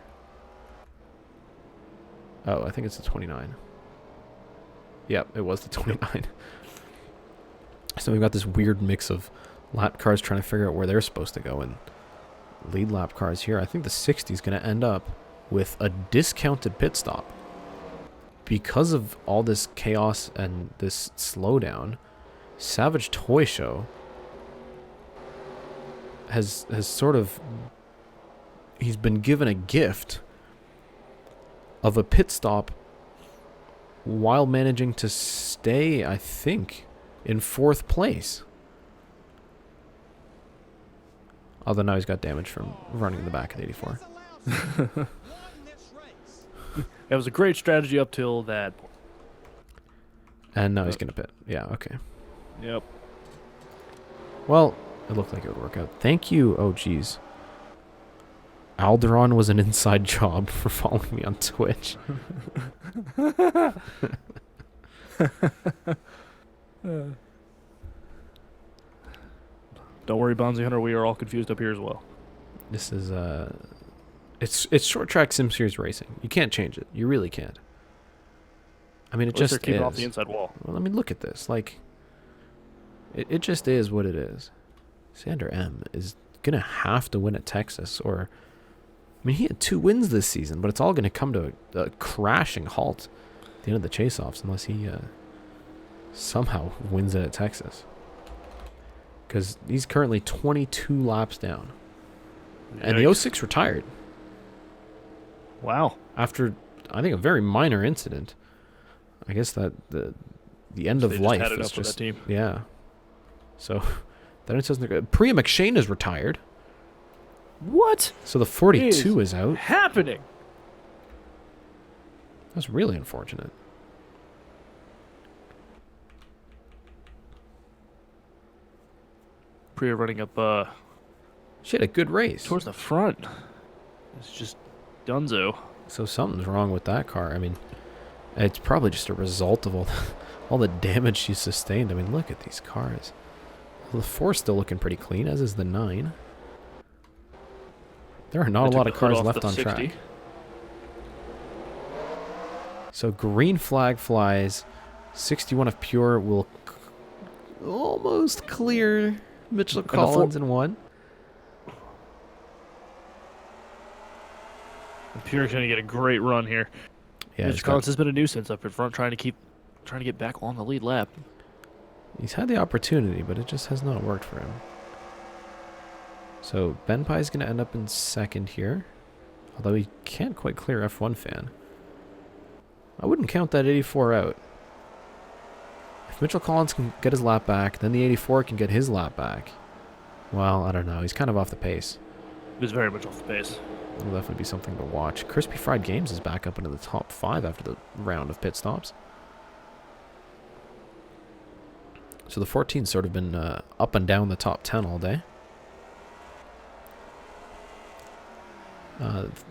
[SPEAKER 1] Oh, I think it's the 29. Yep, it was the 29. So we've got this weird mix of lap cars trying to figure out where they're supposed to go, and lead lap cars here. I think the 60 is going to end up with a discounted pit stop. Because of all this chaos and this slowdown, Savage Toy Show has sort of... He's been given a gift of a pit stop while managing to stay, I think, in 4th place. Although now he's got damage from running in the back of the 84.
[SPEAKER 2] It was a great strategy up till that point.
[SPEAKER 1] And now he's going to pit. Yeah, okay.
[SPEAKER 2] Yep.
[SPEAKER 1] Well, it looked like it would work out. Thank you. Oh, geez. Alderon was an inside job for following me on Twitch.
[SPEAKER 2] Don't worry, Bonzi Hunter. We are all confused up here as well.
[SPEAKER 1] This is it's short track Sim Series racing. You can't change it. You really can't. I mean, it just
[SPEAKER 2] keeping
[SPEAKER 1] is.
[SPEAKER 2] off the inside wall.
[SPEAKER 1] Well, I mean, look at this. Like, it just is what it is. Sander M is gonna have to win at Texas, or I mean, he had 2 wins this season, but it's all gonna come to a crashing halt at the end of the chase-offs unless he somehow wins it at Texas. Because he's currently 22 laps down. And the 06 retired.
[SPEAKER 2] Wow.
[SPEAKER 1] After, I think, a very minor incident. I guess that the end
[SPEAKER 2] So
[SPEAKER 1] of
[SPEAKER 2] they
[SPEAKER 1] life
[SPEAKER 2] just had
[SPEAKER 1] is
[SPEAKER 2] enough with
[SPEAKER 1] just...
[SPEAKER 2] that team.
[SPEAKER 1] Yeah. So, that it doesn't... Priya McShane is retired.
[SPEAKER 2] What
[SPEAKER 1] So the 42 is out.
[SPEAKER 2] happening?
[SPEAKER 1] That's really unfortunate.
[SPEAKER 2] Priya running up
[SPEAKER 1] She had a good race.
[SPEAKER 2] towards the front. It's just dunzo.
[SPEAKER 1] So something's wrong with that car. I mean, it's probably just a result of all the damage she sustained. I mean, look at these cars. Well, the 4's still looking pretty clean, as is the 9. There are not a lot of cars left on track. So green flag flies. 61 of Pure will almost clear Mitchell Collins in 1.
[SPEAKER 2] Pure's going to get a great run here.
[SPEAKER 1] Yeah,
[SPEAKER 2] Mitch Collins has been a nuisance up in front, trying to get back on the lead lap.
[SPEAKER 1] he's had the opportunity, but it just has not worked for him. So Ben Pye is going to end up in 2nd here, although he can't quite clear F1 fan. I wouldn't count that 84 out. If Mitchell Collins can get his lap back, then the 84 can get his lap back. Well, I don't know. He's kind of off the pace.
[SPEAKER 2] It was very much off the pace.
[SPEAKER 1] It'll definitely be something to watch. Crispy Fried Games is back up into the top 5 after the round of pit stops. So the 14's sort of been up and down the top 10 all day.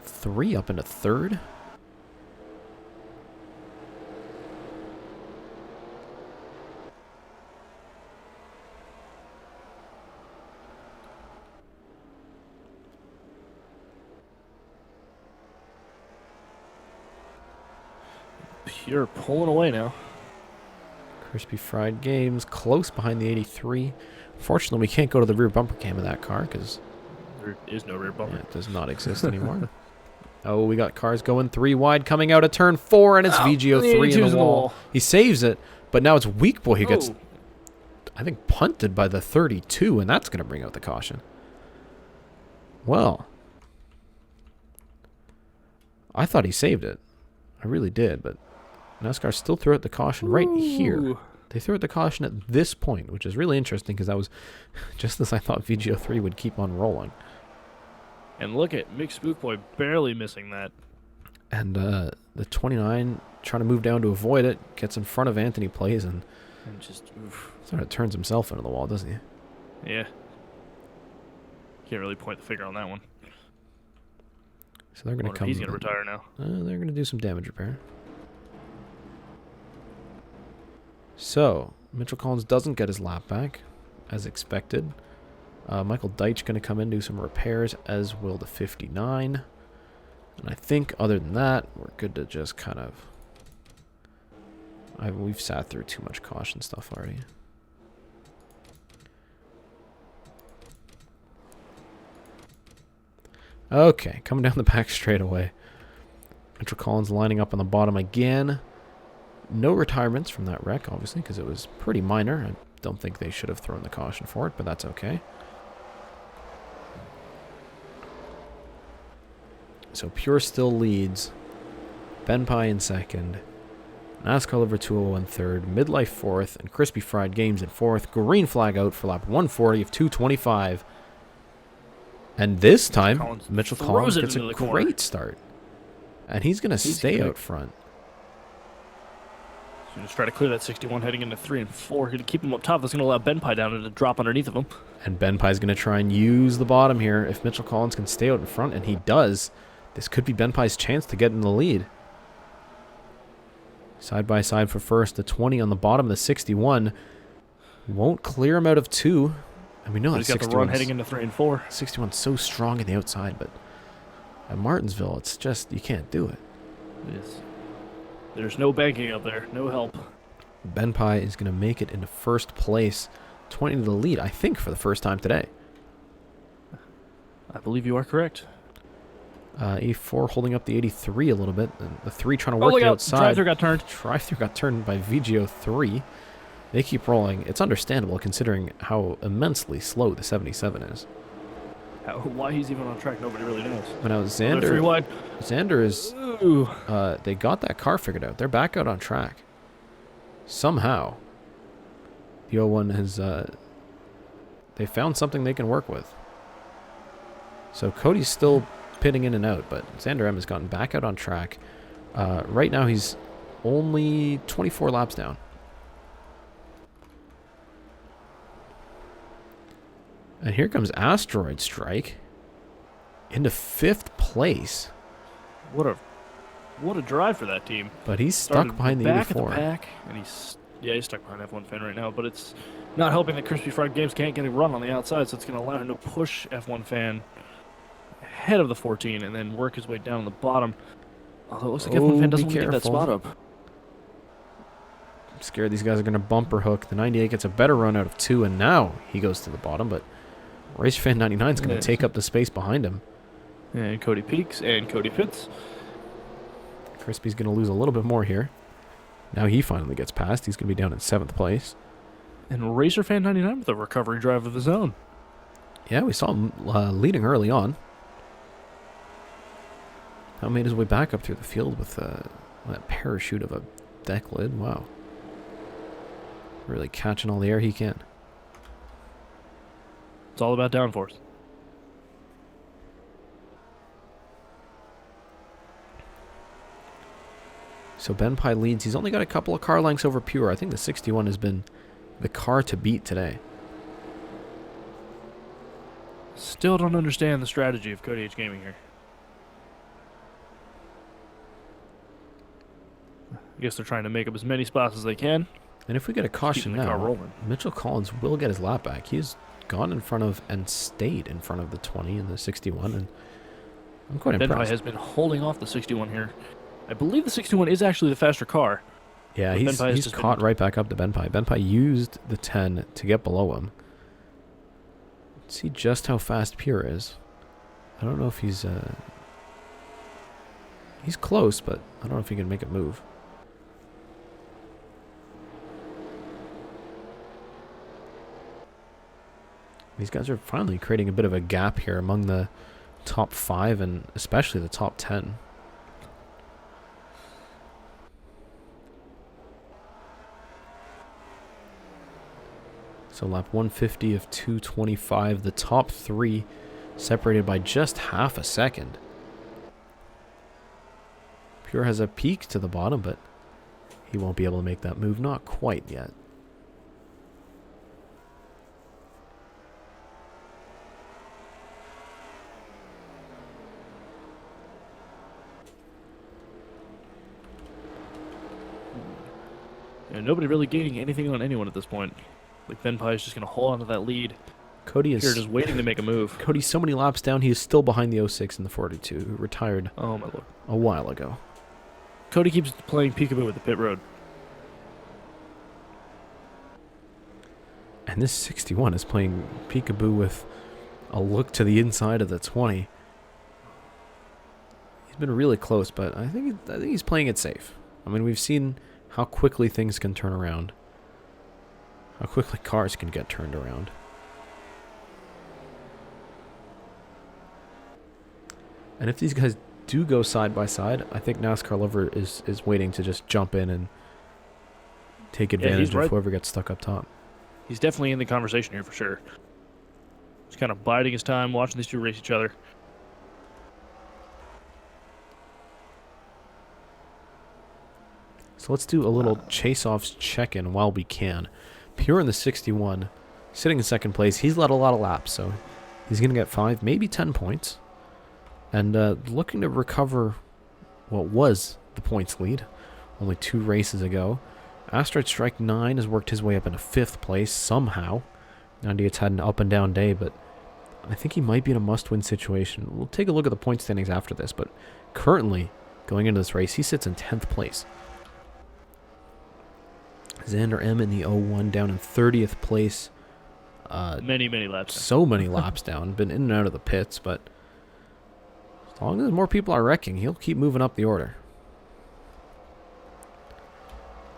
[SPEAKER 1] 3 up into 3rd.
[SPEAKER 2] Pure pulling away now.
[SPEAKER 1] Crispy Fried Games close behind the 83. Fortunately, we can't go to the rear bumper cam of that car because
[SPEAKER 2] There is no rear bumper.
[SPEAKER 1] it does not exist anymore. Oh, we got cars going 3 wide coming out of turn 4, and it's VGO3 in the wall. He saves it, but now it's Weak Boy who gets, I think, punted by the 32, and that's going to bring out the caution. Well, I thought he saved it. I really did, but NASCAR still threw out the caution right here. They threw out the caution at this point, which is really interesting because that was just as I thought VGO3 would keep on rolling.
[SPEAKER 2] And look at Mick Spookboy barely missing that.
[SPEAKER 1] And the 29 trying to move down to avoid it, gets in front of Anthony Plays, and
[SPEAKER 2] just
[SPEAKER 1] sort of turns himself into the wall, doesn't he?
[SPEAKER 2] Yeah. Can't really point the finger on that one.
[SPEAKER 1] So they're going to come.
[SPEAKER 2] He's going to retire now.
[SPEAKER 1] They're going to do some damage repair. So Mitchell Collins doesn't get his lap back, as expected. Michael Deitch going to come in, do some repairs, as will the 59. And I think other than that, we're good to just kind of... we've sat through too much caution stuff already. Okay, coming down the back straight away. Mitchell Collins lining up on the bottom again. No retirements from that wreck, obviously, because it was pretty minor. I don't think they should have thrown the caution for it, but that's okay. So Pure still leads. Ben Pye in second. NASCAR Liver 201 in third. Midlife fourth. And Crispy Fried Games in fourth. Green flag out for lap 140 of 225. And this time, Mitchell Collins gets a great start. And he's going to stay out front.
[SPEAKER 2] So just try to clear that 61 heading into 3 and 4. Going to keep him up top. That's going to allow Ben Pye down to drop underneath of him.
[SPEAKER 1] And Ben Pye's going to try and use the bottom here. If Mitchell Collins can stay out in front, and he does, this could be Ben Pye's chance to get in the lead. Side by side for first. The 20 on the bottom. The 61 won't clear him out of 2. And we know that
[SPEAKER 2] he's got the run heading into 3 and 4.
[SPEAKER 1] 61's so strong in the outside, but at Martinsville, it's just, you can't do it.
[SPEAKER 2] Yes. There's no banking up there. No help.
[SPEAKER 1] Ben Pye is going to make it into first place. 20 to the lead, I think, for the first time today.
[SPEAKER 2] I believe you are correct.
[SPEAKER 1] 84 holding up the 83 a little bit. And the 3 trying to work the outside.
[SPEAKER 2] DriveThrough got turned.
[SPEAKER 1] DriveThrough got turned by VGO 3. They keep rolling. It's understandable considering how immensely slow the 77 is.
[SPEAKER 2] Why he's even on track, nobody really knows.
[SPEAKER 1] But now Xander is... they got that car figured out. They're back out on track. Somehow. The 01 has... they found something they can work with. So Cody's still pitting in and out, but Xander M has gotten back out on track. Right now he's only 24 laps down. And here comes Asteroid Strike into 5th place.
[SPEAKER 2] What a drive for that team.
[SPEAKER 1] But he's stuck behind the 84.
[SPEAKER 2] Back at the pack, and he's stuck behind F1 Fan right now. But it's not helping that Crispy Fried Games can't get a run on the outside, so it's going to allow him to push F1 Fan ahead of the 14 and then work his way down on the bottom. Although it looks like F1 Fan doesn't want to get that spot up.
[SPEAKER 1] I'm scared these guys are going to bumper hook. The 98 gets a better run out of 2, and now he goes to the bottom, but Racer Fan 99 is going to take up the space behind him.
[SPEAKER 2] And Cody peaks and Cody pits.
[SPEAKER 1] Crispy's going to lose a little bit more here. Now he finally gets past. He's going to be down in 7th place.
[SPEAKER 2] And Racer Fan 99 with a recovery drive of his own.
[SPEAKER 1] Yeah, we saw him leading early on. Now made his way back up through the field with that parachute of a deck lid. Wow. Really catching all the air he can.
[SPEAKER 2] It's all about downforce.
[SPEAKER 1] So Ben Pye leads. He's only got a couple of car lengths over Pure. I think the 61 has been the car to beat today.
[SPEAKER 2] Still don't understand the strategy of Cody H Gaming here. I guess they're trying to make up as many spots as they can.
[SPEAKER 1] And if we get a caution now, Mitchell Collins will get his lap back. He's gone in front of and stayed in front of the 20 and the 61, and I'm quite impressed.
[SPEAKER 2] Ben Pye has been holding off the 61 here. I believe the 61 is actually the faster car.
[SPEAKER 1] Yeah, he's caught right back up to Ben Pye. Ben Pye used the 10 to get below him. Let's see just how fast Pure is. I don't know if he's close, but I don't know if he can make it move. These guys are finally creating a bit of a gap here among the top 5 and especially the top 10. So lap 150 of 225, the top 3 separated by just half a second. Pure has a peak to the bottom, but he won't be able to make that move. Not quite yet.
[SPEAKER 2] Yeah, nobody really gaining anything on anyone at this point. Like Benpai is just going to hold on to that lead.
[SPEAKER 1] Cody is
[SPEAKER 2] Pure just waiting to make a move.
[SPEAKER 1] Cody's so many laps down, he is still behind the 06 and the 42, who retired
[SPEAKER 2] Oh my lord.
[SPEAKER 1] a while ago.
[SPEAKER 2] Cody keeps playing peekaboo with the pit road.
[SPEAKER 1] And this 61 is playing peekaboo with a look to the inside of the 20. He's been really close, but I think he's playing it safe. I mean, we've seen how quickly things can turn around. How quickly cars can get turned around. And if these guys do go side by side, I think NASCAR Lover is waiting to just jump in and take advantage of whoever gets stuck up top.
[SPEAKER 2] He's definitely in the conversation here for sure. He's kind of biding his time, watching these two race each other.
[SPEAKER 1] So let's do a little chase-offs check-in while we can. Pure in the 61, sitting in second place. He's led a lot of laps, so he's going to get 5, maybe 10 points. And looking to recover what was the points lead only 2 races ago. Asteroid Strike 9 has worked his way up into 5th place somehow. Nandia's had an up and down day, but I think he might be in a must-win situation. We'll take a look at the point standings after this, but currently, going into this race, he sits in 10th place. Xander M in the 01 down in 30th place.
[SPEAKER 2] Many laps.
[SPEAKER 1] So many laps down. Been in and out of the pits, but as long as more people are wrecking, he'll keep moving up the order.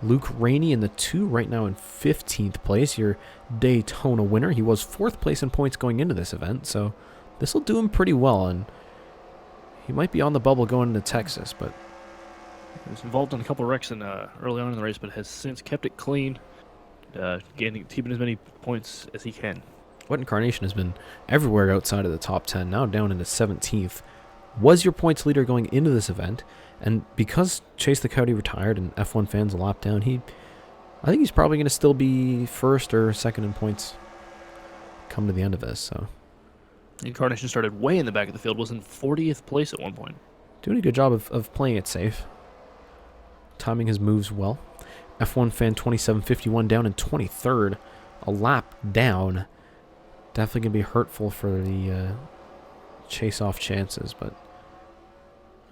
[SPEAKER 1] Luke Rainey in the 2 right now in 15th place. Your Daytona winner. He was 4th place in points going into this event, so this will do him pretty well. And he might be on the bubble going into Texas, but
[SPEAKER 2] He was involved in a couple of wrecks early on in the race, but has since kept it clean, keeping as many points as he can.
[SPEAKER 1] What Incarnation has been everywhere outside of the top 10, now down into 17th. Was your points leader going into this event, and because Chase the Coyote retired and F1 fans a lap down, I think he's probably going to still be first or second in points come to the end of this. So
[SPEAKER 2] Incarnation started way in the back of the field, was in 40th place at one point.
[SPEAKER 1] Doing a good job of playing it safe. Timing his moves well. F1 fan 2751 down in 23rd. A lap down. Definitely going to be hurtful for the chase-off chances, but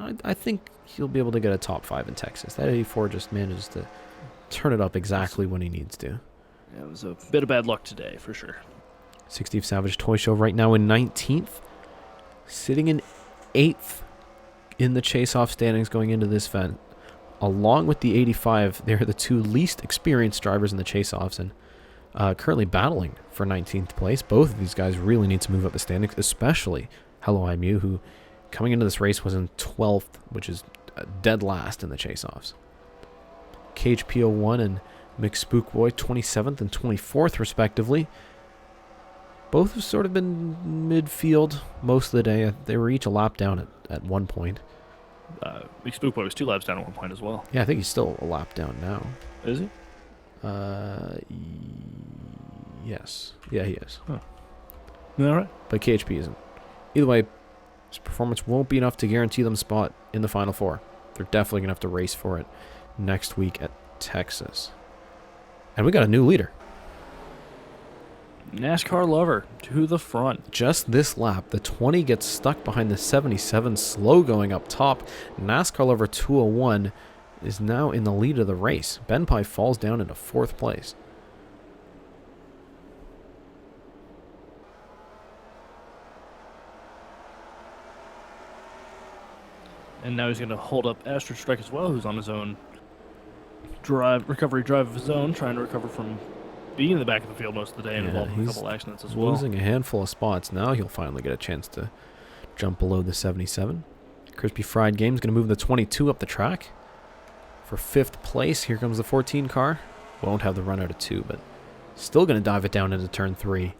[SPEAKER 1] I think he'll be able to get a top 5 in Texas. That 84 just manages to turn it up exactly when he needs to.
[SPEAKER 2] Yeah, it was a bit of bad luck today, for sure.
[SPEAKER 1] 60 Savage Toy Show right now in 19th. Sitting in 8th in the chase-off standings going into this event. Along with the 85, they're the 2 least experienced drivers in the chase-offs and currently battling for 19th place. Both of these guys really need to move up the standings, especially Hello IMU, who coming into this race was in 12th, which is dead last in the chase-offs. KHP01 and McSpookboy 27th and 24th respectively. Both have sort of been midfield most of the day. They were each a lap down at one point.
[SPEAKER 2] McSpookboy was 2 laps down at one point as well.
[SPEAKER 1] Yeah, I think he's still a lap down now.
[SPEAKER 2] Is he?
[SPEAKER 1] Yes. Yeah, he is.
[SPEAKER 2] Huh. All right.
[SPEAKER 1] But KHP isn't. Either way, his performance won't be enough to guarantee them a spot in the Final Four. They're definitely going to have to race for it next week at Texas. And we got a new leader.
[SPEAKER 2] NASCAR Lover to the front.
[SPEAKER 1] Just this lap, the 20 gets stuck behind the 77, slow going up top. NASCAR Lover 201 is now in the lead of the race. Benpai falls down into 4th place.
[SPEAKER 2] And now he's going to hold up Astro Strike as well, who's on his own recovery drive of his own, trying to recover from being in the back of the field most of the day and involved in a couple accidents as well.
[SPEAKER 1] Losing a handful of spots. Now he'll finally get a chance to jump below the 77. Crispy Fried Game's going to move the 22 up the track for 5th place. Here comes the 14 car. Won't have the run out of 2, but still going to dive it down into turn 3.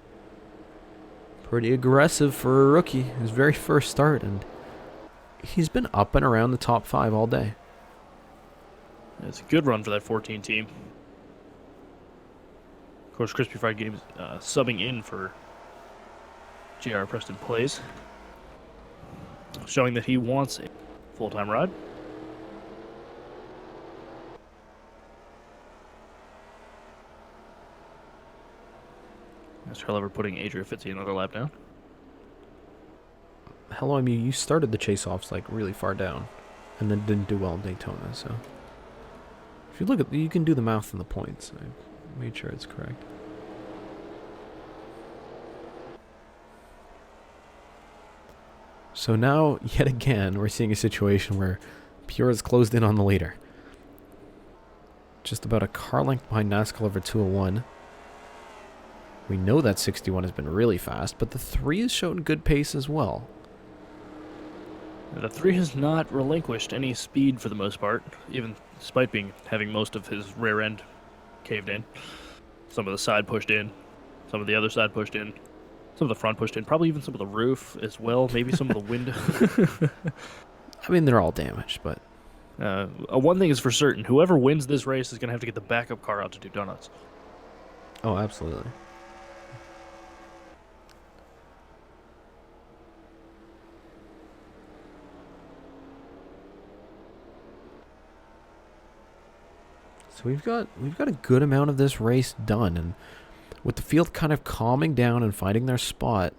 [SPEAKER 1] Pretty aggressive for a rookie. His very first start, and he's been up and around the top 5 all day.
[SPEAKER 2] It's a good run for that 14 team. Of course, Crispy Fried Games subbing in for JR Preston Plays, showing that he wants a full-time ride. Mr. Hellever putting Adria Fitzy another lap down.
[SPEAKER 1] Hello, I mean, you started the chase-offs like really far down, and then didn't do well in Daytona, so... If you look at, you can do the math and the points. I made sure it's correct. So now, yet again, we're seeing a situation where Pure is closed in on the leader. Just about a car length behind NASCAR over 201. We know that 61 has been really fast, but the 3 has shown good pace as well.
[SPEAKER 2] The 3 has not relinquished any speed for the most part, even despite having most of his rear end caved in. Some of the side pushed in, some of the other side pushed in, some of the front pushed in, probably even some of the roof as well, maybe some of the window.
[SPEAKER 1] I mean, they're all damaged, but...
[SPEAKER 2] one thing is for certain, whoever wins this race is going to have to get the backup car out to do donuts.
[SPEAKER 1] Oh, absolutely. So we've got a good amount of this race done, and with the field kind of calming down and finding their spot,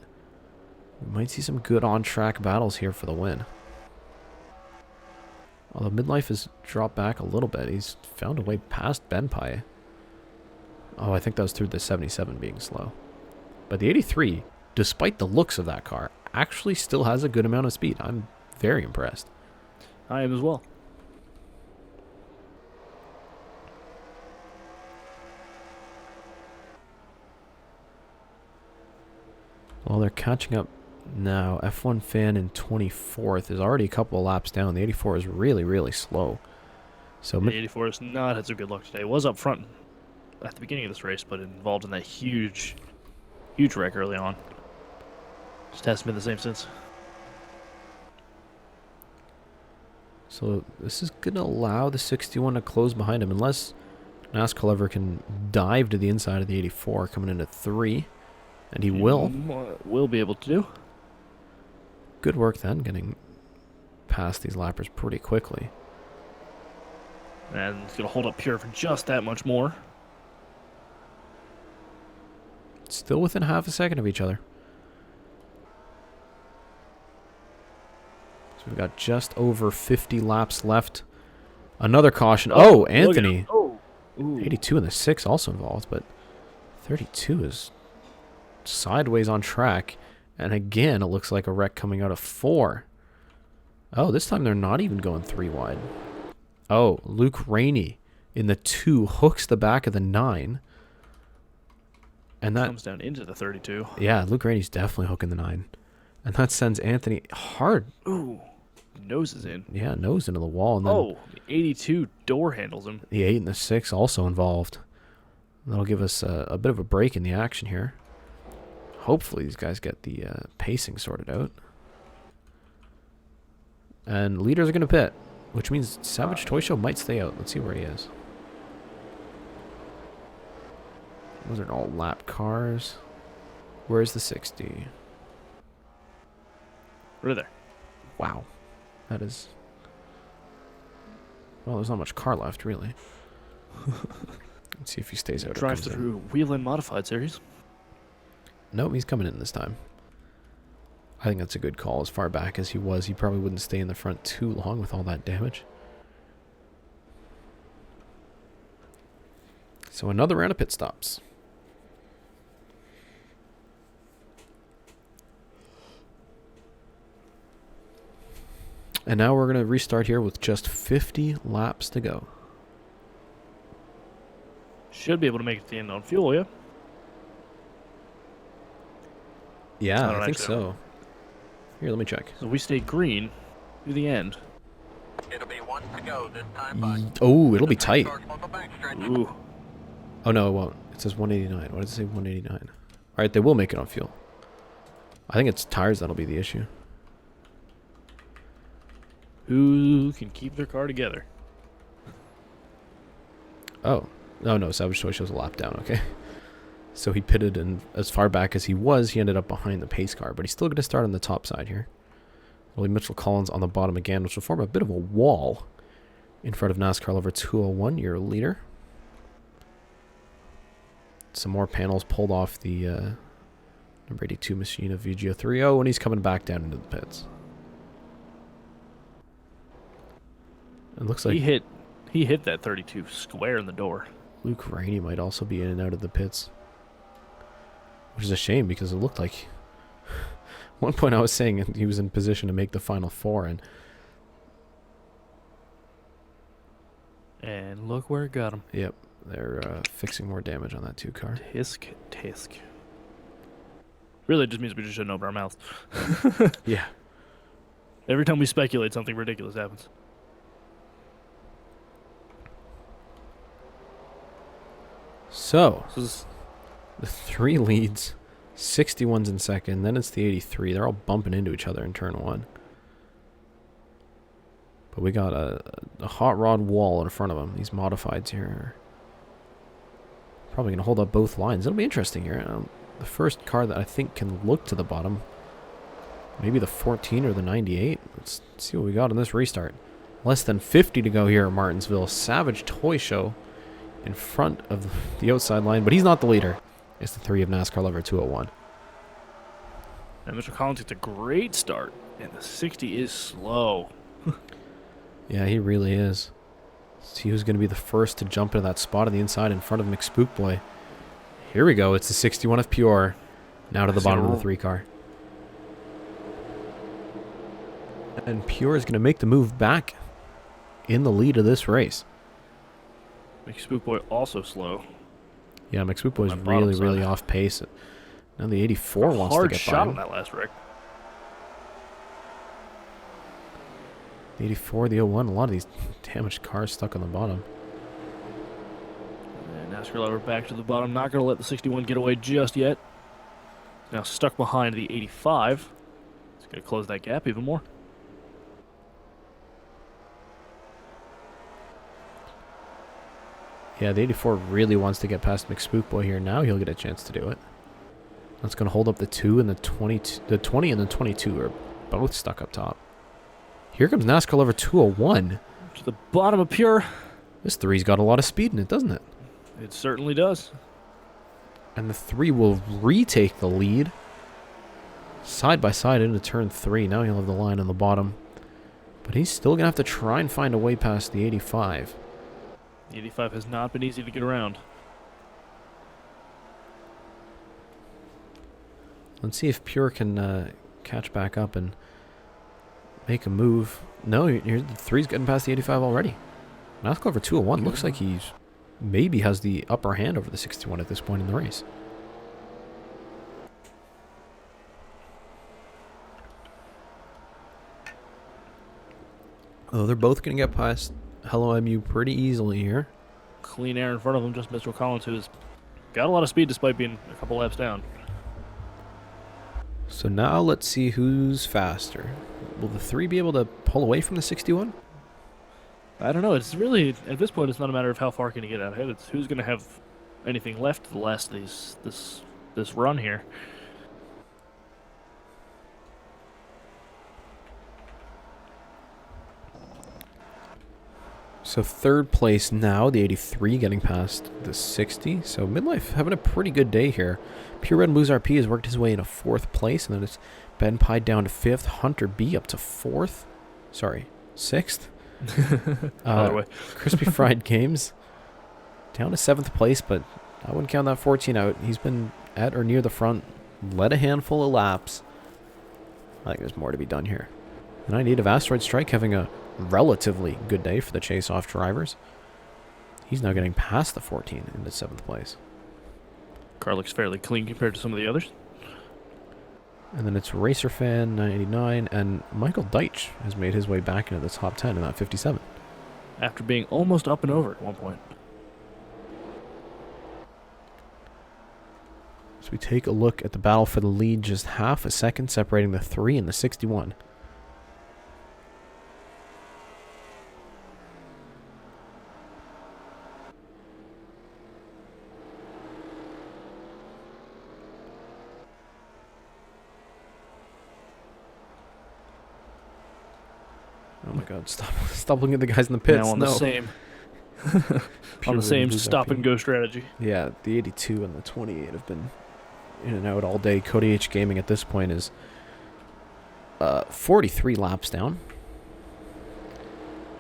[SPEAKER 1] we might see some good on-track battles here for the win. Although Midlife has dropped back a little bit, he's found a way past Benpai. Oh, I think that was through the 77 being slow. But the 83, despite the looks of that car, actually still has a good amount of speed. I'm very impressed.
[SPEAKER 2] I am as well.
[SPEAKER 1] Well, they're catching up now. F1 fan in 24th is already a couple of laps down. The 84 is really, really slow. So
[SPEAKER 2] the 84 has not had some good luck today. It was up front at the beginning of this race, but involved in that huge wreck early on. Just hasn't been the same since.
[SPEAKER 1] So this is going to allow the 61 to close behind him, unless NASCAR ever can dive to the inside of the 84 coming into 3. And he will.
[SPEAKER 2] Will be able to do.
[SPEAKER 1] Good work then, getting past these lappers pretty quickly.
[SPEAKER 2] And he's going to hold up Pure for just that much more.
[SPEAKER 1] Still within half a second of each other. So we've got just over 50 laps left. Another caution. Oh, Anthony.
[SPEAKER 2] Oh. Ooh.
[SPEAKER 1] 82 in the 6 also involved, but 32 is sideways on track. And again, it looks like a wreck coming out of 4. Oh, this time they're not even going 3 wide. Oh, Luke Rainey in the 2 hooks the back of the 9. And that
[SPEAKER 2] comes down into the 32.
[SPEAKER 1] Yeah, Luke Rainey's definitely hooking the 9. And that sends Anthony hard.
[SPEAKER 2] Ooh, noses in.
[SPEAKER 1] Yeah, nose into the wall. And then
[SPEAKER 2] the 82 door handles him.
[SPEAKER 1] The 8 and the 6 also involved. That'll give us a bit of a break in the action here. Hopefully these guys get the pacing sorted out. And leaders are going to pit, which means Savage Toy Show might stay out. Let's see where he is. Those are all lap cars. Where's the 60?
[SPEAKER 2] Right there.
[SPEAKER 1] Wow. That is... Well, there's not much car left, really. Let's see if he stays out.
[SPEAKER 2] DriveThrough Wheel-In Modified Series.
[SPEAKER 1] Nope, he's coming in this time. I think that's a good call. As far back as he was, he probably wouldn't stay in the front too long with all that damage. So another round of pit stops. And now we're going to restart here with just 50 laps to go.
[SPEAKER 2] Should be able to make it to the end on fuel, yeah?
[SPEAKER 1] Yeah, I think so. Here, let me check.
[SPEAKER 2] So we stay green to the end.
[SPEAKER 3] It'll be 1 to go this time.
[SPEAKER 1] Oh, it'll be tight.
[SPEAKER 2] Ooh.
[SPEAKER 1] Oh, no, it won't. It says 189. Why does it say 189? All right, they will make it on fuel. I think it's tires that'll be the issue.
[SPEAKER 2] Who can keep their car together?
[SPEAKER 1] Oh. Oh, no. Savage Toy Show's a lap down. Okay. So he pitted, and as far back as he was, he ended up behind the pace car. But he's still going to start on the top side here. Willie Mitchell Collins on the bottom again, which will form a bit of a wall in front of NASCAR Lover 201, your leader. Some more panels pulled off the number 82 machine of VGO 30, and he's coming back down into the pits. It looks like
[SPEAKER 2] he hit that 32 square in the door.
[SPEAKER 1] Luke Rainey might also be in and out of the pits, which is a shame because it looked like at one point I was saying he was in position to make the final four,
[SPEAKER 2] and look where it got him.
[SPEAKER 1] Yep, they're fixing more damage on that 2 car.
[SPEAKER 2] Tisk. Really, it just means we just shouldn't open our mouths.
[SPEAKER 1] Yeah.
[SPEAKER 2] Every time we speculate, something ridiculous happens.
[SPEAKER 1] So the 3 leads, 61's in second, then it's the 83. They're all bumping into each other in turn 1. But we got a hot rod wall in front of them. These modifieds here are probably going to hold up both lines. It'll be interesting here. The first car that I think can look to the bottom, maybe the 14 or the 98. Let's see what we got in this restart. Less than 50 to go here at Martinsville. Savage Toy Show in front of the outside line, but he's not the leader. It's the 3 of NASCAR Lover 201.
[SPEAKER 2] And Mr. Collins gets a great start, and the 60 is slow.
[SPEAKER 1] Yeah, he really is. See who's going to be the first to jump into that spot on the inside in front of McSpookboy. Here we go. It's the 61 of Pure. Now to the bottom of the 3 car. And Pure is going to make the move back in the lead of this race.
[SPEAKER 2] McSpookboy also slow.
[SPEAKER 1] Yeah, McSpookboy is really off pace. Now the 84 wants to get by him.
[SPEAKER 2] Hard shot on that last wreck.
[SPEAKER 1] The 84, the 01, a lot of these damaged cars stuck on the bottom.
[SPEAKER 2] And NASCAR Lover back to the bottom. Not going to let the 61 get away just yet. Now stuck behind the 85. It's going to close that gap even more.
[SPEAKER 1] Yeah, the 84 really wants to get past McSpookboy here. Now he'll get a chance to do it. That's going to hold up the 2 and the 22. The 20 and the 22 are both stuck up top. Here comes NASCAR Lover 201.
[SPEAKER 2] To the bottom of Pure.
[SPEAKER 1] This 3's got a lot of speed in it, doesn't it?
[SPEAKER 2] It certainly does.
[SPEAKER 1] And the 3 will retake the lead. Side by side into turn 3. Now he'll have the line on the bottom. But he's still going to have to try and find a way past the 85.
[SPEAKER 2] The 85 has not been easy to get around.
[SPEAKER 1] Let's see if Pure can catch back up and make a move. No, the 3's getting past the 85 already. NASCAR Lover 201 looks like he's maybe has the upper hand over the 61 at this point in the race. Oh, they're both going to get past Hello MU pretty easily here.
[SPEAKER 2] Clean air in front of him, just Mr. Collins, who's got a lot of speed despite being a couple laps down.
[SPEAKER 1] So now let's see who's faster. Will the 3 be able to pull away from the 61?
[SPEAKER 2] I don't know. It's really, at this point, it's not a matter of how far can you get out ahead. It's who's going to have anything left to last this run here.
[SPEAKER 1] So 3rd place now, the 83 getting past the 60. So Midlife having a pretty good day here. Pure Red Blues RP has worked his way into 4th place, and then it's Ben Pye down to 5th, Hunter B up to 4th. Sorry, 6th. Crispy Fried Games down to 7th place, but I wouldn't count that 14 out. He's been at or near the front, led a handful of laps. I think there's more to be done here. The 98 of Asteroid Strike having a relatively good day for the chase-off drivers. He's now getting past the 14 into 7th place.
[SPEAKER 2] Car looks fairly clean compared to some of the others.
[SPEAKER 1] And then it's Racer Fan 99, and Michael Deitch has made his way back into the top 10 in that 57.
[SPEAKER 2] After being almost up and over at one point.
[SPEAKER 1] So we take a look at the battle for the lead, just half a second separating the 3 and the 61. Oh my God! Stop looking at the guys in the pits.
[SPEAKER 2] Now on
[SPEAKER 1] no.
[SPEAKER 2] the same
[SPEAKER 1] Pure
[SPEAKER 2] same
[SPEAKER 1] lose
[SPEAKER 2] stop
[SPEAKER 1] IP.
[SPEAKER 2] and go strategy.
[SPEAKER 1] Yeah, the 82 and the 28 have been in and out all day. Cody H Gaming at this point is 43 laps down.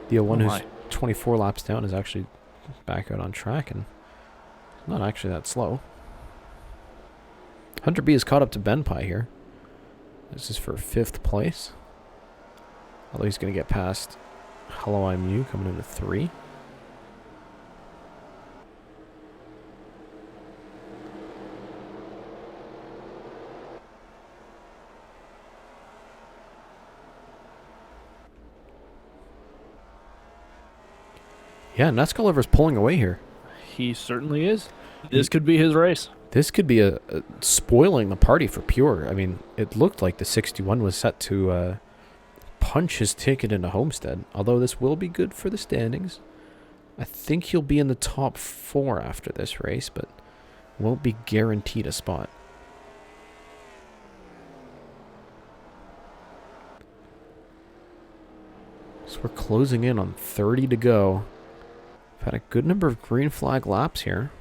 [SPEAKER 1] The one who's 24 laps down is actually back out on track and not actually that slow. Hunter B is caught up to Ben Pie here. This is for 5th place. Although he's going to get past Hello I'm You coming into 3. Yeah, Nescaliver's pulling away here.
[SPEAKER 2] He certainly is. This could be his race.
[SPEAKER 1] This could be a spoiling the party for Pure. I mean, it looked like the 61 was set to punch his ticket into Homestead. Although this will be good for the standings. I think he'll be in the top 4 after this race, but won't be guaranteed a spot. So we're closing in on 30 to go. We've had a good number of green flag laps here.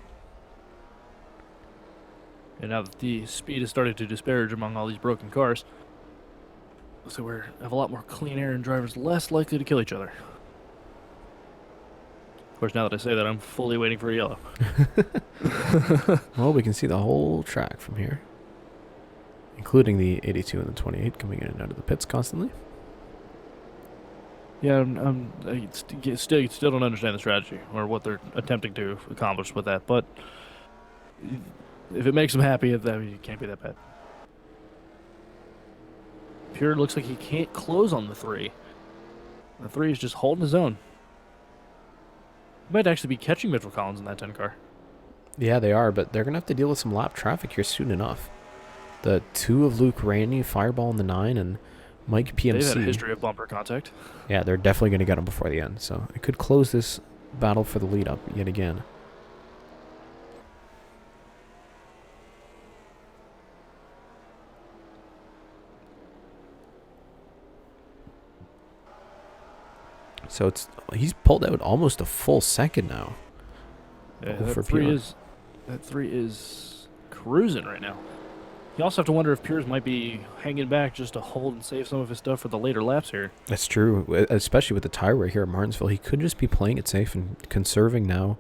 [SPEAKER 2] And now that the speed has started to disparage among all these broken cars, so we have a lot more clean air and drivers less likely to kill each other. Of course, now that I say that, I'm fully waiting for a yellow.
[SPEAKER 1] Well, we can see the whole track from here, including the 82 and the 28 coming in and out of the pits constantly.
[SPEAKER 2] Yeah, I still don't understand the strategy or what they're attempting to accomplish with that, but if it makes them happy, it can't be that bad. Pure looks like he can't close on the 3. The 3 is just holding his own. He might actually be catching Mitchell Collins in that 10 car.
[SPEAKER 1] Yeah, they are, but they're going to have to deal with some lap traffic here soon enough. The 2 of Luke Randy, Fireball in the 9, and Mike PMC.
[SPEAKER 2] They've had a history of bumper contact.
[SPEAKER 1] Yeah, they're definitely going to get him before the end, so it could close this battle for the lead up yet again. So he's pulled out almost a full second now.
[SPEAKER 2] Yeah,
[SPEAKER 1] for
[SPEAKER 2] that 3 is cruising right now. You also have to wonder if Piers might be hanging back just to hold and save some of his stuff for the later laps here.
[SPEAKER 1] That's true, especially with the tire wear here at Martinsville. He could just be playing it safe and conserving now,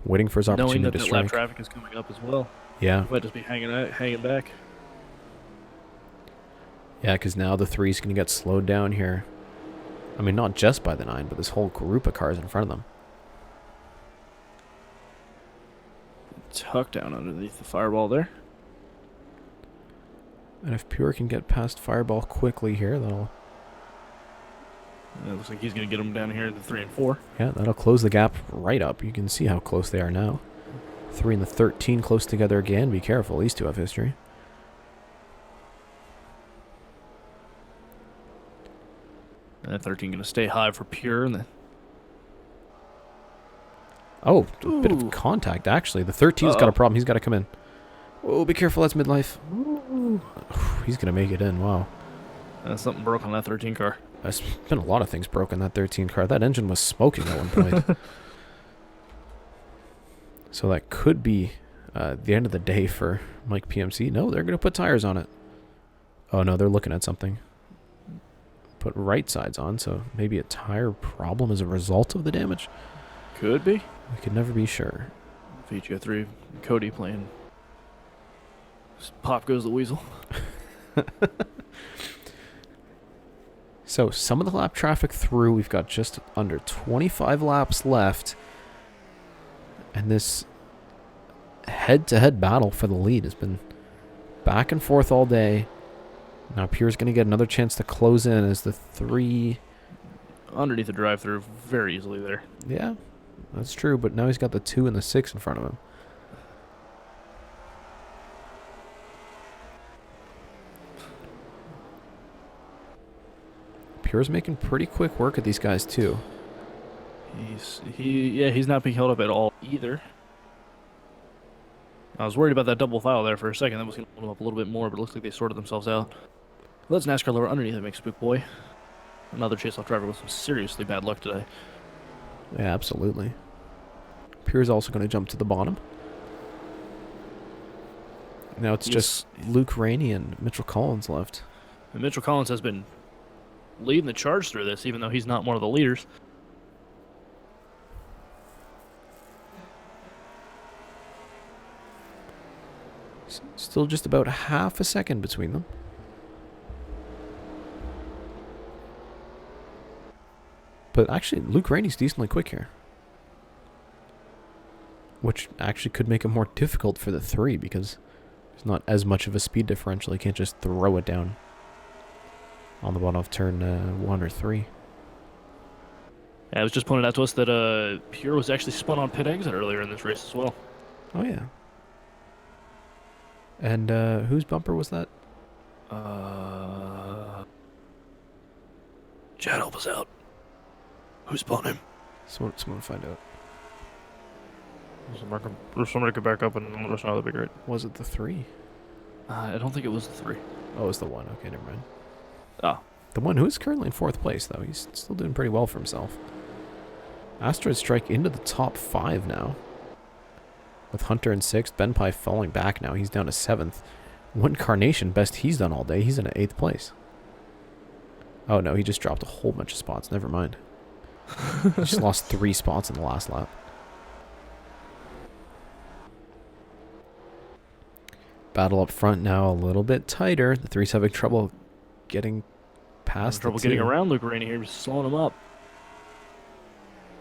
[SPEAKER 1] waiting for his opportunity
[SPEAKER 2] Knowing
[SPEAKER 1] to
[SPEAKER 2] that
[SPEAKER 1] strike.
[SPEAKER 2] lap traffic is coming up as well.
[SPEAKER 1] Yeah.
[SPEAKER 2] He might just be hanging back.
[SPEAKER 1] Yeah, because now the 3 is going to get slowed down here. I mean, not just by the 9, but this whole group of cars in front of them.
[SPEAKER 2] Tucked down underneath the Fireball there.
[SPEAKER 1] And if Pure can get past Fireball quickly here, that'll...
[SPEAKER 2] It looks like he's going to get him down here to 3 and 4.
[SPEAKER 1] Yeah, that'll close the gap right up. You can see how close they are now. 3 and the 13 close together again. Be careful, these two have history.
[SPEAKER 2] And that 13 going to stay high for Pure. And then
[SPEAKER 1] Oh, a bit
[SPEAKER 2] Ooh.
[SPEAKER 1] of contact, actually. The 13's got a problem. He's got to come in. Oh, be careful. That's midlife. He's going to make it in. Wow.
[SPEAKER 2] something broke on that 13 car.
[SPEAKER 1] There's been a lot of things broken that 13 car. That engine was smoking at one point. So that could be the end of the day for Mike PMC. No, they're going to put tires on it. Oh, no, they're looking at something. Put right sides on, so maybe a tire problem as a result of the damage.
[SPEAKER 2] Could be.
[SPEAKER 1] We could never be sure.
[SPEAKER 2] VGO 3, Cody playing. Pop goes the weasel.
[SPEAKER 1] So some of the lap traffic through. We've got just under 25 laps left. And this head-to-head battle for the lead has been back and forth all day. Now Pure's going to get another chance to close in as the 3...
[SPEAKER 2] Underneath the drive-through very easily there.
[SPEAKER 1] Yeah, that's true. But now he's got the 2 and the 6 in front of him. Pure's making pretty quick work at these guys too.
[SPEAKER 2] He's not being held up at all either. I was worried about that double foul there for a second. That was going to hold him up a little bit more, but it looks like they sorted themselves out. Let's NASCAR lower underneath it, make Spook Boy. Another chase-off driver with some seriously bad luck today.
[SPEAKER 1] Yeah, absolutely. Pure's also going to jump to the bottom. Now it's just Luke Rainey and Mitchell Collins left.
[SPEAKER 2] And Mitchell Collins has been leading the charge through this, even though he's not one of the leaders.
[SPEAKER 1] Still just about half a second between them. But actually, Luke Rainey's decently quick here. Which actually could make it more difficult for the 3 because there's not as much of a speed differential. He can't just throw it down on the bottom of turn 1 or 3.
[SPEAKER 2] Yeah, it was just pointed out to us that Pure was actually spun on pit exit earlier in this race as well.
[SPEAKER 1] Oh, yeah. And whose bumper was that?
[SPEAKER 2] Chad, help us out. Who spun him?
[SPEAKER 1] Someone find out.
[SPEAKER 2] If somebody could back up and let us know, that'd be great.
[SPEAKER 1] Was it the 3?
[SPEAKER 2] I don't think it was the 3.
[SPEAKER 1] Oh, it was the 1. Okay, never mind.
[SPEAKER 2] Oh.
[SPEAKER 1] The 1 who is currently in 4th place, though. He's still doing pretty well for himself. Asteroid Strike into the top 5 now. With Hunter in 6th. Ben Pye falling back now. He's down to 7th. One Carnation, best he's done all day. He's in 8th place. Oh, no, he just dropped a whole bunch of spots. Never mind. He just lost 3 spots in the last lap. Battle up front now a little bit tighter. The 3's having trouble getting past
[SPEAKER 2] trouble
[SPEAKER 1] the 2.
[SPEAKER 2] getting around Luke Rainey here, just slowing him up.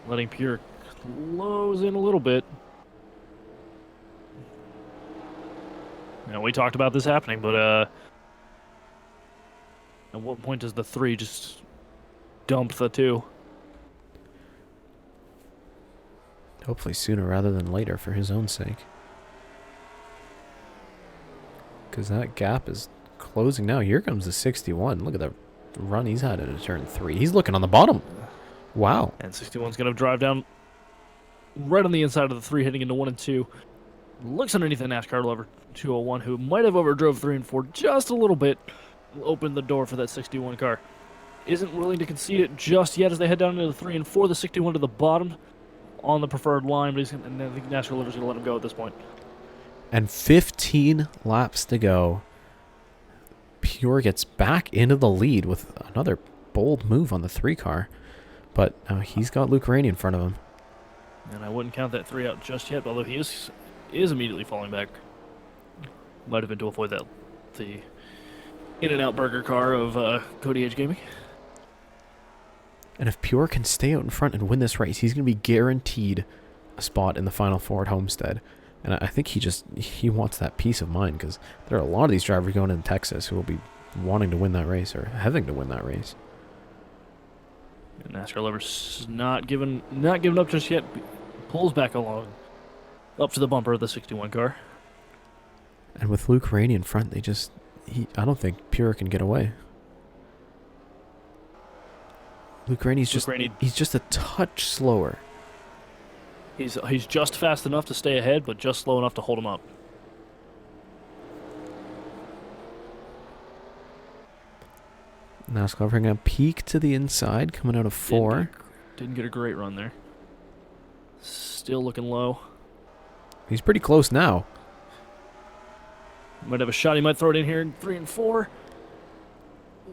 [SPEAKER 2] Letting Pure close in a little bit. You know, we talked about this happening, but at what point does the 3 just dump the 2?
[SPEAKER 1] Hopefully sooner rather than later for his own sake. Because that gap is closing now. Here comes the 61. Look at the run he's had into turn 3. He's looking on the bottom. Wow.
[SPEAKER 2] And 61's going to drive down right on the inside of the 3, heading into 1 and 2. Looks underneath the NASCAR lover 201, who might have overdrove 3 and 4 just a little bit. Opened the door for that 61 car. Isn't willing to concede it just yet as they head down into the 3 and 4. The 61 to the bottom on the preferred line, but and I think NASCAR lover's going to let him go at this point.
[SPEAKER 1] And 15 laps to go. Pure gets back into the lead with another bold move on the 3 car. But he's got Luke Rainey in front of him.
[SPEAKER 2] And I wouldn't count that 3 out just yet, although he is immediately falling back. Might have been to avoid the In-N-Out Burger car of Cody Edge Gaming.
[SPEAKER 1] And if Pure can stay out in front and win this race, he's going to be guaranteed a spot in the Final Four at Homestead. And I think he wants that peace of mind because there are a lot of these drivers going in Texas who will be wanting to win that race or having to win that race.
[SPEAKER 2] And NASCAR lover's not giving up just yet. Pulls back along, up to the bumper of the 61 car.
[SPEAKER 1] And with Luke Rainey in front, I don't think Pure can get away. Luke Rainey's he's just a touch slower.
[SPEAKER 2] He's just fast enough to stay ahead, but just slow enough to hold him up.
[SPEAKER 1] NASCAR bringing a peak to the inside, coming out of 4.
[SPEAKER 2] Didn't get a great run there. Still looking low.
[SPEAKER 1] He's pretty close now.
[SPEAKER 2] Might have a shot. He might throw it in here in 3 and 4.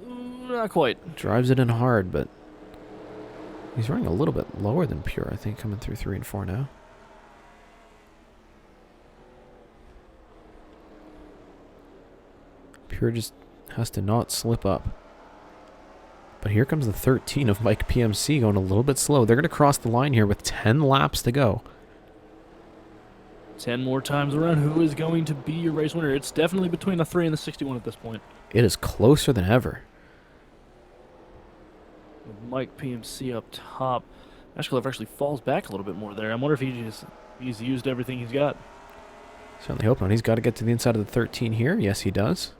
[SPEAKER 2] Not quite.
[SPEAKER 1] Drives it in hard, but he's running a little bit lower than Pure, I think, coming through 3 and 4 now. Pure just has to not slip up. But here comes the 13 of Mike PMC going a little bit slow. They're going to cross the line here with 10 laps to go.
[SPEAKER 2] 10 more times around. Who is going to be your race winner? It's definitely between the 3 and the 61 at this point.
[SPEAKER 1] It is closer than ever.
[SPEAKER 2] With Mike PMC up top. Ashcliffe actually falls back a little bit more there. I wonder if he's used everything he's got.
[SPEAKER 1] Certainly hope not. He's got to get to the inside of the 13 here. Yes, he does.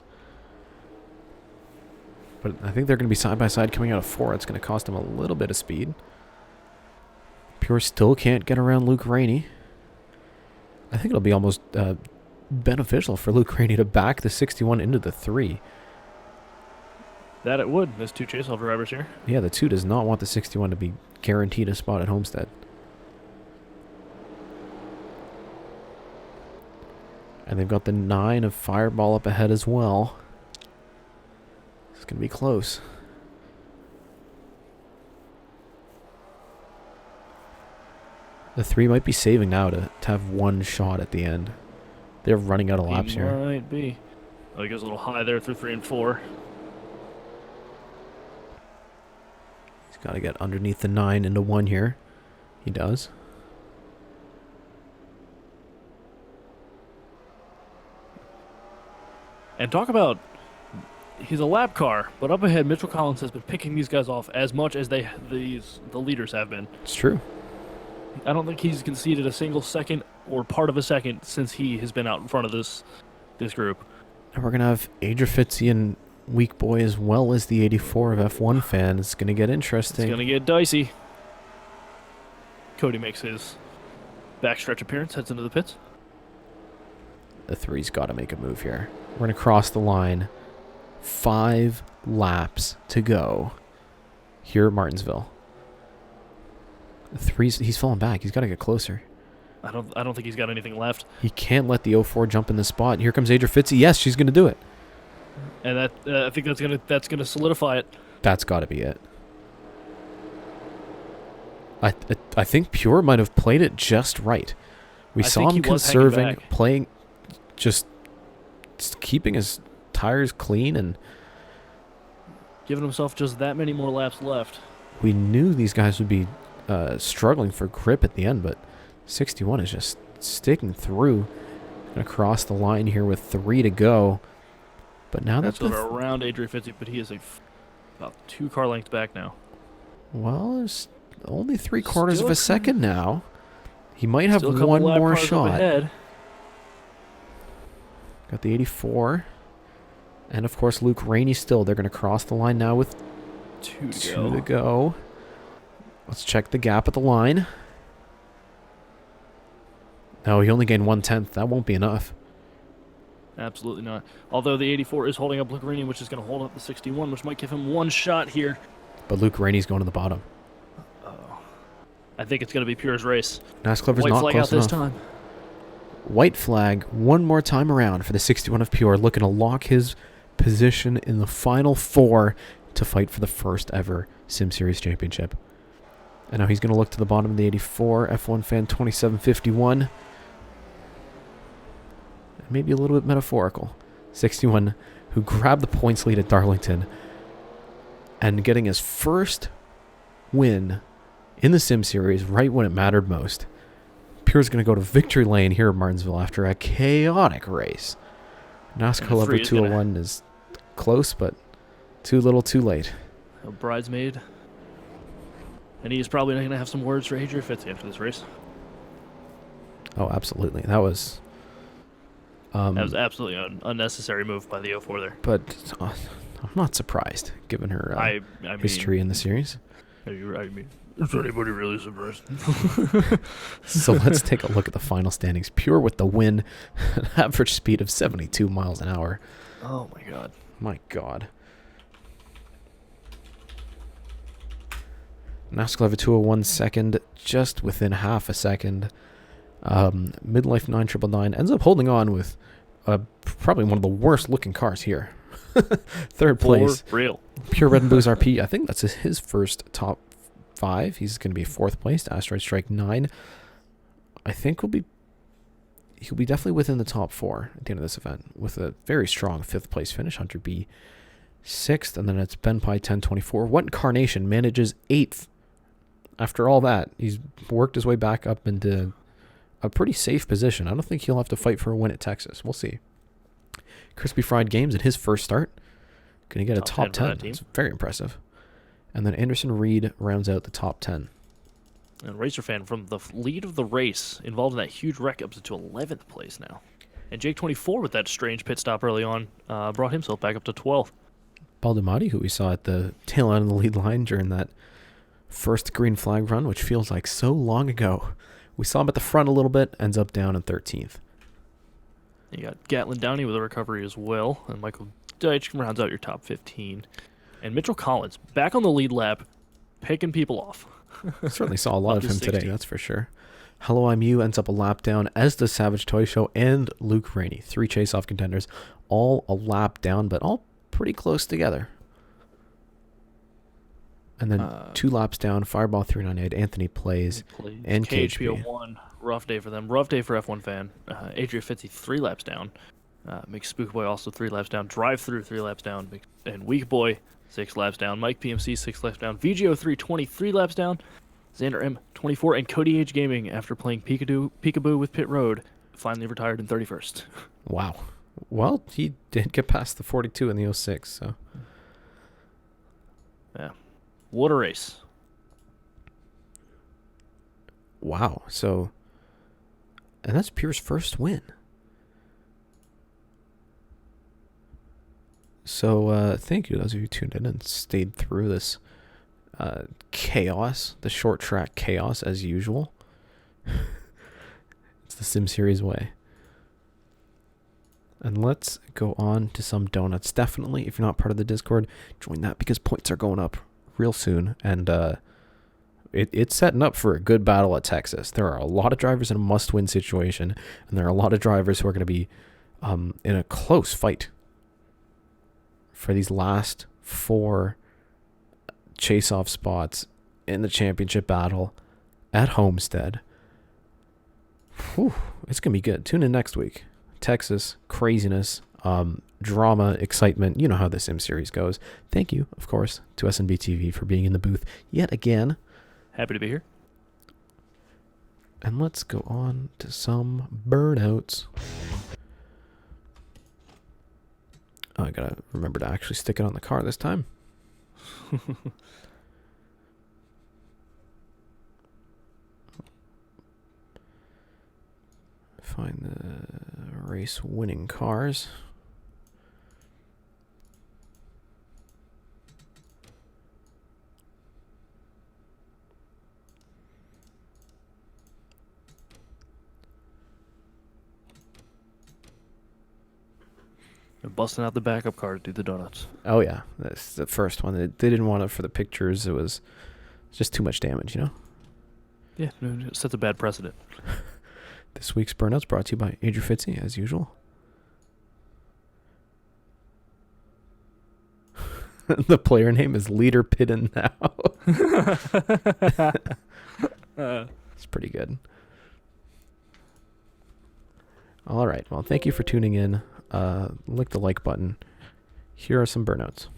[SPEAKER 1] But I think they're going to be side by side coming out of 4. It's going to cost him a little bit of speed. Pure still can't get around Luke Rainey. I think it'll be almost beneficial for Luke Rainey to back the 61 into the 3.
[SPEAKER 2] That it would. There's 2 chase-off drivers here.
[SPEAKER 1] Yeah, the 2 does not want the 61 to be guaranteed a spot at Homestead. And they've got the 9 of Fireball up ahead as well. It's going to be close. The 3 might be saving now to have one shot at the end. They're running out of laps here.
[SPEAKER 2] Might be. Oh, he goes a little high there through 3 and 4.
[SPEAKER 1] He's got to get underneath the 9 into 1 here. He does.
[SPEAKER 2] And talk about, he's a lap car, but up ahead, Mitchell Collins has been picking these guys off as much as the leaders have been.
[SPEAKER 1] It's true.
[SPEAKER 2] I don't think he's conceded a single second or part of a second since he has been out in front of this group.
[SPEAKER 1] And we're going to have Adria Fitzy and Weak Boy as well as the 84 of F1 fan. It's going to get interesting.
[SPEAKER 2] It's going to get dicey. Cody makes his backstretch appearance, heads into the pits.
[SPEAKER 1] The 3's got to make a move here. We're going to cross the line. 5 laps to go here at Martinsville. The 3's, he's falling back. He's got to get closer.
[SPEAKER 2] I don't think he's got anything left.
[SPEAKER 1] He can't let the 04 jump in the spot. Here comes Adria Fitzy. Yes, she's going to do it.
[SPEAKER 2] And that I think that's gonna solidify it.
[SPEAKER 1] That's got to be it. I think Pure might have played it just right. We saw him conserving, playing, just keeping his tires clean, and
[SPEAKER 2] giving himself just that many more laps left.
[SPEAKER 1] We knew these guys would be struggling for grip at the end, but 61 is just sticking through. Gonna cross the line here with 3 to go. But now that's
[SPEAKER 2] around Adria Fitzy, but he is about 2 car lengths back now.
[SPEAKER 1] Well, there's only 3/4 of a second now. He might have one more shot. Got the 84. And of course Luke Rainey still. They're going to cross the line now with 2 to go. Let's check the gap at the line. No, he only gained 1/10. That won't be enough.
[SPEAKER 2] Absolutely not. Although the 84 is holding up Luke Rainey, which is going to hold up the 61, which might give him one shot here.
[SPEAKER 1] But Luke Rainey's going to the bottom.
[SPEAKER 2] I think it's going to be Pure's race.
[SPEAKER 1] NASClever's
[SPEAKER 2] White
[SPEAKER 1] not
[SPEAKER 2] flag
[SPEAKER 1] close
[SPEAKER 2] out this
[SPEAKER 1] enough.
[SPEAKER 2] time.
[SPEAKER 1] White flag one more time around for the 61 of Pure, looking to lock his position in the final 4 to fight for the first ever Sim Series championship. And now he's going to look to the bottom of the 84, F1 fan 2751. Maybe a little bit metaphorical. 61, who grabbed the points lead at Darlington and getting his first win in the Sim Series right when it mattered most. Pure's going to go to victory lane here at Martinsville after a chaotic race. NASCAR Lover 201 is close, but too little too late.
[SPEAKER 2] A bridesmaid. And he is probably going to have some words for Adria Fitzy after this race.
[SPEAKER 1] Oh, absolutely. That was
[SPEAKER 2] absolutely an unnecessary move by the 04 there.
[SPEAKER 1] But I'm not surprised, given her history in the series.
[SPEAKER 2] Is anybody really surprised?
[SPEAKER 1] So let's take a look at the final standings. Pure with the win, an average speed of 72 miles an hour.
[SPEAKER 2] Oh, my God.
[SPEAKER 1] My God. NASClever 201 second, just within half a second. Midlife 9999 ends up holding on with probably one of the worst looking cars here. Third place.
[SPEAKER 2] For real.
[SPEAKER 1] Pure Red and Blues RP. I think that's his first top 5. He's going to be 4th place. Asteroid Strike 9. I think he'll be definitely within the top 4 at the end of this event with a very strong 5th place finish. Hunter B 6th, and then it's Ben Pie 1024. What Incarnation manages 8th. After all that, he's worked his way back up into a pretty safe position. I don't think he'll have to fight for a win at Texas. We'll see. Crispy Fried Games at his first start. Going to get a top 10. It's very impressive. And then Anderson Reed rounds out the top 10.
[SPEAKER 2] And Racer Fan from the lead of the race, involved in that huge wreck, up to 11th place now. And Jake 24 with that strange pit stop early on brought himself back up to 12th.
[SPEAKER 1] Baldemati, who we saw at the tail end of the lead line during that first green flag run, which feels like so long ago. We saw him at the front a little bit, ends up down in 13th.
[SPEAKER 2] You got Gatlin Downey with a recovery as well, and Michael Deitch rounds out your top 15. And Mitchell Collins back on the lead lap, picking people off.
[SPEAKER 1] Certainly saw a lot of
[SPEAKER 2] Up to
[SPEAKER 1] him today,
[SPEAKER 2] 60.
[SPEAKER 1] that's for sure. Hello, I'm You ends up a lap down, as does Savage Toy Show and Luke Rainey. 3 chase-off contenders, all a lap down, but all pretty close together. And then 2 laps down, Fireball 398, Anthony Plays, and KHP.
[SPEAKER 2] 1, rough day for them. Rough day for F1 fan. Adria Fitzy 3 laps down. McSpook Boy also 3 laps down. DriveThrough 3 laps down. And Weak Boy 6 laps down. Mike PMC 6 laps down. VGO3 23 laps down. Xander M 24 and Cody H Gaming, after playing Peekaboo with Pit Road, finally retired in 31st.
[SPEAKER 1] Wow. Well, he did get past the 42 in the 06, so.
[SPEAKER 2] Yeah. What a race.
[SPEAKER 1] Wow. So, and that's Pierce's first win. So, thank you, those of you who tuned in and stayed through this chaos, the short track chaos as usual. It's the Sim Series way. And let's go on to some donuts. Definitely, if you're not part of the Discord, join that, because points are going up real soon, and it's setting up for a good battle at Texas. There are a lot of drivers in a must-win situation, and there are a lot of drivers who are going to be in a close fight for these last 4 chase-off spots in the championship battle at Homestead. Whew, it's going to be good. Tune in next week. Texas, craziness, drama, excitement. You know how the Sim Series goes. Thank you, of course, to SNB TV for being in the booth yet again.
[SPEAKER 2] Happy to be here.
[SPEAKER 1] And let's go on to some burnouts. Oh, I gotta remember to actually stick it on the car this time. Find the race winning cars.
[SPEAKER 2] They're busting out the backup car to do the donuts.
[SPEAKER 1] Oh yeah, that's the first one. They didn't want it for the pictures. It was just too much damage, you know?
[SPEAKER 2] Yeah, it sets a bad precedent.
[SPEAKER 1] This week's Burnouts brought to you by Adrian Fitzy, as usual. The player name is Leader Pidden now. It's pretty good. All right. Well, thank you for tuning in. Click the like button. Here are some burnouts.